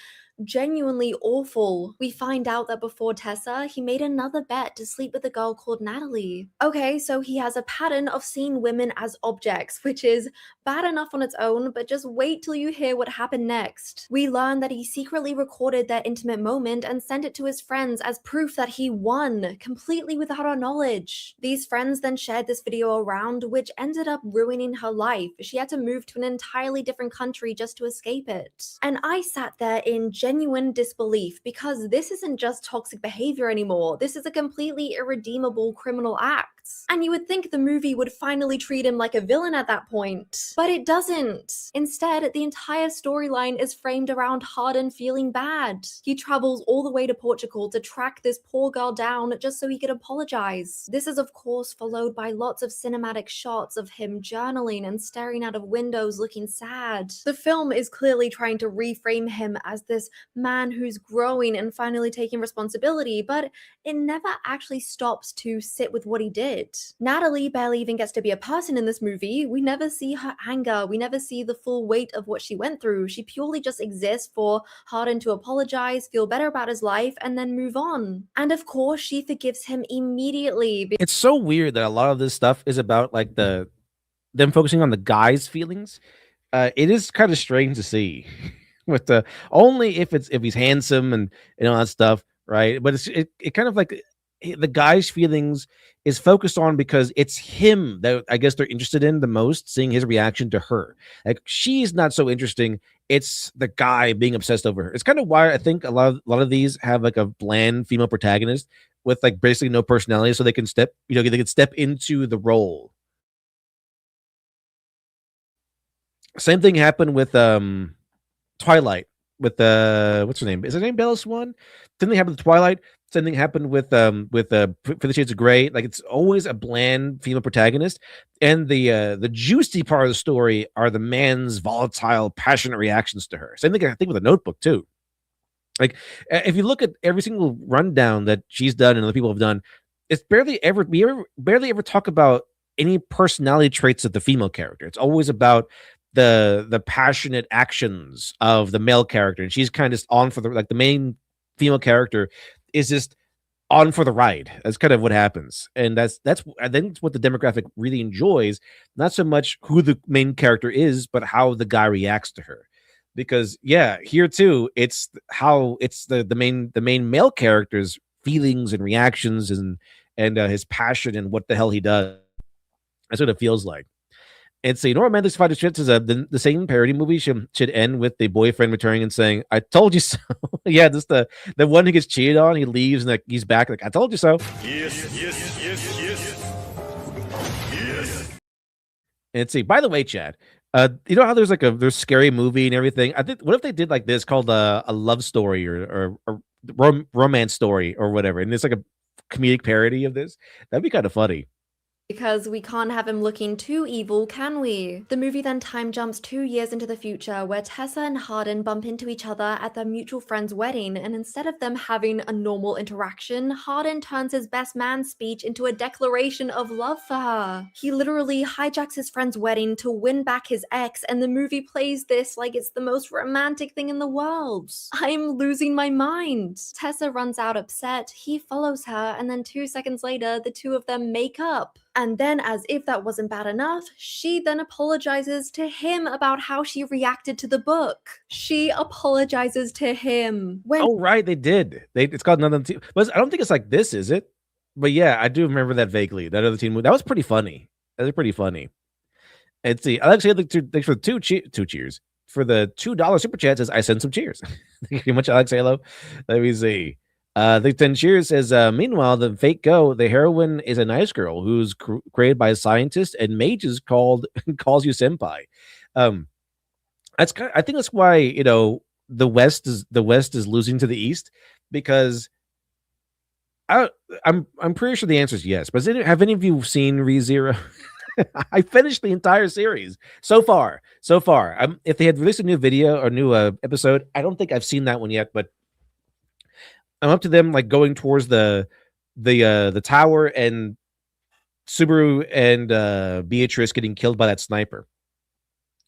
genuinely awful. We find out that before Tessa, he made another bet to sleep with a girl called Natalie. Okay, so he has a pattern of seeing women as objects, which is bad enough on its own, but just wait till you hear what happened next. We learn that he secretly recorded their intimate moment and sent it to his friends as proof that he won, completely without our knowledge. These friends then shared this video around, which ended up ruining her life. She had to move to an entirely different country just to escape it. And I sat there in genuine disbelief because this isn't just toxic behavior anymore. This is a completely irredeemable criminal act. And you would think the movie would finally treat him like a villain at that point. But it doesn't. Instead, the entire storyline is framed around Hardin feeling bad. He travels all the way to Portugal to track this poor girl down just so he could apologize. This is of course followed by lots of cinematic shots of him journaling and staring out of windows looking sad. The film is clearly trying to reframe him as this man who's growing and finally taking responsibility, but it never actually stops to sit with what he did. Natalie barely even gets to be a person in this movie. We never see her anger. We never see the full weight of what she went through. She purely just exists for Hardin to apologize, feel better about his life, and then move on. And of course, she forgives him immediately. It's so weird that a lot of this stuff is about like them focusing on the guy's feelings. It is kind of strange to see. with the only if he's handsome and all that stuff, right? But it kind of like the guy's feelings is focused on because it's him that I guess they're interested in the most, seeing his reaction to her. Like she's not so interesting. It's the guy being obsessed over her. It's kind of why I think a lot of these have like a bland female protagonist with like basically no personality, so they can they can step into the role. Same thing happened with Twilight with what's her name? Is her name Bella Swan? Same thing happened with Twilight. Same thing happened with For the Shades of Grey. Like it's always a bland female protagonist, and the juicy part of the story are the man's volatile, passionate reactions to her. Same thing I think with The Notebook too. Like if you look at every single rundown that she's done and other people have done, it's barely ever talk about any personality traits of the female character. It's always about the passionate actions of the male character, and she's kind of on for the main female character is just on for the ride. That's kind of what happens, and that's I think it's what the demographic really enjoys. Not so much who the main character is, but how the guy reacts to her. Because yeah, here too, it's how it's the main male character's feelings and reactions and his passion and what the hell he does. That's what it feels like. And so, Romantic Spider Shits is the same parody movie should end with the boyfriend returning and saying, "I told you so." Yeah, just the one who gets cheated on, he leaves and he's back like, "I told you so." And see, by the way, Chad, you know how there's scary movie and everything. I think what if they did like this called a love story or romance story or whatever, and it's like a comedic parody of this. That'd be kind of funny. Because we can't have him looking too evil, can we? The movie then time jumps 2 years into the future, where Tessa and Hardin bump into each other at their mutual friend's wedding, and instead of them having a normal interaction, Hardin turns his best man speech into a declaration of love for her. He literally hijacks his friend's wedding to win back his ex, and the movie plays this like it's the most romantic thing in the world. I'm losing my mind. Tessa runs out upset, he follows her, and then 2 seconds later, the two of them make up. And then, as if that wasn't bad enough, she then apologizes to him about how she reacted to the book. She apologizes to him. Oh, right, they did. It's called Another Teen. But I don't think it's like this, is it? But yeah, I do remember that vaguely. That other teen movie. That was pretty funny. That was pretty funny. And see, I actually had thanks for the two cheers. For the $2 super chat says, I send some cheers. Thank you very much, Alex Halo. Let me see. The 10 cheers says, meanwhile, the fake Go, the heroine is a nice girl who's created by a scientist and mages calls you senpai. I think that's why, the West is losing to the East, because I'm pretty sure the answer is yes. But have any of you seen ReZero? I finished the entire series so far. If they had released a new video or new episode, I don't think I've seen that one yet, but I'm up to them like going towards the tower and Subaru and Beatrice getting killed by that sniper.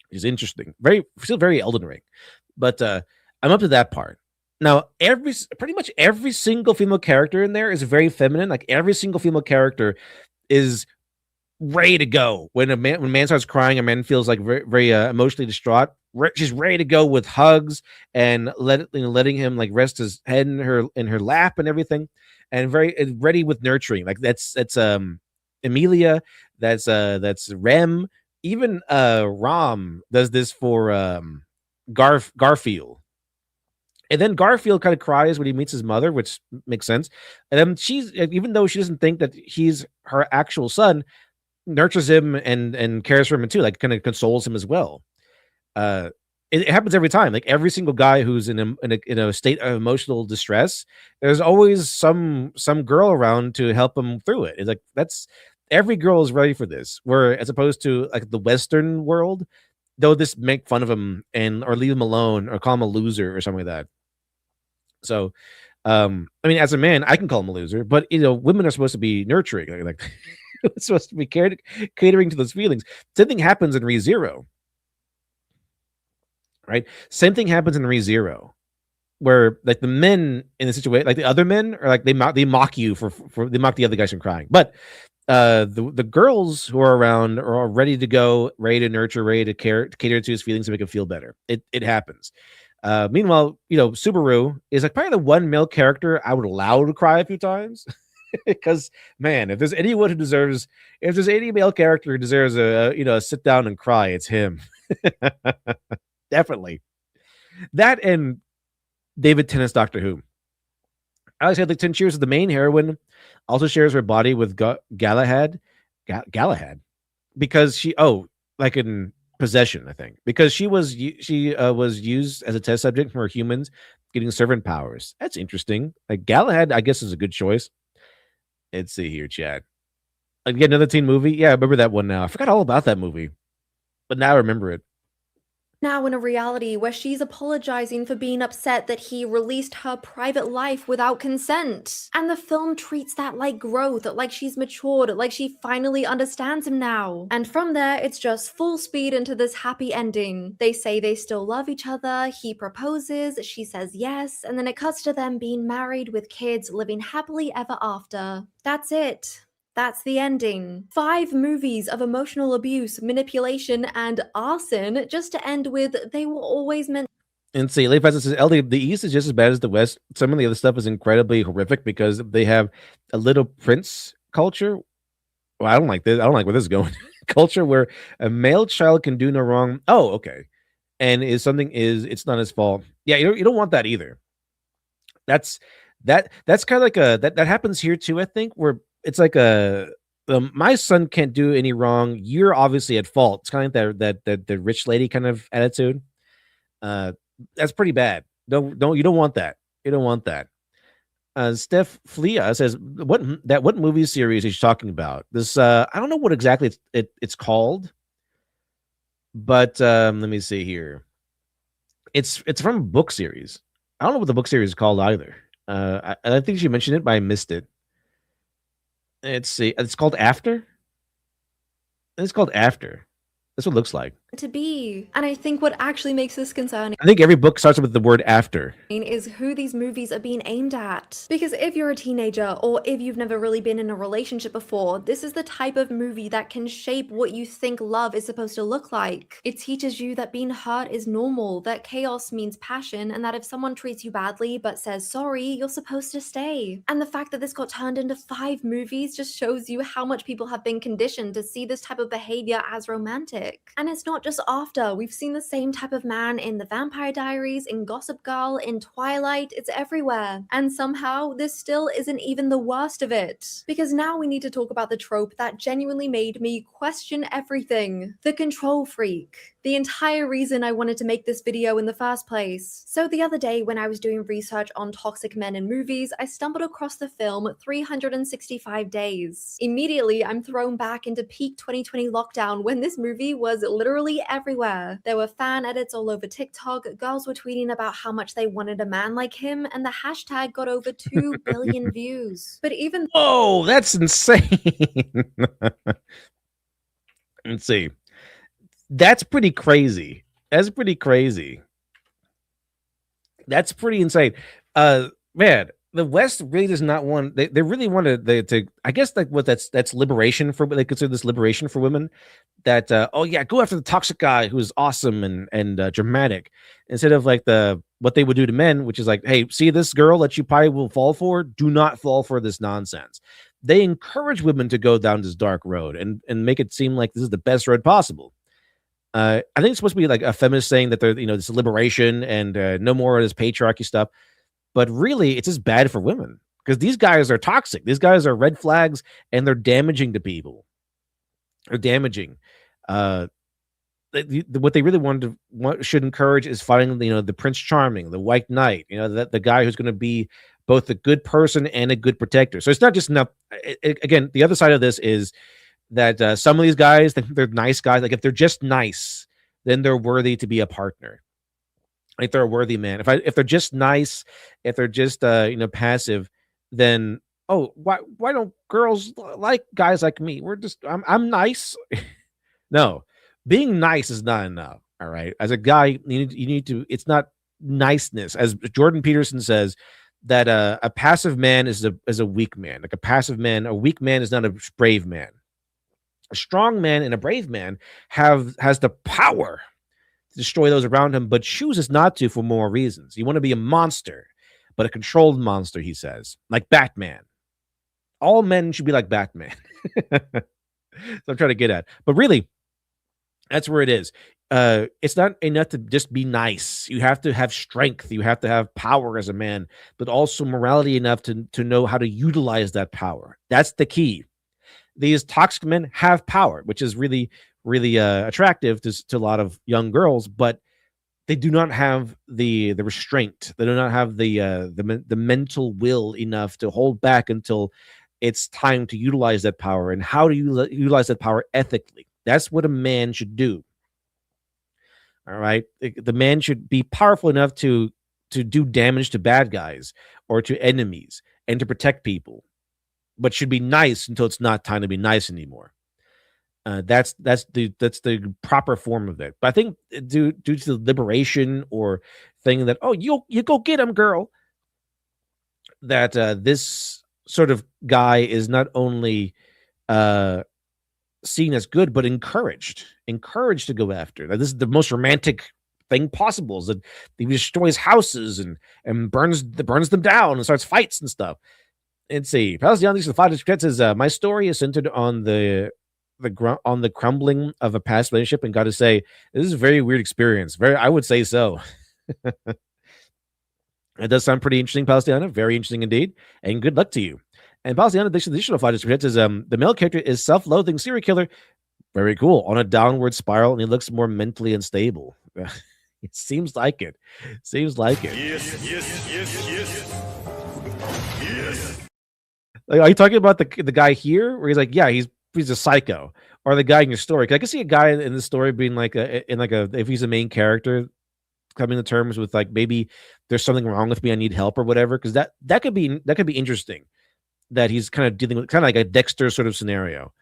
Is interesting. Still very Elden Ring. But I'm up to that part. Now, pretty much every single female character in there is very feminine. Like every single female character is ready to go. When a man starts crying, a man feels like very emotionally distraught. She's ready to go with hugs and letting him like rest his head in her lap and everything, and very ready with nurturing. Like that's Emilia, that's Rem, even Rom does this for Garfield. And then Garfield kind of cries when he meets his mother, which makes sense. And then she's, even though she doesn't think that he's her actual son, nurtures him and cares for him too, like kind of consoles him as well. It happens every time. Like every single guy who's in a state of emotional distress, there's always some girl around to help him through it. It's like that's every girl is ready for this. Where as opposed to like the Western world, they'll just make fun of him or leave him alone or call him a loser or something like that. So, I mean, as a man, I can call him a loser, but women are supposed to be nurturing, like it's supposed to be catering to those feelings. Same thing happens in ReZero. Right? Same thing happens in ReZero, where like the men in the situation, like the other men are like they mock you for they mock the other guys from crying, but the girls who are around are ready to go, ready to nurture, ready to cater to his feelings to make him feel better. It happens. Meanwhile, Subaru is like probably the one male character I would allow to cry a few times. Because man, if there's any male character who deserves a sit down and cry, it's him. Definitely. That and David Tennant's Doctor Who. I always said like 10 Cheers, the main heroine also shares her body with Galahad. Galahad. Because like in Possession, I think. Because she was used as a test subject for humans getting servant powers. That's interesting. Like Galahad, I guess, is a good choice. Let's see here, Chad. Again, another teen movie. Yeah, I remember that one now. I forgot all about that movie, but now I remember it. Now in a reality where she's apologizing for being upset that he released her private life without consent. And the film treats that like growth, like she's matured, like she finally understands him now. And from there, it's just full speed into this happy ending. They say they still love each other, he proposes, she says yes, and then it cuts to them being married with kids, living happily ever after. That's it. That's the ending. 5 movies of emotional abuse, manipulation, and arson just to end with they were always meant. And see, Leif says, LD, the East is just as bad as the West. Some of the other stuff is incredibly horrific because they have a Little Prince culture. Well, I don't like this. I don't like where this is going. Culture where a male child can do no wrong. Oh, okay. And it's not his fault. Yeah, you don't want that either. That's kind of like that happens here too, I think, where it's like my son can't do any wrong. You're obviously at fault. It's kind of like that the rich lady kind of attitude. That's pretty bad. You don't want that. You don't want that. Steph Flea says, what movie series is she talking about? This I don't know what exactly it's called, but let me see here. It's from a book series. I don't know what the book series is called either. I think she mentioned it, but I missed it. Let's see. It's called After. It's called After. That's what it looks like. To be. And I think what actually makes this concerning, I think every book starts with the word after, is who these movies are being aimed at. Because if you're a teenager or if you've never really been in a relationship before, this is the type of movie that can shape what you think love is supposed to look like. It teaches you that being hurt is normal, that chaos means passion, and that if someone treats you badly but says sorry, you're supposed to stay. And the fact that this got turned into 5 movies just shows you how much people have been conditioned to see this type of behavior as romantic. And it's not just after. We've seen the same type of man in The Vampire Diaries, in Gossip Girl, in Twilight. It's everywhere. And somehow, this still isn't even the worst of it. Because now we need to talk about the trope that genuinely made me question everything. The control freak. The entire reason I wanted to make this video in the first place. So the other day when I was doing research on toxic men in movies, I stumbled across the film 365 Days. Immediately, I'm thrown back into peak 2020 lockdown when this movie was literally everywhere. There were fan edits all over TikTok, girls were tweeting about how much they wanted a man like him, and the hashtag got over 2 billion views. But even— whoa, that's insane. Let's see. That's pretty crazy. That's pretty crazy. That's pretty insane. Man, the West really does not want. They really wanted to. I guess like what that's liberation for. They consider this liberation for women. That oh yeah, go after the toxic guy who's awesome and dramatic, instead of like what they would do to men, which is like, hey, see this girl that you probably will fall for. Do not fall for this nonsense. They encourage women to go down this dark road and make it seem like this is the best road possible. I think it's supposed to be like a feminist saying that they're, this liberation and no more of this patriarchy stuff. But really, it's just bad for women because these guys are toxic. These guys are red flags and they're damaging to people. They're damaging. What they really should encourage is finding, the Prince Charming, the White Knight, that the guy who's going to be both a good person and a good protector. So it's not just enough. Again, the other side of this is that some of these guys, they're nice guys. Like if they're just nice, then they're worthy to be a partner. Like they're a worthy man. If they're just nice, if they're just passive, then why don't girls like guys like me? I'm nice. No, being nice is not enough. All right, as a guy, you need to. It's not niceness, as Jordan Peterson says, that a passive man is a weak man. Like a weak man is not a brave man. A strong man and a brave man has the power destroy those around him, but chooses not to for more reasons. You want to be a monster, but a controlled monster, he says, like Batman. All men should be like Batman. So I'm trying to get at. But really, that's where it is. It's not enough to just be nice. You have to have strength. You have to have power as a man, but also morality enough to know how to utilize that power. That's the key. These toxic men have power, which is really, really attractive to a lot of young girls, but they do not have the restraint. They do not have the mental will enough to hold back until it's time to utilize that power, and how to utilize that power ethically. That's what a man should do. All right, the man should be powerful enough to do damage to bad guys or to enemies and to protect people, but should be nice until it's not time to be nice anymore. That's the proper form of it. But I think due to the liberation or thing that, oh, you go get him, girl, that this sort of guy is not only seen as good, but encouraged to go after. Now, this is the most romantic thing possible, is that he destroys houses and burns them down and starts fights and stuff. And see, Palestinians the five says, my story is centered on the crumbling of a past relationship, and got to say, this is a very weird experience. I would say so. It does sound pretty interesting, Palestina. Very interesting indeed. And good luck to you. And Palestina, the additional five says, the male character is self-loathing serial killer. Very cool. On a downward spiral, and he looks more mentally unstable. It seems like it. Yes. Like, are you talking about the guy here, where he's like, yeah, he's a psycho, or the guy in your story? 'Cause I can see a guy in the story being like if he's a main character, coming to terms with like, maybe there's something wrong with me, I need help or whatever. Because that could be interesting. That he's kind of dealing with kind of like a Dexter sort of scenario.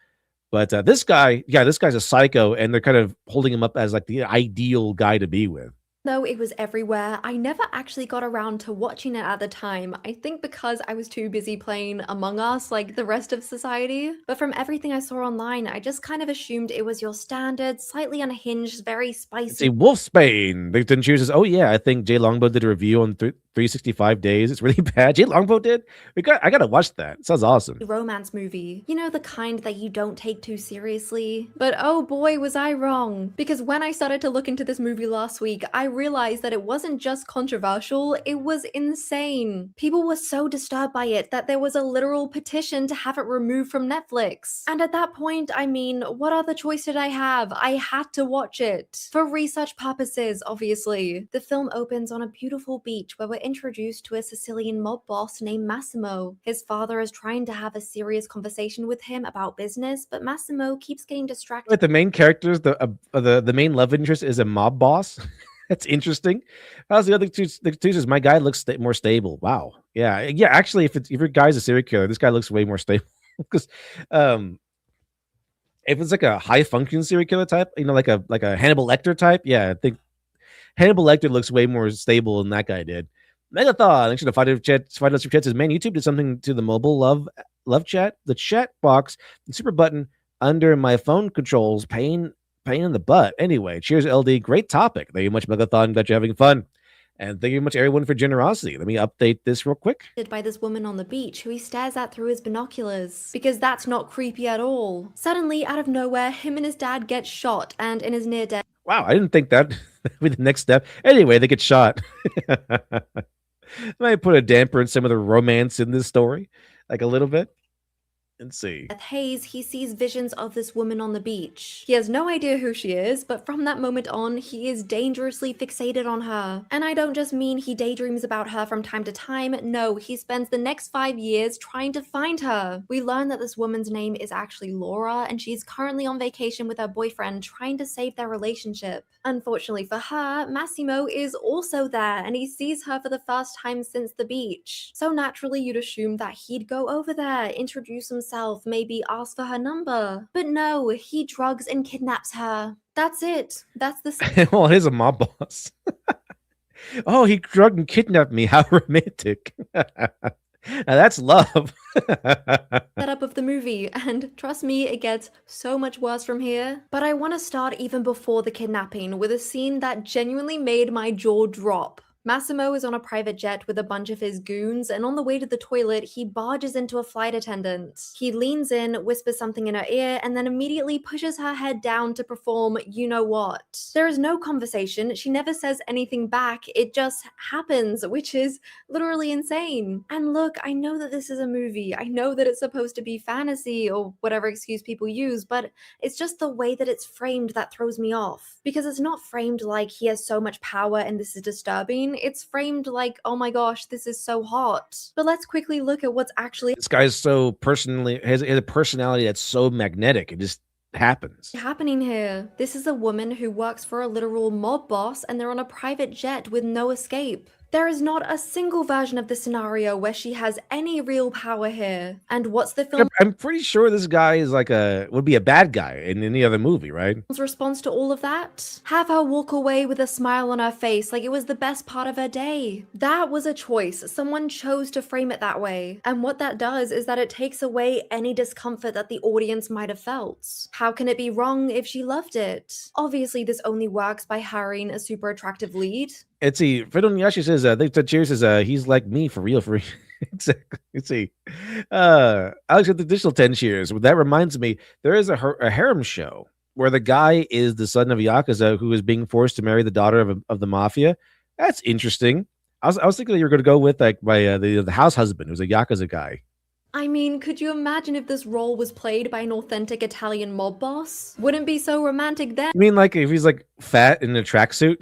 But this guy's a psycho, and they're kind of holding him up as like the ideal guy to be with. Though it was everywhere, I never actually got around to watching it at the time. I think because I was too busy playing Among Us like the rest of society. But from everything I saw online, I just kind of assumed it was your standard, slightly unhinged, very spicy. See, Wolfsbane. They didn't choose. Oh yeah, I think Jay Longbow did a review on 365 Days. It's really bad. Jay Longbow did. I gotta watch that. It sounds awesome. Romance movie. You know, the kind that you don't take too seriously. But oh boy, was I wrong. Because when I started to look into this movie last week, I realized that it wasn't just controversial, it was insane. People were so disturbed by it that there was a literal petition to have it removed from Netflix. And at that point, I mean, what other choice did I have? I had to watch it. For research purposes, obviously. The film opens on a beautiful beach where we're introduced to a Sicilian mob boss named Massimo. His father is trying to have a serious conversation with him about business, but Massimo keeps getting distracted. But the main characters, the main love interest is a mob boss. That's interesting. How's the other two? The two says, my guy looks more stable. Wow. Yeah. Actually, if your guy's a serial killer, this guy looks way more stable. Because if it's like a high function serial killer type, like a Hannibal Lecter type, yeah, I think Hannibal Lecter looks way more stable than that guy did. Megathon, actually, the Fighter Chat says, man, YouTube did something to the mobile love chat. The chat box, the super button under my phone controls, pain in the butt. Anyway, cheers, LD. Great topic. Thank you much, Megathon, that you're having fun. And thank you much, everyone, for generosity. Let me update this real quick. By this woman on the beach who he stares at through his binoculars. Because that's not creepy at all. Suddenly, out of nowhere, him and his dad get shot, and in his near death. Wow, I didn't think that would be the next step. Anyway, they get shot. Might put a damper in some of the romance in this story, like a little bit. Let's see. At Hayes, he sees visions of this woman on the beach. He has no idea who she is, but from that moment on, he is dangerously fixated on her. And I don't just mean he daydreams about her from time to time, no, he spends the next 5 years trying to find her. We learn that this woman's name is actually Laura, and she's currently on vacation with her boyfriend trying to save their relationship. Unfortunately for her, Massimo is also there, and he sees her for the first time since the beach. So naturally, you'd assume that he'd go over there, introduce himself, maybe ask for her number. But no, he drugs and kidnaps her. That's it. That's the... Well, it is a mob boss. Oh, he drugged and kidnapped me. How romantic. Now that's love. Setup of the movie, and trust me, it gets so much worse from here. But I want to start even before the kidnapping with a scene that genuinely made my jaw drop. Massimo is on a private jet with a bunch of his goons, and on the way to the toilet, he barges into a flight attendant. He leans in, whispers something in her ear, and then immediately pushes her head down to perform you know what. There is no conversation, she never says anything back, it just happens, which is literally insane. And look, I know that this is a movie, I know that it's supposed to be fantasy or whatever excuse people use, but it's just the way that it's framed that throws me off. Because it's not framed like he has so much power and this is disturbing, it's framed like, oh my gosh, this is so hot. But let's quickly look at what's actually This guy's so personally has a personality that's so magnetic. It just happens. happening here. This is a woman who works for a literal mob boss and they're on a private jet with no escape. There is not a single version of the scenario where she has any real power here. And what's the film I'm pretty sure this guy is like would be a bad guy in any other movie, right? response to all of that? Have her walk away with a smile on her face like it was the best part of her day. That was a choice. Someone chose to frame it that way. And what that does is that it takes away any discomfort that the audience might have felt. How can it be wrong if she loved it? Obviously, this only works by hiring a super attractive lead. Let's see. Fiddle Yashi says, I think that Cheers says, he's like me for real, for real. Exactly. Let's see. Alex with the additional 10 cheers. That reminds me, there is a harem show where the guy is the son of Yakuza who is being forced to marry the daughter of the mafia. That's interesting. I was thinking that you were going to go with like the house husband who's a Yakuza guy. I mean, could you imagine if this role was played by an authentic Italian mob boss? Wouldn't be so romantic then. I mean, like if he's like fat in a tracksuit.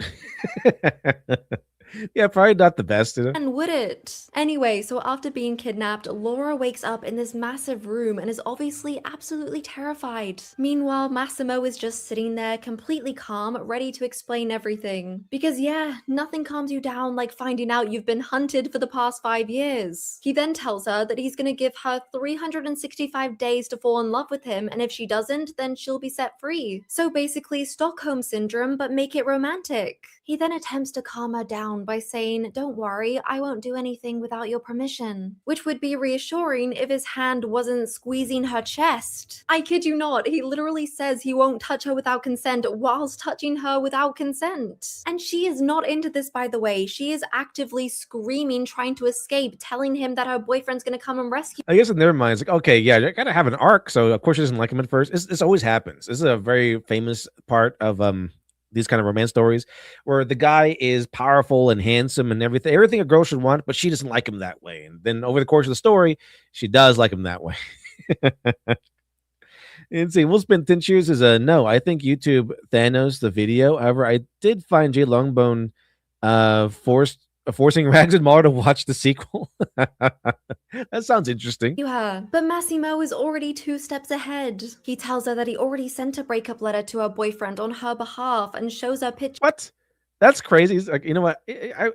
Yeah, probably not the best, you know? And would it? Anyway, so after being kidnapped, Laura wakes up in this massive room and is obviously absolutely terrified. Meanwhile, Massimo is just sitting there completely calm, ready to explain everything. Because yeah, nothing calms you down like finding out you've been hunted for the past 5 years. He then tells her that he's gonna give her 365 days to fall in love with him, and if she doesn't, then she'll be set free. So basically, Stockholm Syndrome, but make it romantic. He then attempts to calm her down by saying, "Don't worry, I won't do anything without your permission," which would be reassuring if his hand wasn't squeezing her chest. I kid you not, he literally says he won't touch her without consent whilst touching her without consent. And she is not into this, by the way. She is actively screaming, trying to escape, telling him that her boyfriend's gonna come and rescue. I guess in their minds, like, okay, yeah, you gotta have an arc. So of course she doesn't like him at first. This always happens. This is a very famous part of these kind of romance stories where the guy is powerful and handsome and everything a girl should want, but she doesn't like him that way. And then over the course of the story, she does like him that way. And see, we'll spend 10 cheers as a no. I think YouTube Thanos the video. However, I did find Jay Longbone forcing Rags and Mar to watch the sequel. That sounds interesting. Her. But Massimo is already 2 steps ahead. He tells her that he already sent a breakup letter to her boyfriend on her behalf and shows her pictures. What? That's crazy. He's like, you know what?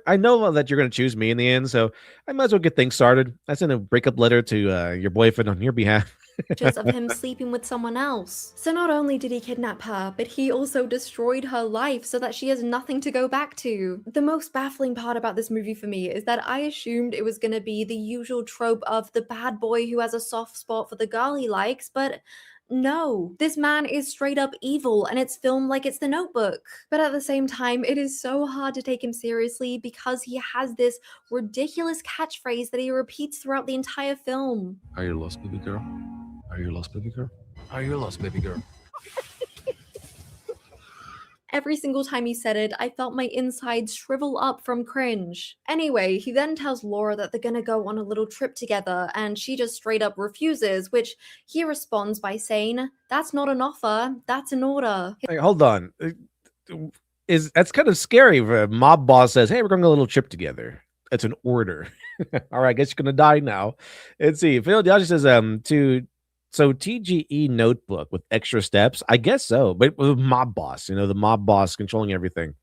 I know that you're going to choose me in the end, so I might as well get things started. I sent a breakup letter to your boyfriend on your behalf. Pictures of him sleeping with someone else. So not only did he kidnap her, but he also destroyed her life so that she has nothing to go back to. The most baffling part about this movie for me is that I assumed it was going to be the usual trope of the bad boy who has a soft spot for the girl he likes, but no, this man is straight up evil and it's filmed like it's The Notebook. But at the same time, it is so hard to take him seriously because he has this ridiculous catchphrase that he repeats throughout the entire film. Are you lost, baby girl? Are you lost, baby girl? Are you lost, baby girl? Every single time he said it, I felt my insides shrivel up from cringe. Anyway, he then tells Laura that they're gonna go on a little trip together, and she just straight up refuses, which he responds by saying, "That's not an offer, that's an order." Hey, hold on. That's kind of scary if a mob boss says, "Hey, we're going on a little trip together." It's an order. All right, I guess you're gonna die now. Let's see. Phil Diageo says so TGE notebook with extra steps? I guess so, but with mob boss, the mob boss controlling everything.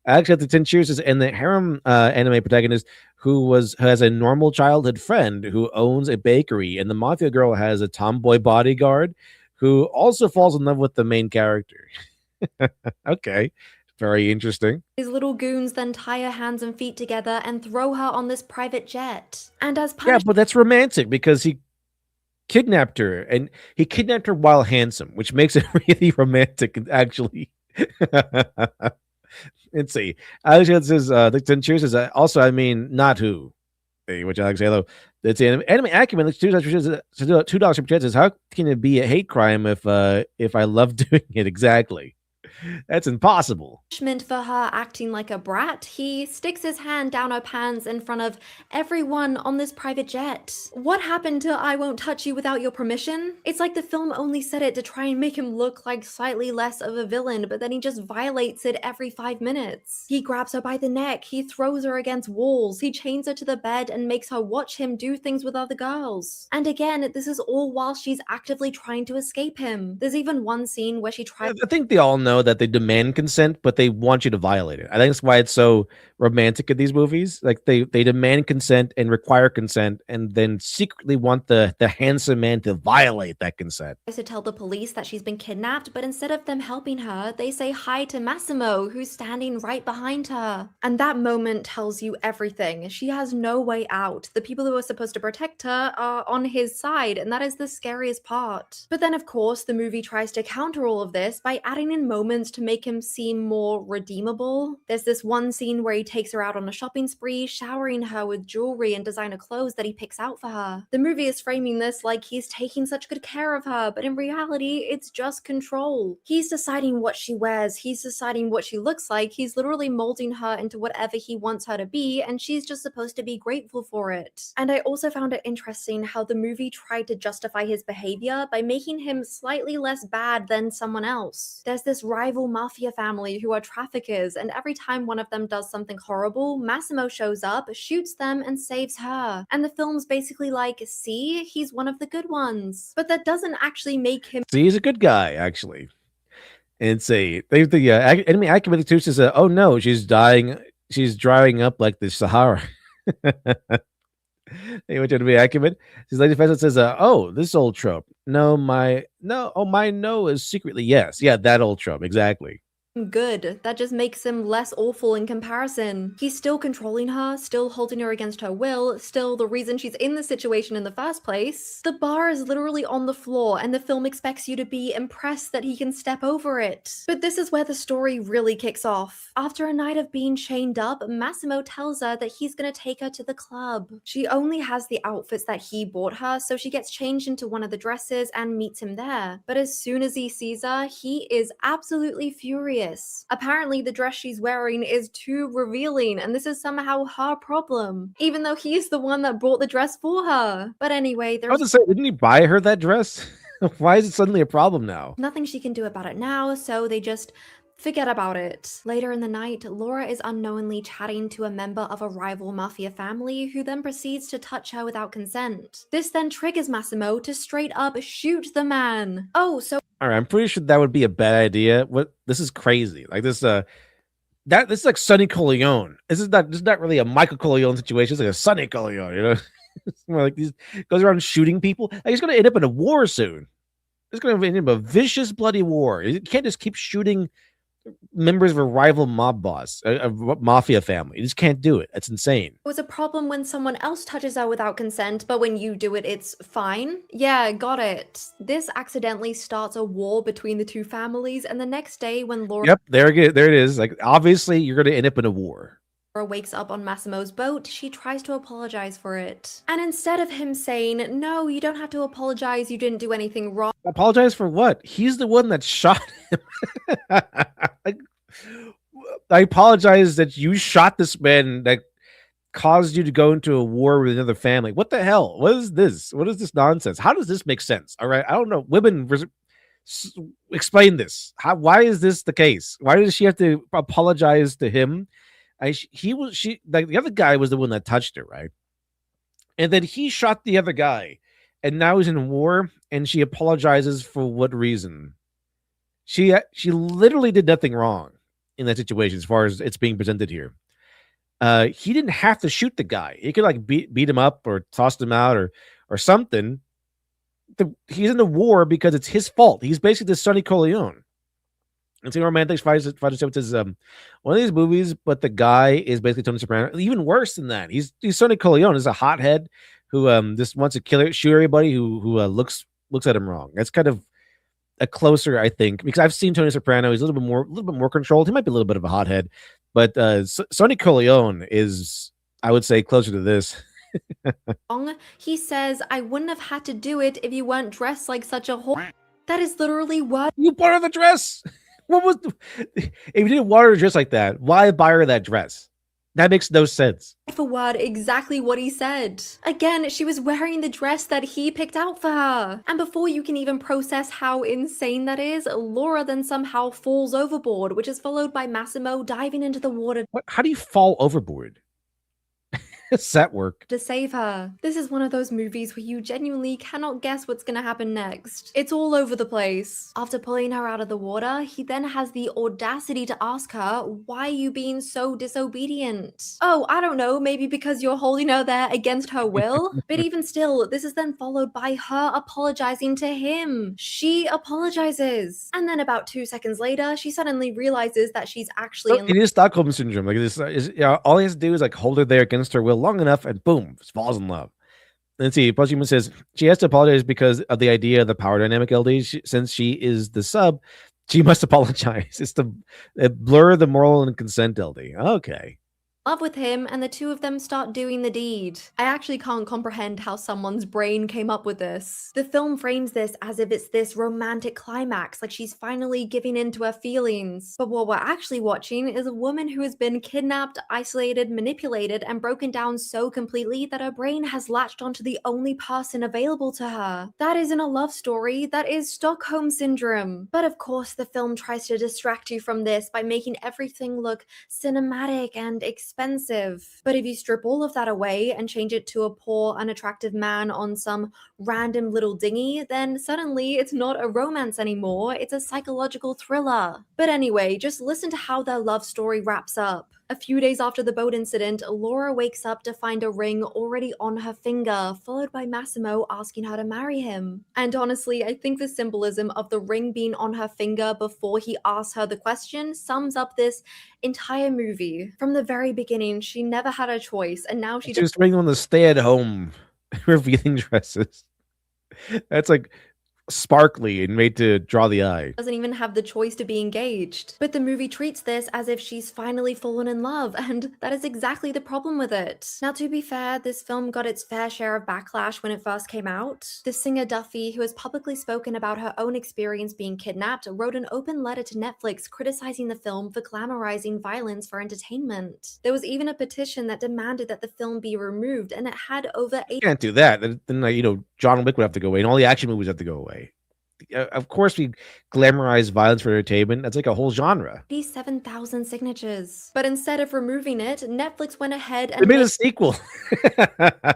Actually, at the 10 cheers is and the harem anime protagonist who has a normal childhood friend who owns a bakery, and the mafia girl has a tomboy bodyguard who also falls in love with the main character. Okay. Very interesting. His little goons then tie her hands and feet together and throw her on this private jet. And as Yeah, punishment, but that's romantic because he kidnapped her, and he kidnapped her while handsome, which makes it really romantic, actually. Let's see. Alex says, then cheers says, also, I mean, not who. Hey, which Alex Halo. That's anime acumen. $2 super chat says, how can it be a hate crime if I love doing it? Exactly. That's impossible. for her acting like a brat, he sticks his hand down her pants in front of everyone on this private jet. What happened to I won't touch you without your permission? It's like the film only said it to try and make him look like slightly less of a villain, but then he just violates it every 5 minutes. He grabs her by the neck, he throws her against walls, he chains her to the bed and makes her watch him do things with other girls. And again, this is all while she's actively trying to escape him. There's even one scene where she tries— I think they all know that they demand consent, but they want you to violate it. I think that's why it's so romantic in these movies. Like they demand consent and require consent, and then secretly want the handsome man to violate that consent. to tell the police that she's been kidnapped, but instead of them helping her, they say hi to Massimo, who's standing right behind her. And that moment tells you everything. She has no way out. The people who are supposed to protect her are on his side, and that is the scariest part. But then, of course, the movie tries to counter all of this by adding in moments to make him seem more redeemable. There's this one scene where he takes her out on a shopping spree, showering her with jewelry and designer clothes that he picks out for her. The movie is framing this like he's taking such good care of her, but in reality, it's just control. He's deciding what she wears, he's deciding what she looks like, he's literally molding her into whatever he wants her to be, and she's just supposed to be grateful for it. And I also found it interesting how the movie tried to justify his behavior by making him slightly less bad than someone else. There's this rival mafia family who are traffickers, and every time one of them does something horrible, Massimo shows up, shoots them, and saves her. And the film's basically like, see, he's one of the good ones. But that doesn't actually make him— See, he's a good guy, actually. And say the enemy accurate too says, oh no, she's dying, she's drying up like the Sahara. They went to be accurate. His lady Fessel says, oh, this old trope. No, my no is secretly yes. Yeah, that old trope, exactly. good. That just makes him less awful in comparison. He's still controlling her, still holding her against her will, still the reason she's in the situation in the first place. The bar is literally on the floor, and the film expects you to be impressed that he can step over it. But this is where the story really kicks off. After a night of being chained up, Massimo tells her that he's gonna take her to the club. She only has the outfits that he bought her, so she gets changed into one of the dresses and meets him there. But as soon as he sees her, he is absolutely furious. Apparently, the dress she's wearing is too revealing, and this is somehow her problem, even though he's the one that bought the dress for her. But anyway, I was to say, didn't he buy her that dress? Why is it suddenly a problem now? nothing she can do about it now, so they just forget about it. Later in the night, Laura is unknowingly chatting to a member of a rival mafia family who then proceeds to touch her without consent. This then triggers Massimo to straight up shoot the man. Oh, so all right, I'm pretty sure that would be a bad idea. What, this is crazy. Like this this is like Sonny Corleone. This is not really a Michael Corleone situation. It's like a Sonny Corleone, you know? It's more like he goes around shooting people. Like he's gonna end up in a war soon. It's gonna end up a vicious, bloody war. You can't just keep shooting members of a rival mob boss, a mafia family. You just can't do it. That's insane. it was a problem when someone else touches her without consent, but when you do it, it's fine? Yeah, got it. This accidentally starts a war between the two families, and the next day when Laura— Yep, there it is. Like obviously you're gonna end up in a war. wakes up on Massimo's boat, she tries to apologize for it. And instead of him saying, no, you don't have to apologize, you didn't do anything wrong— Apologize for what? He's the one that shot him. I apologize that you shot this man that caused you to go into a war with another family. What the hell? What is this? What is this nonsense? How does this make sense? All right, I don't know. Women, explain this. Why is this the case? Why does she have to apologize to him? The other guy was the one that touched her, right? And then he shot the other guy, and now he's in war, and she apologizes for what reason? She literally did nothing wrong in that situation as far as it's being presented here. He didn't have to shoot the guy. He could like beat him up or toss him out or something. He's in the war because it's his fault. He's basically the Sonny Corleone. And so romantic fighter ship is one of these movies, but the guy is basically Tony Soprano. Even worse than that, he's Sonny Corleone. He's a hothead who just wants to shoot everybody who looks at him wrong. That's kind of a closer, I think, because I've seen Tony Soprano. He's a little bit more controlled. He might be a little bit of a hothead, but Sonny Corleone is, I would say, closer to this. He says, I wouldn't have had to do it if you weren't dressed like such a whore. That is literally what You bought her the dress. What was if you didn't want her to dress like that? Why buy her that dress? That makes no sense. for word exactly what he said. Again, she was wearing the dress that he picked out for her. And before you can even process how insane that is, Laura then somehow falls overboard, which is followed by Massimo diving into the water How do you fall overboard? Does that work? to save her. This is one of those movies where you genuinely cannot guess what's gonna happen next. It's all over the place. After pulling her out of the water, he then has the audacity to ask her, why are you being so disobedient? Oh, I don't know, maybe because you're holding her there against her will? But even still, this is then followed by her apologizing to him. She apologizes. And then about 2 seconds later, she suddenly realizes that she's actually in It is Stockholm syndrome. Like this is, all he has to do is like hold her there against her will long enough, and boom, falls in love. Let's see. Posthuman says she has to apologize because of the idea of the power dynamic. LD, since she is the sub, she must apologize. It's to blur the moral and consent. LD. Okay. love with him, and the two of them start doing the deed. I actually can't comprehend how someone's brain came up with this. The film frames this as if it's this romantic climax, like she's finally giving in to her feelings. But what we're actually watching is a woman who has been kidnapped, isolated, manipulated, and broken down so completely that her brain has latched onto the only person available to her. That isn't a love story, that is Stockholm Syndrome. But of course, the film tries to distract you from this by making everything look cinematic and expensive. But if you strip all of that away and change it to a poor, unattractive man on some random little dinghy, then suddenly it's not a romance anymore, it's a psychological thriller. But anyway, just listen to how their love story wraps up. A few days after the boat incident, Laura wakes up to find a ring already on her finger, followed by Massimo asking her to marry him. And honestly, I think the symbolism of the ring being on her finger before he asks her the question sums up this entire movie. From the very beginning, she never had a choice, and now she She was wearing one of the stay-at-home revealing dresses. That's like sparkly and made to draw the eye. doesn't even have the choice to be engaged. But the movie treats this as if she's finally fallen in love, and that is exactly the problem with it. Now, to be fair, this film got its fair share of backlash when it first came out. The singer Duffy, who has publicly spoken about her own experience being kidnapped, wrote an open letter to Netflix criticizing the film for glamorizing violence for entertainment. There was even a petition that demanded that the film be removed, and it had over You can't do that. Then John Wick would have to go away, and all the action movies have to go away. Of course, we glamorize violence for entertainment. That's like a whole genre. 87,000 signatures. But instead of removing it, Netflix went ahead They and made a sequel.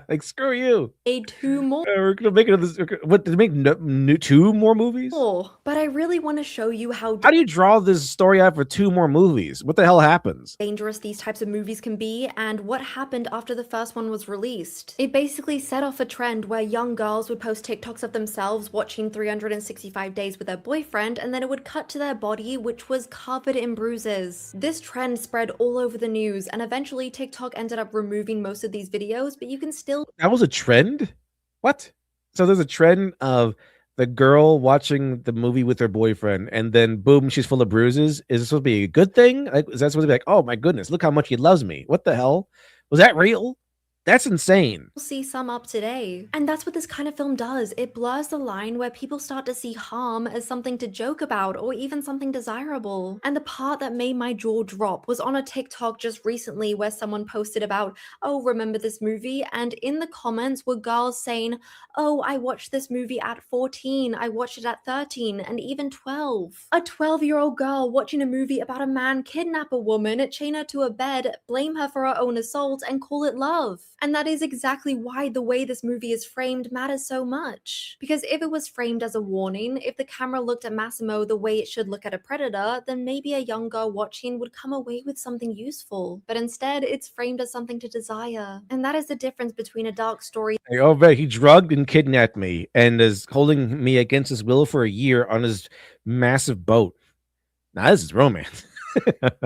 Like, screw you. made 2 more. We're gonna make it. What did they make? 2 more movies? But I really want to show you how How do you draw this story out for 2 more movies? What the hell happens? dangerous these types of movies can be and what happened after the first one was released. It basically set off a trend where young girls would post TikToks of themselves watching 365 Days with their boyfriend, and then it would cut to their body, which was covered in bruises. This trend spread all over the news, and eventually TikTok ended up removing most of these videos, but you can still That was a trend? What? So there's a trend of the girl watching the movie with her boyfriend, and then boom, she's full of bruises. Is this supposed to be a good thing? Like, is that supposed to be like, oh my goodness, look how much he loves me? What the hell? Was that real? That's insane. see some up today. And that's what this kind of film does. It blurs the line where people start to see harm as something to joke about or even something desirable. And the part that made my jaw drop was on a TikTok just recently where someone posted about, oh, remember this movie? And in the comments were girls saying, oh, I watched this movie at 14, I watched it at 13, and even 12. A 12-year-old girl watching a movie about a man kidnap a woman, chain her to a bed, blame her for her own assault, and call it love. And that is exactly why the way this movie is framed matters so much. Because if it was framed as a warning, if the camera looked at Massimo the way it should look at a predator, then maybe a young girl watching would come away with something useful. But instead, it's framed as something to desire. And that is the difference between a dark story. Oh, man, he drugged and kidnapped me and is holding me against his will for a year on his massive boat. Now this is romance.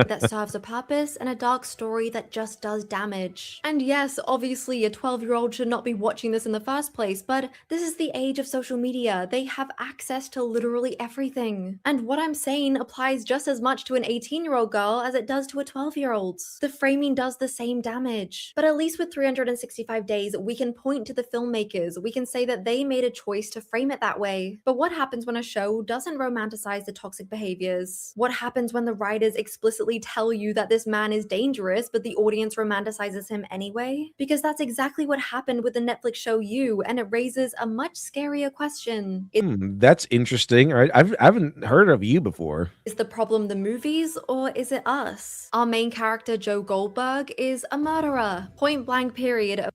that serves a purpose and a dark story that just does damage. And yes, obviously a 12-year-old should not be watching this in the first place, but this is the age of social media. They have access to literally everything. And what I'm saying applies just as much to an 18-year-old girl as it does to a 12-year-old. The framing does the same damage. But at least with 365 days, we can point to the filmmakers. We can say that they made a choice to frame it that way. But what happens when a show doesn't romanticize the toxic behaviors? What happens when the writers explicitly tell you that this man is dangerous, but the audience romanticizes him anyway? Because that's exactly what happened with the Netflix show You, and it raises a much scarier question. That's interesting. All right, I haven't heard of You before. Is the problem the movies, or is it us? Our main character, Joe Goldberg, is a murderer. Point blank period.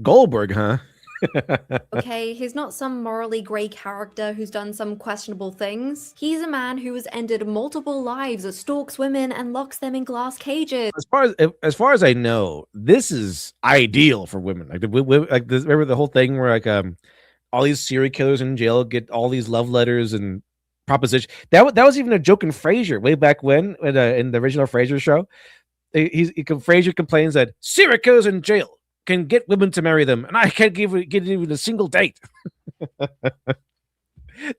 Goldberg, huh? Okay, he's not some morally grey character who's done some questionable things. He's a man who has ended multiple lives, stalks women, and locks them in glass cages. As far as I know, this is ideal for women. Like, like this, remember the whole thing where like all these serial killers in jail get all these love letters and proposition. That was even a joke in Frasier way back when in the original Frasier show. Frasier complains that serial killers in jail can get women to marry them, and I can't get even a single date.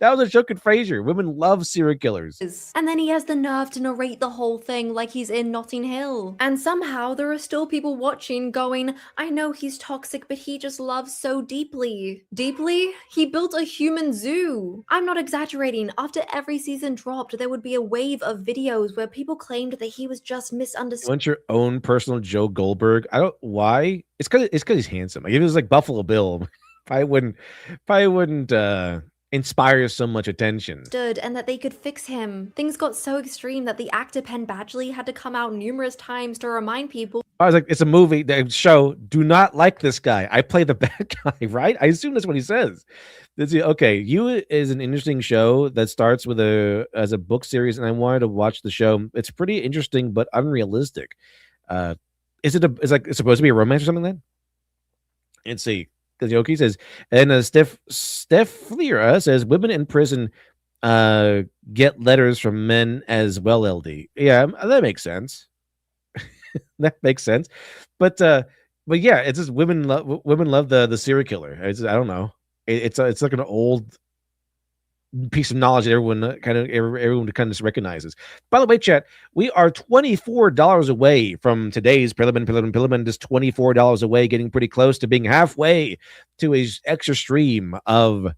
That was a joke in Frasier. Women love serial killers. And then he has the nerve to narrate the whole thing like he's in Notting Hill. And somehow there are still people watching going, I know he's toxic, but he just loves so deeply. Deeply? He built a human zoo. I'm not exaggerating. After every season dropped, there would be a wave of videos where people claimed that he was just misunderstood. You want your own personal Joe Goldberg? I don't. Why? It's because he's handsome. Like if it was like Buffalo Bill, I wouldn't inspire so much attention. And that they could fix him. Things got so extreme that the actor Penn Badgley had to come out numerous times to remind people. I was like, it's a movie, the show. Do not like this guy. I play the bad guy, right? I assume that's what he says. Okay, You is an interesting show that starts with as a book series, and I wanted to watch the show. It's pretty interesting, but unrealistic. It's supposed to be a romance or something then? Let's see. Because Yoki says, and Steph Flera says, women in prison get letters from men as well, LD. Yeah, that makes sense. That makes sense. But yeah, it's just women love the serial killer. I don't know. It's like an old piece of knowledge that everyone kind of recognizes. By the way, chat, we are $24 away from today's prelimin. Just $24 away, getting pretty close to being halfway to a extra stream of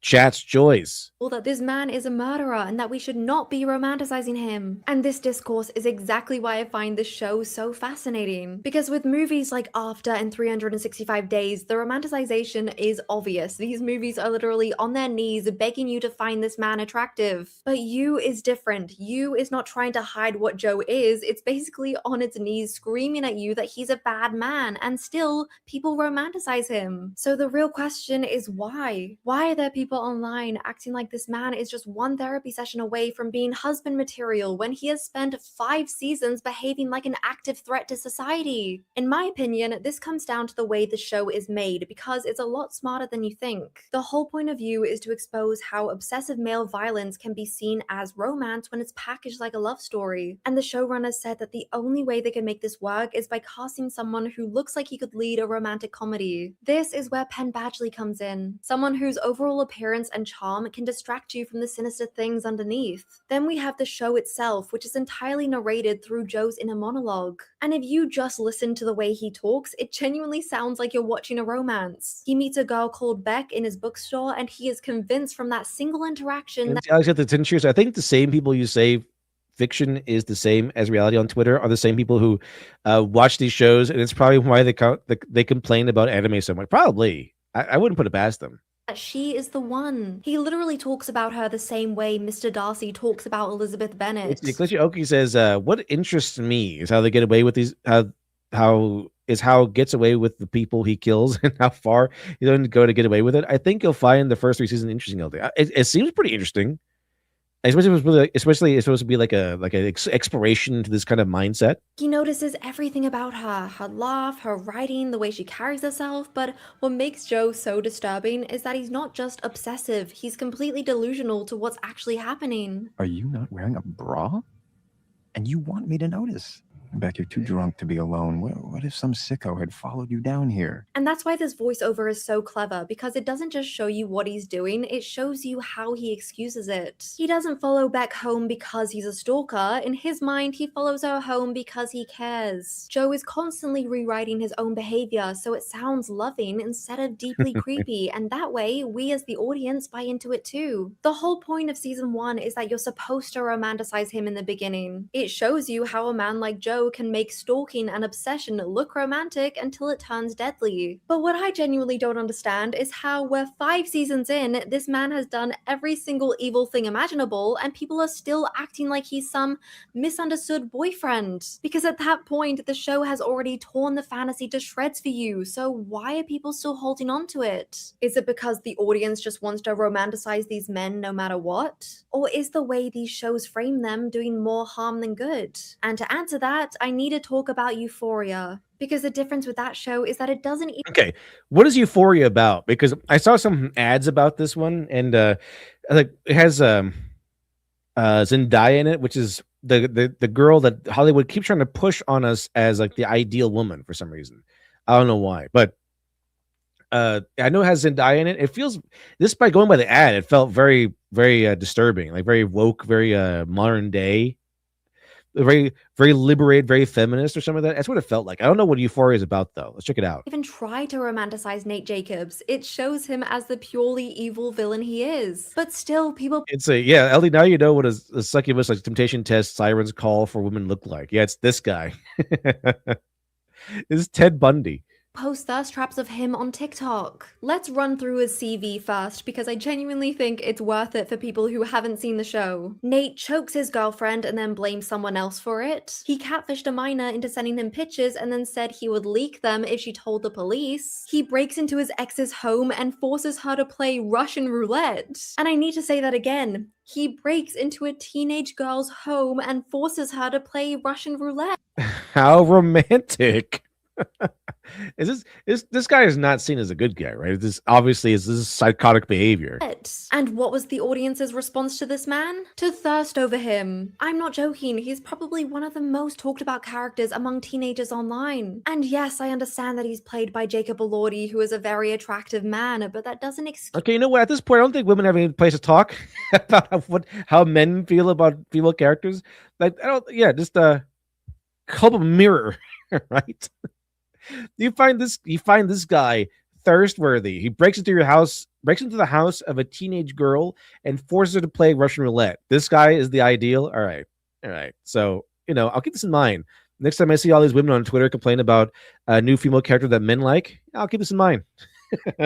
Chat's choice. That this man is a murderer and that we should not be romanticizing him. And this discourse is exactly why I find this show so fascinating. Because with movies like After and 365 Days, the romanticization is obvious. These movies are literally on their knees begging you to find this man attractive. But You is different. You is not trying to hide what Joe is. It's basically on its knees screaming at you that he's a bad man, and still people romanticize him. So the real question is why? Why are there people online acting like this man is just one therapy session away from being husband material when he has spent 5 seasons behaving like an active threat to society? In my opinion, this comes down to the way the show is made, because it's a lot smarter than you think. The whole point of You is to expose how obsessive male violence can be seen as romance when it's packaged like a love story. And the showrunners said that the only way they can make this work is by casting someone who looks like he could lead a romantic comedy. This is where Penn Badgley comes in. Someone whose overall appearance and charm can distract you from the sinister things underneath. Then we have the show itself, which is entirely narrated through Joe's inner monologue. And if you just listen to the way he talks, it genuinely sounds like you're watching a romance. He meets a girl called Beck in his bookstore, and he is convinced from that single interaction that Alex, I think the same people you say fiction is the same as reality on Twitter are the same people who watch these shows, and it's probably why they complain about anime so much. Probably. I wouldn't put it past them. She is the one. He literally talks about her the same way Mr. Darcy talks about Elizabeth Bennet. Glitchy Oki says, what interests me is how they get away with these, how it gets away with the people he kills and how far he doesn't go to get away with it. I think you'll find the first 3 seasons interesting. It seems pretty interesting. Especially if it's really, especially it's supposed to be like an exploration into this kind of mindset. He notices everything about her, her laugh, her writing, the way she carries herself, but what makes Joe so disturbing is that he's not just obsessive, he's completely delusional to what's actually happening. Are you not wearing a bra? And you want me to notice? Beck, you're too drunk to be alone. What if some sicko had followed you down here? And that's why this voiceover is so clever, because it doesn't just show you what he's doing, it shows you how he excuses it. He doesn't follow Beck home because he's a stalker. In his mind, he follows her home because he cares. Joe is constantly rewriting his own behavior so it sounds loving instead of deeply creepy, and that way, we as the audience buy into it too. The whole point of season 1 is that you're supposed to romanticize him in the beginning. It shows you how a man like Joe can make stalking and obsession look romantic until it turns deadly. But what I genuinely don't understand is how we're 5 seasons in, this man has done every single evil thing imaginable, and people are still acting like he's some misunderstood boyfriend. Because at that point, the show has already torn the fantasy to shreds for you, so why are people still holding on to it? Is it because the audience just wants to romanticize these men no matter what? Or is the way these shows frame them doing more harm than good? And to answer that, I need to talk about Euphoria. Because the difference with that show is that it doesn't even... Okay, what is Euphoria about? Because I saw some ads about this one, and like it has Zendaya in it, which is the girl that Hollywood keeps trying to push on us as like the ideal woman for some reason. I don't know why, but I know it has Zendaya in it. It feels, this by going by the ad, it felt very, very disturbing, like very woke, very modern day, very, very liberated, very feminist or something like that. That's what it felt like. I don't know what Euphoria is about though. Let's check it out. Even try to romanticize Nate Jacobs. It shows him as the purely evil villain he is. But still, people... It's a, yeah, Ellie, now you know what a succubus, like temptation test, sirens call for women look like. Yeah, it's this guy. This is Ted Bundy. Post thirst traps of him on TikTok. Let's run through his CV first, because I genuinely think it's worth it for people who haven't seen the show. Nate chokes his girlfriend and then blames someone else for it. He catfished a minor into sending him pictures and then said he would leak them if she told the police. He breaks into his ex's home and forces her to play Russian roulette. And I need to say that again. He breaks into a teenage girl's home and forces her to play Russian roulette. How romantic. This guy is not seen as a good guy, right? This obviously is psychotic behavior. And what was the audience's response to this man? To thirst over him. I'm not joking, he's probably one of the most talked about characters among teenagers online. And yes, I understand that he's played by Jacob Elordi, who is a very attractive man, but that doesn't excuse... Okay, you know what? At this point, I don't think women have any place to talk about how men feel about female characters. Like, I don't, yeah, just club a mirror, right? You find this guy thirst-worthy. He breaks into your house, breaks into the house of a teenage girl and forces her to play Russian roulette. This guy is the ideal. All right. So, you know, I'll keep this in mind. Next time I see all these women on Twitter complain about a new female character that men like, I'll keep this in mind.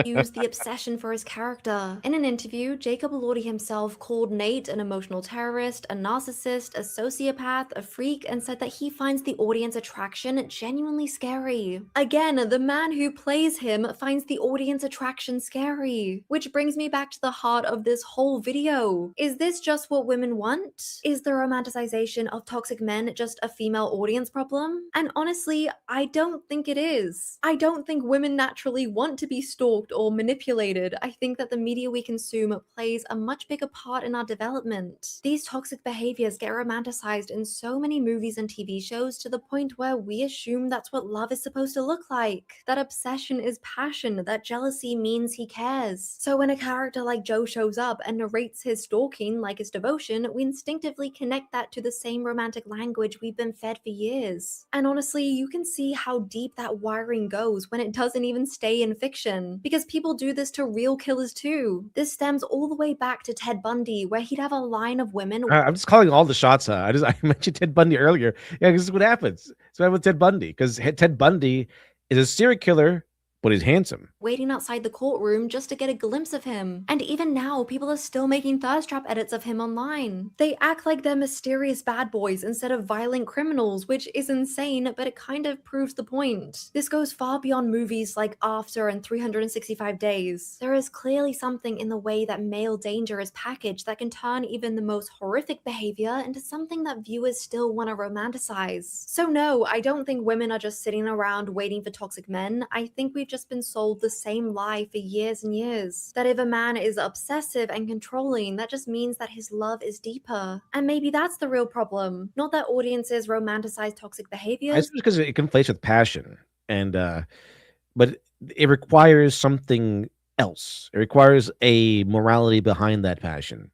Used the obsession for his character. In an interview, Jacob Elordi himself called Nate an emotional terrorist, a narcissist, a sociopath, a freak, and said that he finds the audience attraction genuinely scary. Again, the man who plays him finds the audience attraction scary. Which brings me back to the heart of this whole video. Is this just what women want? Is the romanticization of toxic men just a female audience problem? And honestly, I don't think it is. I don't think women naturally want to be stalked or manipulated. I think that the media we consume plays a much bigger part in our development. These toxic behaviors get romanticized in so many movies and TV shows to the point where we assume that's what love is supposed to look like. That obsession is passion, that jealousy means he cares. So when a character like Joe shows up and narrates his stalking like his devotion, we instinctively connect that to the same romantic language we've been fed for years. And honestly, you can see how deep that wiring goes when it doesn't even stay in fiction. Because people do this to real killers too. This stems all the way back to Ted Bundy, where he'd have a line of women... I'm just calling all the shots. I mentioned Ted Bundy earlier. Yeah, this is what happens. It's what happened with Ted Bundy. Because Ted Bundy is a serial killer, but he's handsome. Waiting outside the courtroom just to get a glimpse of him. And even now, people are still making thirst trap edits of him online. They act like they're mysterious bad boys instead of violent criminals, which is insane, but it kind of proves the point. This goes far beyond movies like After and 365 Days. There is clearly something in the way that male danger is packaged that can turn even the most horrific behavior into something that viewers still want to romanticize. So no, I don't think women are just sitting around waiting for toxic men. I think we've just been sold the same lie for years and years. That if a man is obsessive and controlling, that just means that his love is deeper. And maybe that's the real problem. Not that audiences romanticize toxic behaviors. It's because it conflates with passion, and but it requires something else. It requires a morality behind that passion.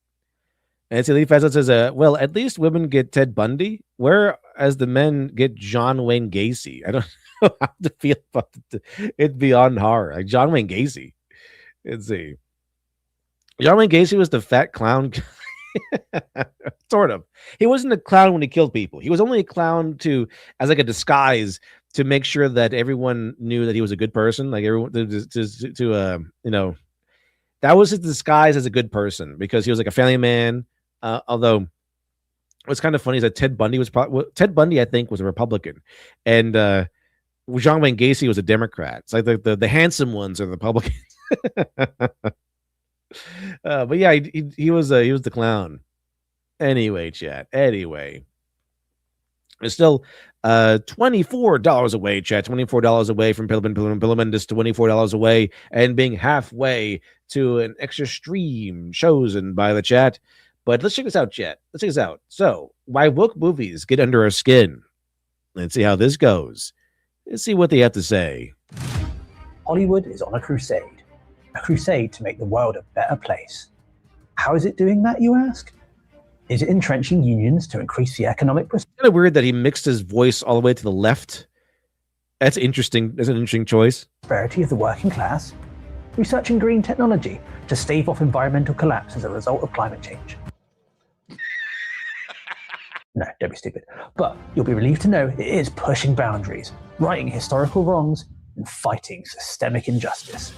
And Leaf says, well, at least women get Ted Bundy, whereas the men get John Wayne Gacy. I don't know how to feel about it beyond horror. Like John Wayne Gacy. Let's see. John Wayne Gacy was the fat clown. Sort of. He wasn't a clown when he killed people. He was only a clown as like a disguise to make sure that everyone knew that he was a good person. Like everyone that was his disguise as a good person, because he was like a family man. Although what's kind of funny is that Ted Bundy, I think, was a Republican, and John Wayne Gacy was a Democrat. It's like the handsome ones are the Republicans. But yeah, he was the clown. Anyway, chat. Anyway, it's still $24 away, chat. $24 away from Pillman, just $24 away, and being halfway to an extra stream chosen by the chat. But let's check this out, chat. Let's check this out. So, why woke movies get under our skin? Let's see how this goes. Let's see what they have to say. Hollywood is on a crusade to make the world a better place. How is it doing that, you ask? Is it entrenching unions to increase the economic prosperity? Kind of weird that he mixed his voice all the way to the left. That's interesting. That's an interesting choice. Prosperity of the working class? Researching green technology to stave off environmental collapse as a result of climate change? No, don't be stupid. But you'll be relieved to know it is pushing boundaries, righting historical wrongs, and fighting systemic injustice.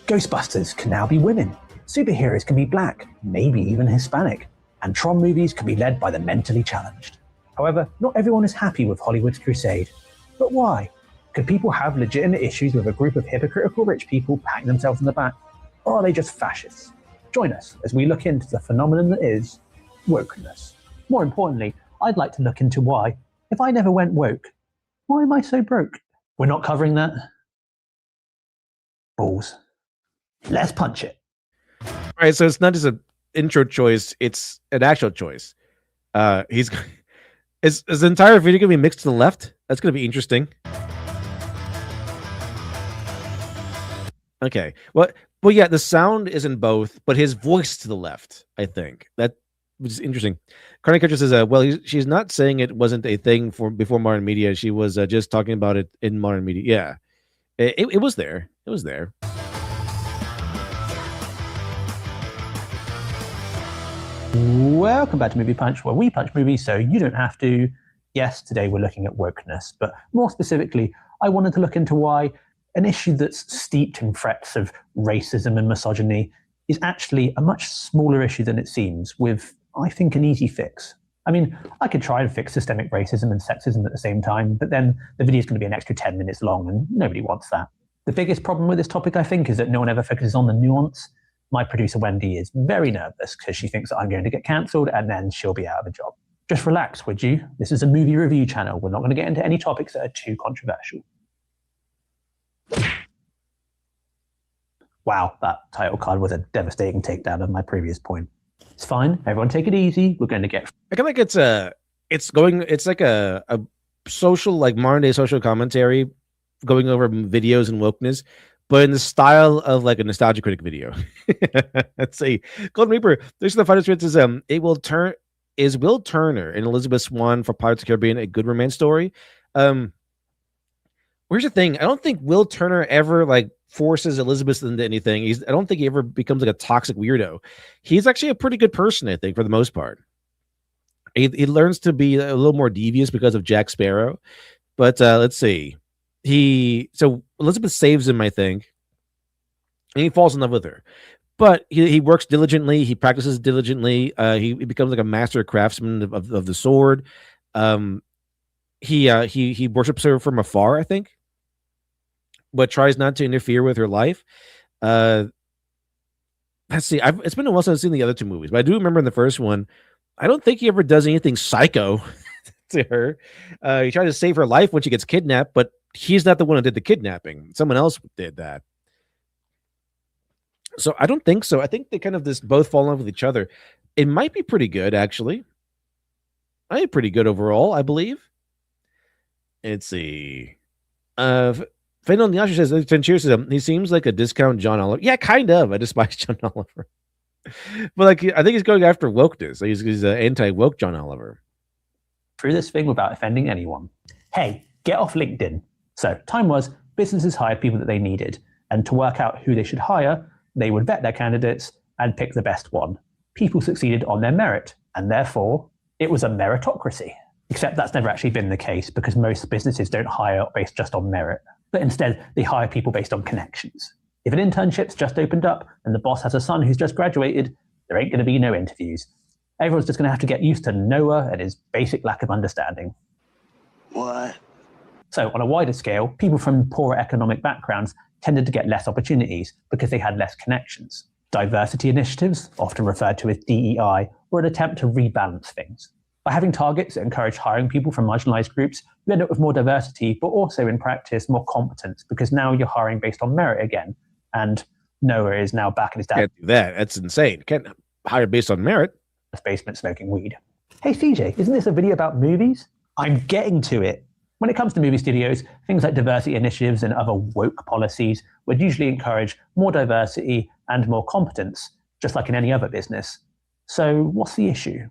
Ghostbusters can now be women. Superheroes can be black, maybe even Hispanic. And Tron movies can be led by the mentally challenged. However, not everyone is happy with Hollywood's crusade. But why? Could people have legitimate issues with a group of hypocritical rich people patting themselves on the back? Or are they just fascists? Join us as we look into the phenomenon that is wokeness. More importantly, I'd like to look into why, if I never went woke, why am I so broke? We're not covering that? Balls. Let's punch it. All right, so it's not just an intro choice, it's an actual choice. Is the entire video gonna be mixed to the left? That's gonna be interesting. Okay. Well, yeah, the sound is in both, but his voice to the left, I think. That was interesting. Carney Catcher says, she's not saying it wasn't a thing before modern media. She was just talking about it in modern media. Yeah. It was there. It was there. Welcome back to Movie Punch, where we punch movies so you don't have to. Yes, today we're looking at wokeness, but more specifically, I wanted to look into why an issue that's steeped in threats of racism and misogyny is actually a much smaller issue than it seems, with, I think, an easy fix. I mean, I could try and fix systemic racism and sexism at the same time, but then the video is going to be an extra 10 minutes long, and nobody wants that. The biggest problem with this topic, I think, is that no one ever focuses on the nuance. My producer, Wendy, is very nervous because she thinks that I'm going to get cancelled and then she'll be out of a job. Just relax, would you? This is a movie review channel. We're not going to get into any topics that are too controversial. Wow, that title card was a devastating takedown of my previous point. It's fine. Everyone take it easy. We're going to get... I feel like it's like a social, like modern day social commentary going over videos and wokeness, but in the style of like a nostalgia critic video. Let's see. Golden Reaper, there's the fighter spirit says, is Will Turner and Elizabeth Swann for Pirates of the Caribbean a good romance story? Here's the thing. I don't think Will Turner ever like forces Elizabeth into anything. I don't think he ever becomes like a toxic weirdo. He's actually a pretty good person, I think, for the most part. He learns to be a little more devious because of Jack Sparrow. But let's see. So Elizabeth saves him, I think, and he falls in love with her. But he works diligently. He practices diligently. He becomes like a master craftsman of the sword. He worships her from afar, I think, but tries not to interfere with her life. Let's see. It's been a while since I've seen the other two movies, but I do remember in the first one, I don't think he ever does anything psycho to her. He tried to save her life when she gets kidnapped, but he's not the one who did the kidnapping. Someone else did that. So I don't think so. I think they kind of just both fall in love with each other. It might be pretty good, actually. I think pretty good overall, I believe. Let's see. Fendel Nyasha says, cheers to him. He seems like a discount John Oliver. Yeah, kind of. I despise John Oliver. But like, I think he's going after wokeness. He's anti-woke John Oliver. Through this thing without offending anyone. Hey, get off LinkedIn. So time was, businesses hired people that they needed. And to work out who they should hire, they would vet their candidates and pick the best one. People succeeded on their merit, and therefore it was a meritocracy. Except that's never actually been the case because most businesses don't hire based just on merit, but instead they hire people based on connections. If an internship's just opened up and the boss has a son who's just graduated, there ain't going to be no interviews. Everyone's just going to have to get used to Noah and his basic lack of understanding. What? So on a wider scale, people from poorer economic backgrounds tended to get less opportunities because they had less connections. Diversity initiatives, often referred to as DEI, were an attempt to rebalance things. By having targets that encourage hiring people from marginalized groups, you end up with more diversity, but also in practice, more competence, because now you're hiring based on merit again. And Noah is now back in his dad's Can't do that. That's insane. Can't hire based on merit. basement smoking weed. Hey CJ, isn't this a video about movies? I'm getting to it. When it comes to movie studios, things like diversity initiatives and other woke policies would usually encourage more diversity and more competence, just like in any other business. So what's the issue?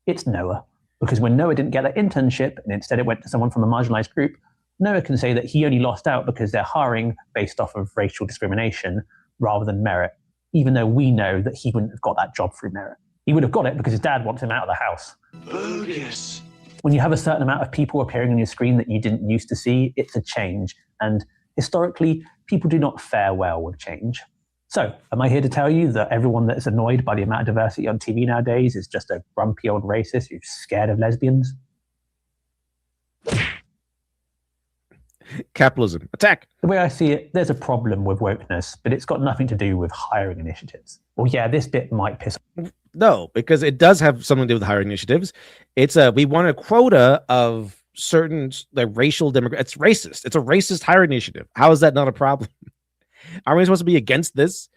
It's Noah. Because when Noah didn't get that internship and instead it went to someone from a marginalized group, Noah can say that he only lost out because they're hiring based off of racial discrimination rather than merit, even though we know that he wouldn't have got that job through merit. He would have got it because his dad wants him out of the house. Bogus. When you have a certain amount of people appearing on your screen that you didn't used to see, it's a change. And historically, people do not fare well with change. So, am I here to tell you that everyone that is annoyed by the amount of diversity on TV nowadays is just a grumpy old racist who's scared of lesbians? Capitalism. Attack. The way I see it, there's a problem with wokeness, but it's got nothing to do with hiring initiatives. Well, yeah, this bit might piss off. No, because it does have something to do with hiring initiatives. It's we want a quota of certain racial demographics. It's racist. It's a racist hiring initiative. How is that not a problem? Are we supposed to be against this?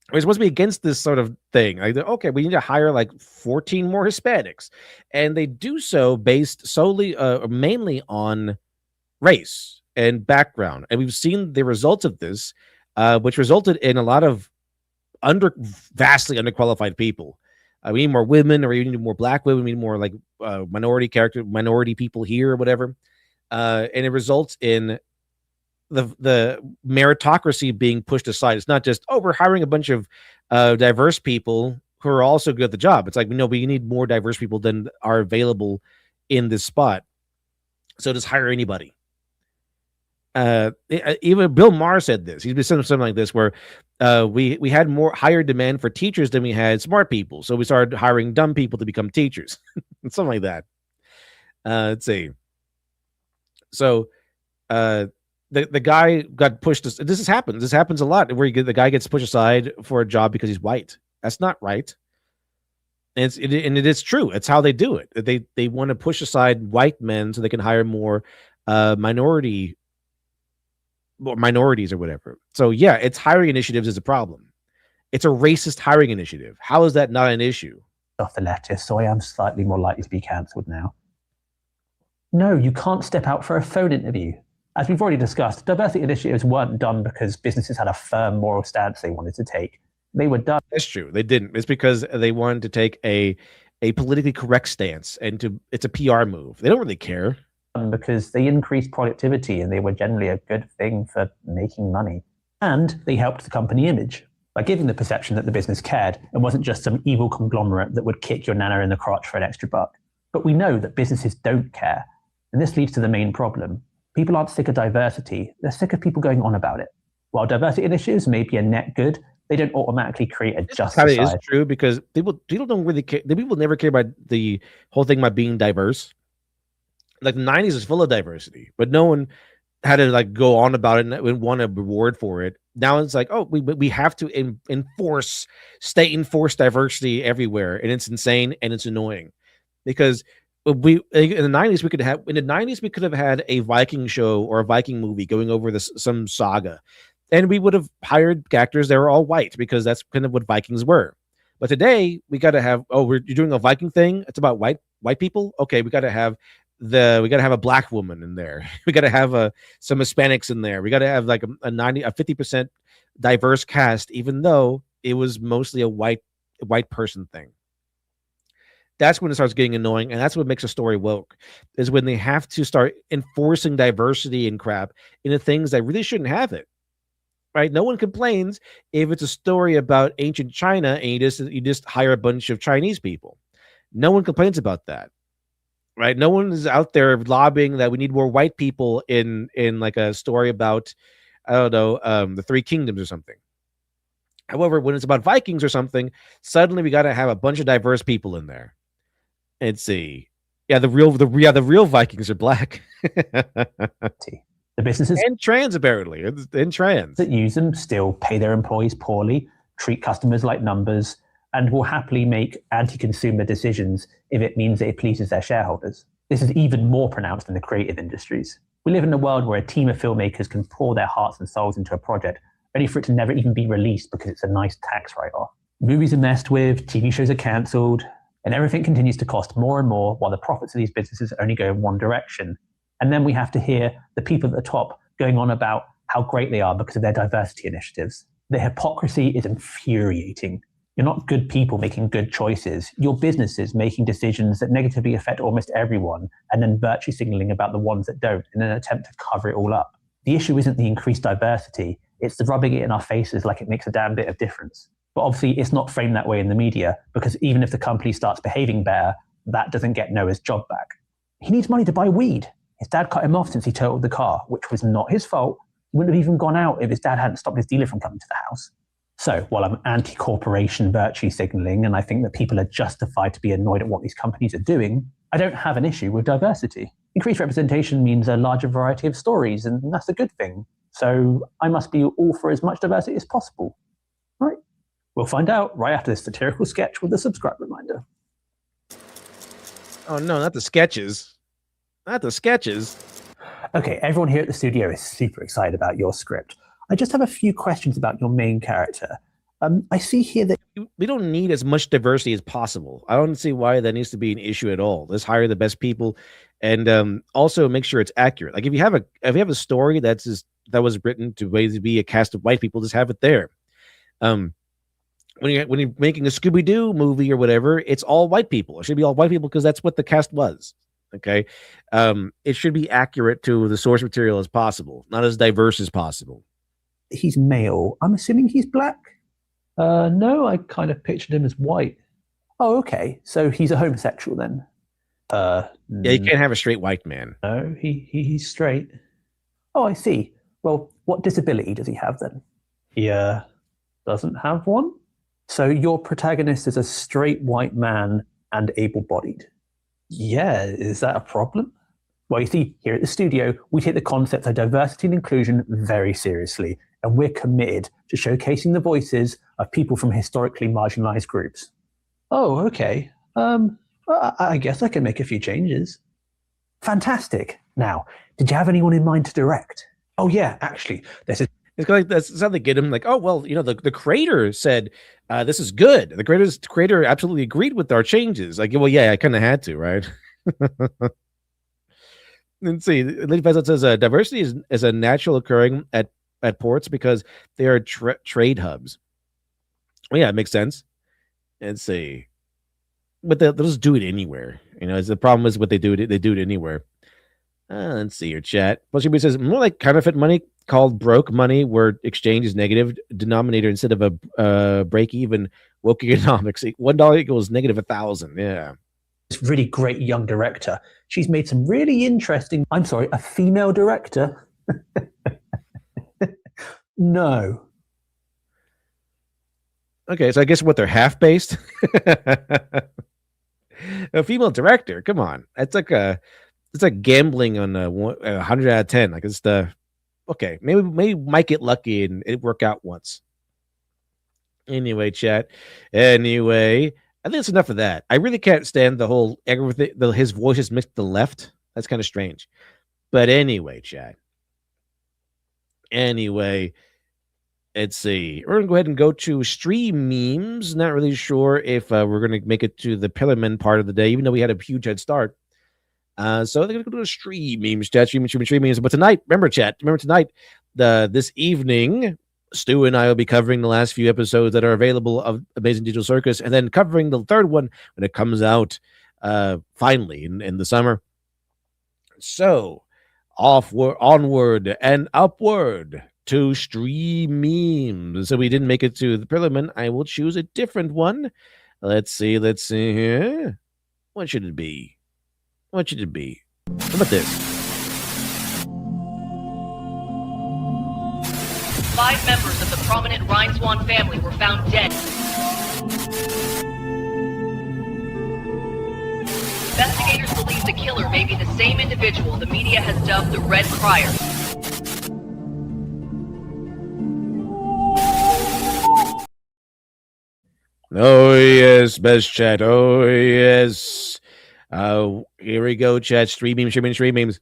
Are we supposed to be against this sort of thing? Like, okay, we need to hire like 14 more Hispanics, and they do so based solely, mainly on race and background. And we've seen the results of this, which resulted in a lot of vastly underqualified people. We need more women, or we need more black women. We need more like minority people here, or whatever. And it results in the meritocracy being pushed aside. It's not just, oh, we're hiring a bunch of diverse people who are also good at the job. It's like, no, we need more diverse people than are available in this spot. So just hire anybody. Even Bill Maher said this. He's been saying something like this, where we had higher demand for teachers than we had smart people. So we started hiring dumb people to become teachers. Something like that. Let's see. So the guy got pushed. This happens. This happens a lot, where the guy gets pushed aside for a job because he's white. That's not right. And it is true. It's how they do it. They want to push aside white men so they can hire more minorities or whatever. So yeah, it's hiring initiatives is a problem. It's a racist hiring initiative. How is that not an issue? Off the lettuce, so I am slightly more likely to be cancelled now. No, you can't step out for a phone interview. As we've already discussed, diversity initiatives weren't done because businesses had a firm moral stance they wanted to take. They were done. That's true. They didn't. It's because they wanted to take a politically correct stance, and it's a PR move. They don't really care. Because they increased productivity and they were generally a good thing for making money. And they helped the company image by giving the perception that the business cared and wasn't just some evil conglomerate that would kick your nana in the crotch for an extra buck. But we know that businesses don't care. And this leads to the main problem. People aren't sick of diversity, they're sick of people going on about it. While diversity initiatives may be a net good, they don't automatically create a just Kind of society. is true because people don't really care. The people never care about the whole thing about being diverse. Like the 90s is full of diversity, but no one had to like go on about it and want a reward for it. Now it's like, oh, we have to enforce diversity everywhere, and it's insane and it's annoying because we in the 90s we could have had a Viking show or a Viking movie going over some saga, and we would have hired actors that were all white because that's kind of what Vikings were. But today we got to have you're doing a Viking thing. It's about white people. Okay, we got to have a black woman in there. We got to have some Hispanics in there. We got to have like a 50% diverse cast, even though it was mostly a white person thing. That's when it starts getting annoying, and that's what makes a story woke, is when they have to start enforcing diversity and crap into things that really shouldn't have it. Right? No one complains if it's a story about ancient China and you just hire a bunch of Chinese people. No one complains about that. Right? No one is out there lobbying that we need more white people in like a story about, I don't know, the Three Kingdoms or something. However, when it's about Vikings or something, suddenly we got to have a bunch of diverse people in there. Let's see. Yeah, the real Vikings are black. The businesses and trans, apparently, and trans that use them still pay their employees poorly, treat customers like numbers, and will happily make anti-consumer decisions if it means that it pleases their shareholders. This is even more pronounced in the creative industries. We live in a world where a team of filmmakers can pour their hearts and souls into a project, only for it to never even be released because it's a nice tax write-off. Movies are messed with, TV shows are cancelled, and everything continues to cost more and more while the profits of these businesses only go in one direction. And then we have to hear the people at the top going on about how great they are because of their diversity initiatives. The hypocrisy is infuriating. You're not good people making good choices. You're businesses making decisions that negatively affect almost everyone and then virtue signaling about the ones that don't in an attempt to cover it all up. The issue isn't the increased diversity, it's the rubbing it in our faces like it makes a damn bit of difference. But obviously it's not framed that way in the media because even if the company starts behaving better, that doesn't get Noah's job back. He needs money to buy weed. His dad cut him off since he totaled the car, which was not his fault. He wouldn't have even gone out if his dad hadn't stopped his dealer from coming to the house. So while I'm anti-corporation virtue signaling, and I think that people are justified to be annoyed at what these companies are doing, I don't have an issue with diversity. Increased representation means a larger variety of stories, and that's a good thing. So I must be all for as much diversity as possible. Right? We'll find out right after this satirical sketch with a subscribe reminder. Oh no, not the sketches. Not the sketches. Okay, everyone here at the studio is super excited about your script. I just have a few questions about your main character. I see here that we don't need as much diversity as possible. I don't see why that needs to be an issue at all. Let's hire the best people, and also make sure it's accurate. Like if you have a story that was written to be a cast of white people, just have it there. When you're making a Scooby-Doo movie or whatever, it's all white people. It should be all white people because that's what the cast was. Okay, it should be accurate to the source material as possible, not as diverse as possible. He's male. I'm assuming he's black. No, I kind of pictured him as white. Oh, okay. So he's a homosexual then. Yeah, you can't have a straight white man. No, he's straight. Oh, I see. Well, what disability does he have then? He doesn't have one. So your protagonist is a straight white man and able-bodied. Yeah, is that a problem? Well, you see, here at the studio, we take the concept of diversity and inclusion very seriously, and we're committed to showcasing the voices of people from historically marginalized groups. Oh, okay. I guess I can make a few changes. Fantastic. Now, did you have anyone in mind to direct? Oh yeah, actually, it's like that's how they get him. Like, oh well, the creator said this is good. The creator absolutely agreed with our changes. Like, well, yeah, I kind of had to, right? Let's see. Lady Fezlet says diversity is a natural occurring at ports because they are trade hubs. Well, yeah, it makes sense. Let's see. But they'll just do it anywhere. The problem is what they do it anywhere. Let's see your chat. Plus, says more like counterfeit money called broke money, where exchange is negative denominator instead of a break even woke economics. $1 equals negative 1,000. Yeah. this really great young director. She's made some really interesting. I'm sorry, a female director? No. Okay, so I guess what they're half based. A female director, come on, it's like gambling on 100 out of 10. Like it's the okay, maybe might get lucky and it work out once. Anyway, chat. Anyway, I think it's enough of that. I really can't stand the whole everything. His voice is mixed to the left. That's kind of strange. But anyway, chat. Anyway, let's see. We're gonna go ahead and go to stream memes. Not really sure if we're gonna make it to the Pillarman part of the day, even though we had a huge head start. So they're gonna go to a stream memes, chat, stream memes. But tonight, remember tonight, this evening, Stu and I will be covering the last few episodes that are available of Amazing Digital Circus, and then covering the third one when it comes out finally in the summer. So onward and upward to stream memes. So we didn't make it to the Pillarman. I will choose a different one. Let's see here. What should it be? How about this? 5 members of the prominent Rhineswan family were found dead. Investigators believe the killer may be the same individual the media has dubbed the Red Crier. Oh yes, best chat. Oh yes. Here we go, chat. Stream memes.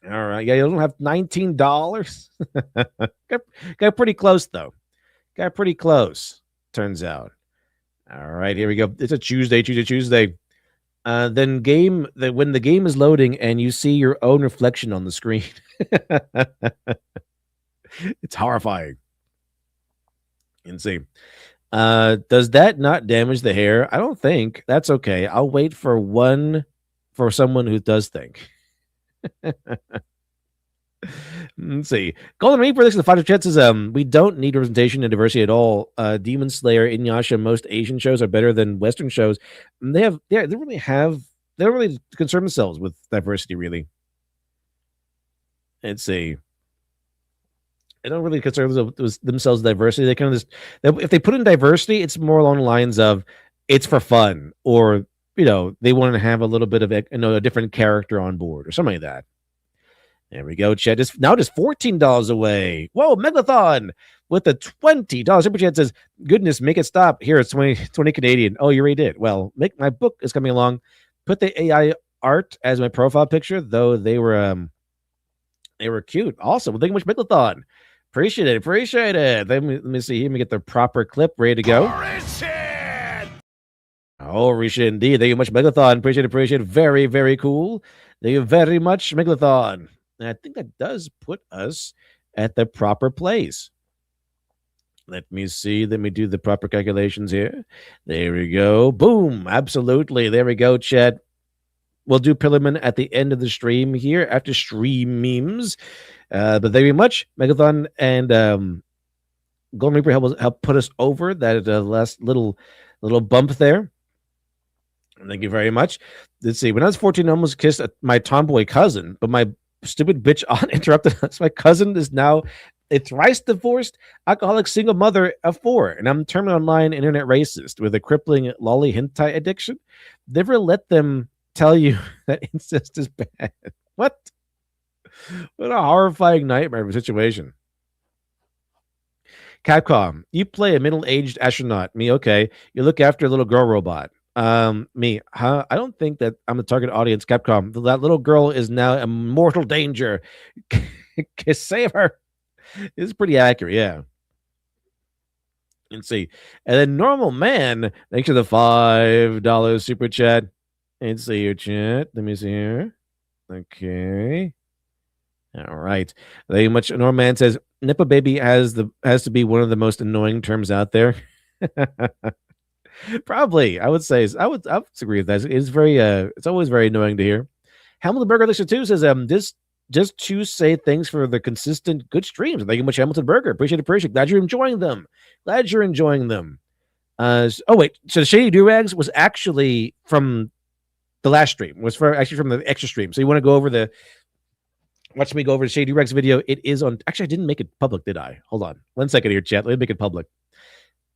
All right. Yeah, you don't have $19. Got pretty close though. Got pretty close. Turns out. All right, here we go. It's a Tuesday. Then when the game is loading and you see your own reflection on the screen, it's horrifying. Insane. Does that not damage the hair? I don't think. That's okay. I'll wait for someone who does think. Let's see. Golden Reaper, this is the final chance. We don't need representation and diversity at all. Demon Slayer, Inuyasha, most Asian shows are better than Western shows. They don't really concern themselves with diversity, really. Let's see. They don't really concern themselves with diversity. They kind of if they put in diversity, it's more along the lines of it's for fun, or they want to have a little bit of a different character on board or something like that. There we go, chat. Just $14 away. Whoa, Megathon with the $20 super chat says, "Goodness, make it stop." Here it's 20 Canadian. Oh, you already did. Well, my book is coming along. Put the AI art as my profile picture, though they were cute. Awesome. Well, thank you much, Megathon. Appreciate it. Let me see. Let me get the proper clip ready to go. Oh, Risha, indeed. Thank you much, Megathon. Appreciate it. Very, very cool. Thank you very much, Megathon. And I think that does put us at the proper place. Let me see. Let me do the proper calculations here. There we go. Boom. Absolutely. There we go, chat. We'll do Pillarman at the end of the stream here after stream memes. But thank you very much, Megathon and Golden Reaper help put us over that last little bump there. Thank you very much. Let's see. When I was 14, I almost kissed my tomboy cousin, but my stupid bitch aunt interrupted us. My cousin is now a thrice divorced alcoholic single mother of 4, and I'm termed online internet racist with a crippling lolly hentai addiction. Never let them tell you that incest is bad. What a horrifying nightmare of a situation. Capcom, you play a middle-aged astronaut. Me, okay. You look after a little girl robot. Me, huh? I don't think that I'm the target audience, Capcom. That little girl is now in mortal danger. Save her. It's pretty accurate, yeah. Let's see. And then Normal Man, thanks for the $5 super chat. Let's see your chat. Let me see here. Okay. All right. Thank you much. Normal Man says, Nippa baby has to be one of the most annoying terms out there. Probably, I would say. I would agree with that. It's very it's always very annoying to hear. Hamilton Burger Elixir 2 says, just to say thanks for the consistent good streams. Thank you much, Hamilton Burger. Appreciate it. Glad you're enjoying them. Oh wait, so the Shady Do-Rags was actually from the last stream. Was actually from the extra stream. So you want to go over the watch me go over the Shady Do-Rags video. It is on. Actually, I didn't make it public, did I? Hold on 1 second here, chat. Let me make it public.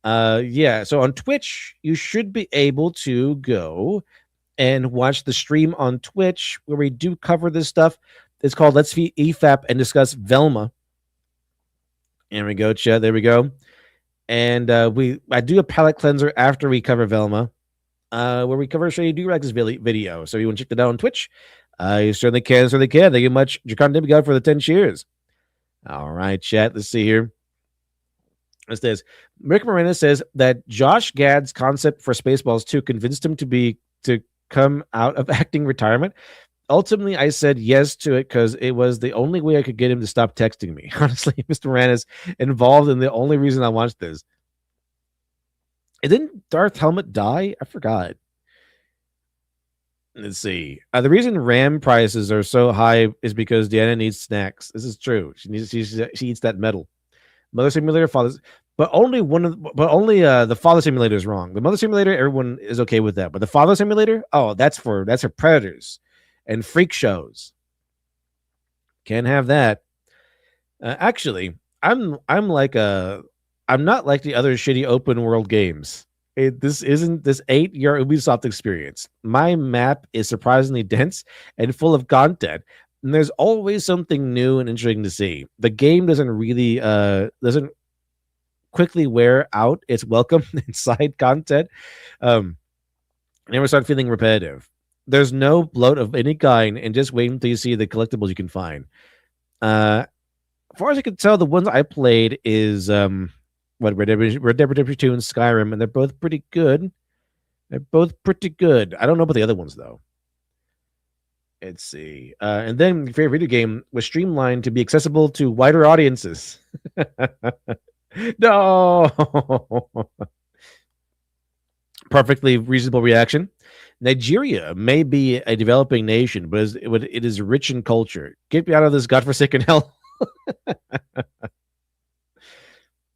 Yeah. So on Twitch, you should be able to go and watch the stream on Twitch where we do cover this stuff. It's called Let's EFAP and discuss Velma. There we go, chat. There we go. And I do a palette cleanser after we cover Velma, where we cover Shady Do-Rags video. So you want to check that out on Twitch? You certainly can. Thank you much, Jacan Demigod, for the 10 cheers. All right, chat. Let's see here. It says Rick Morena says that Josh Gad's concept for Spaceballs 2 convinced him to come out of acting retirement. Ultimately, I said yes to it because it was the only way I could get him to stop texting me. Honestly, Mr. Moran is involved in the only reason I watched this. And didn't Darth Helmet die? I forgot. Let's see. The reason RAM prices are so high is because Deanna needs snacks. This is true. She eats that metal. Mother Simulator, Father, but only the Father Simulator is wrong. The Mother Simulator, everyone is okay with that, but the Father Simulator, oh, that's for predators and freak shows. Can't have that. Actually, I'm not like the other shitty open world games. This ain't your Ubisoft experience. My map is surprisingly dense and full of content, and there's always something new and interesting to see. The game doesn't quickly wear out its welcome and side content. Never start feeling repetitive. There's no bloat of any kind, and just wait until you see the collectibles you can find. As far as I can tell, the ones I played is Red Dead Redemption 2 and Skyrim, and they're both pretty good. I don't know about the other ones though. Let's see. And then your favorite video game was streamlined to be accessible to wider audiences. No. Perfectly reasonable reaction. Nigeria may be a developing nation, but it is rich in culture. Get me out of this godforsaken hell.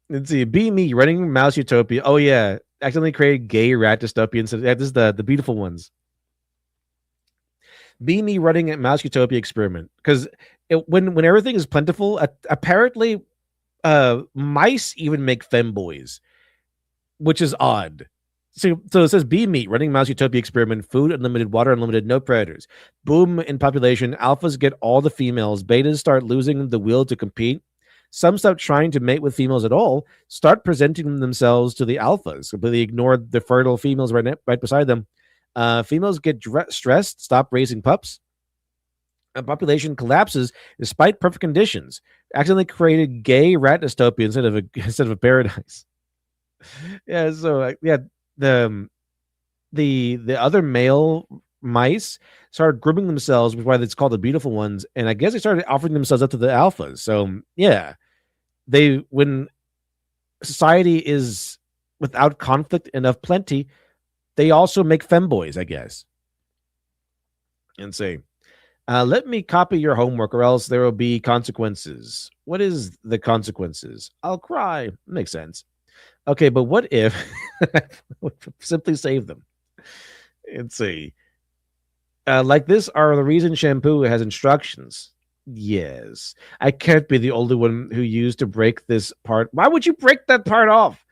Let's see. Be me running Mouse Utopia. Oh yeah, accidentally created gay rat dystopians. This is the beautiful ones. Be me running a Mouse Utopia experiment because when everything is plentiful, apparently, mice even make femboys, which is odd. So it says bee meat, running Mouse Utopia experiment, food unlimited, water unlimited, no predators. Boom in population. Alphas get all the females. Betas start losing the will to compete. Some stop trying to mate with females at all. Start presenting themselves to the alphas. Completely ignore the fertile females right beside them. Females get stressed. Stop raising pups. A population collapses despite perfect conditions. Accidentally created gay rat dystopia instead of a paradise. Yeah. So yeah. The other male mice started grouping themselves, which is why it's called the beautiful ones, and I guess they started offering themselves up to the alphas. So yeah, when society is without conflict and of plenty, they also make femboys, I guess. And say, let me copy your homework, or else there will be consequences. What is the consequences? I'll cry. Makes sense. Okay, but what if simply save them? Let's see. Like this are the reason shampoo has instructions. Yes. I can't be the only one who used to break this part. Why would you break that part off?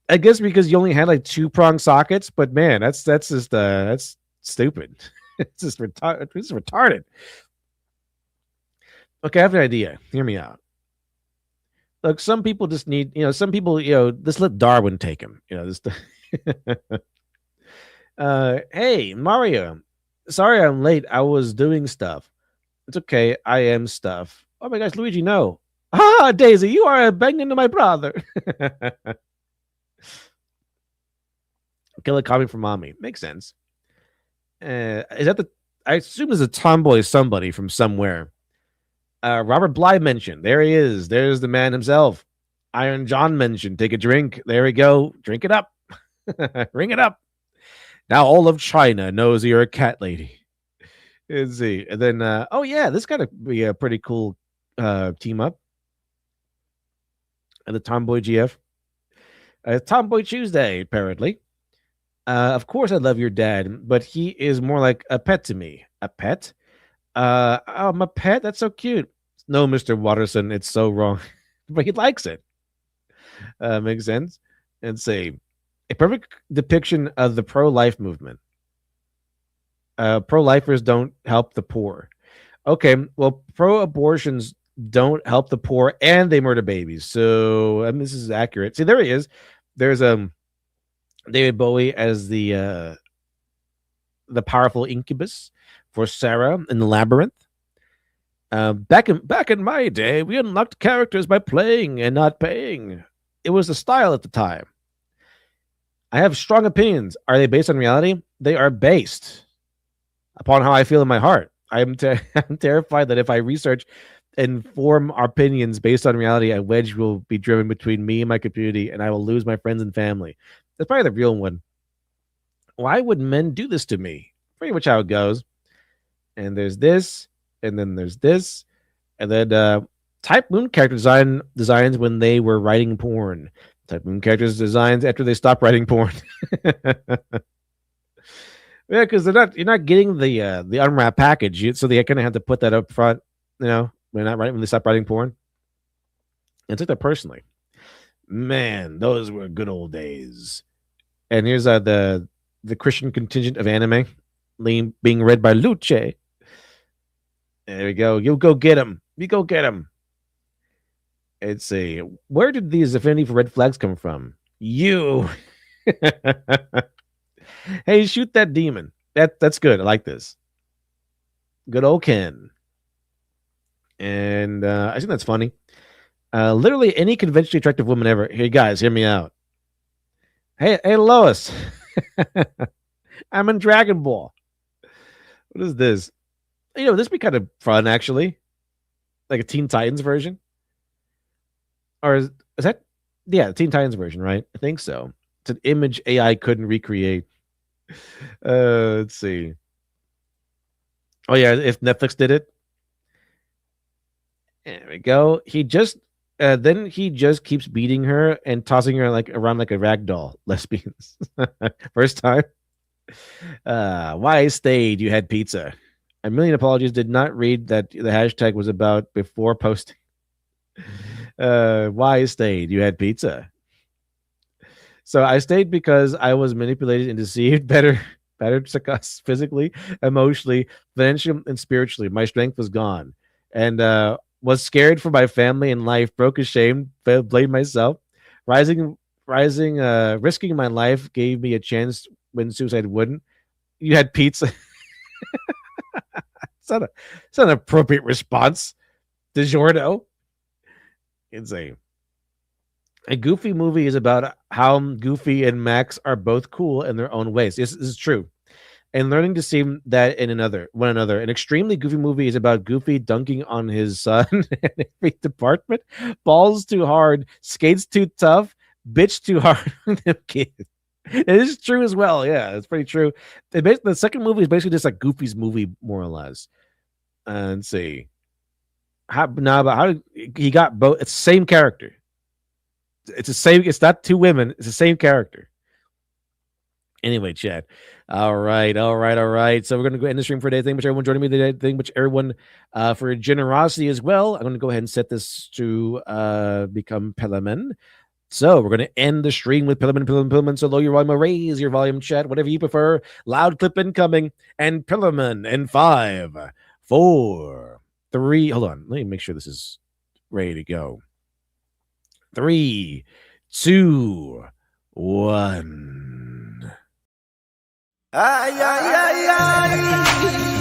I guess because you only had like 2-prong sockets, but man, that's just that's stupid. It's just retarded. Okay, I have an idea. Hear me out. Look, some people just need, some people, just let Darwin take him. Hey, Mario. Sorry I'm late. I was doing stuff. It's okay. I am stuff. Oh my gosh, Luigi, no. Ah, Daisy, you are banging into my brother. Killer coming from mommy. Makes sense. Is that I assume there's a tomboy somebody from somewhere. Robert Bly mentioned. There he is. There's the man himself. Iron John mentioned. Take a drink. There we go. Drink it up. Ring it up. Now all of China knows you're a cat lady. Let's see. And then, oh yeah, this got to be a pretty cool team up. And the Tomboy GF. Tomboy Tuesday, apparently. Of course, I love your dad, but he is more like a pet to me. A pet? Oh, I'm a pet? That's so cute. No, Mr. Watterson, it's so wrong. But he likes it. Makes sense. And say, a perfect depiction of the pro-life movement. Pro-lifers don't help the poor. Okay, well, pro-abortions don't help the poor, and they murder babies. So this is accurate. See, there he is. There's David Bowie as the powerful incubus for Sarah in the labyrinth. Back in my day, we unlocked characters by playing and not paying. It was the style at the time. I have strong opinions. Are they based on reality? They are based upon how I feel in my heart. I'm terrified that if I research and form our opinions based on reality, a wedge will be driven between me and my community, and I will lose my friends and family. That's probably the real one. Why would men do this to me? Pretty much how it goes. And there's this, and then there's this, and then Type Moon character designs when they were writing porn. Type Moon characters designs after they stopped writing porn. Yeah, because you're not getting the unwrapped package, so they kind of have to put that up front. When they stop writing porn. I took that personally. Man, those were good old days. And here's the Christian contingent of anime being read by Luce. There we go. You go get him. You go get him. Let's see. Where did these affinity for red flags come from? You. Hey, shoot that demon. That's good. I like this. Good old Ken. And I think that's funny. Literally any conventionally attractive woman ever. Hey, guys, hear me out. Hey, Lois. I'm in Dragon Ball. What is this? This would be kind of fun, actually. Like a Teen Titans version. Or is that? Yeah, the Teen Titans version, right? I think so. It's an image AI couldn't recreate. Let's see. Oh, yeah, if Netflix did it. There we go. Then he just keeps beating her and tossing her around like a rag doll. Lesbians. First time. Why I stayed. You had pizza. A million apologies. Did not read that the hashtag was about before posting. Why I stayed. You had pizza. So I stayed because I was manipulated and deceived. Better success physically, emotionally, financially, and spiritually. My strength was gone. And was scared for my family and life, broke ashamed, blamed myself. Risking my life gave me a chance when suicide wouldn't. You had pizza. It's not an appropriate response. DiGiorno. Insane. A Goofy movie is about how Goofy and Max are both cool in their own ways. This is true. And learning to see that in one another. An extremely Goofy movie is about Goofy dunking on his son in every department. Balls too hard, skates too tough, bitch too hard on them kids. It is true as well. Yeah, it's pretty true. The second movie is basically just like Goofy's movie, more or less. Let's see. How he got both? It's the same character. It's the same. It's not two women. It's the same character. Anyway, chat. All right. So we're going to go end the stream for today. Thank you much, everyone joining me today. Thank you much, everyone, for your generosity as well. I'm going to go ahead and set this to become Pelaman. So we're going to end the stream with Pelaman. So lower your volume or raise your volume, chat, whatever you prefer. Loud clip incoming. And Pelaman in 5, 4, 3. Hold on. Let me make sure this is ready to go. 3, 2, 1. Ay, ay, ay, ay.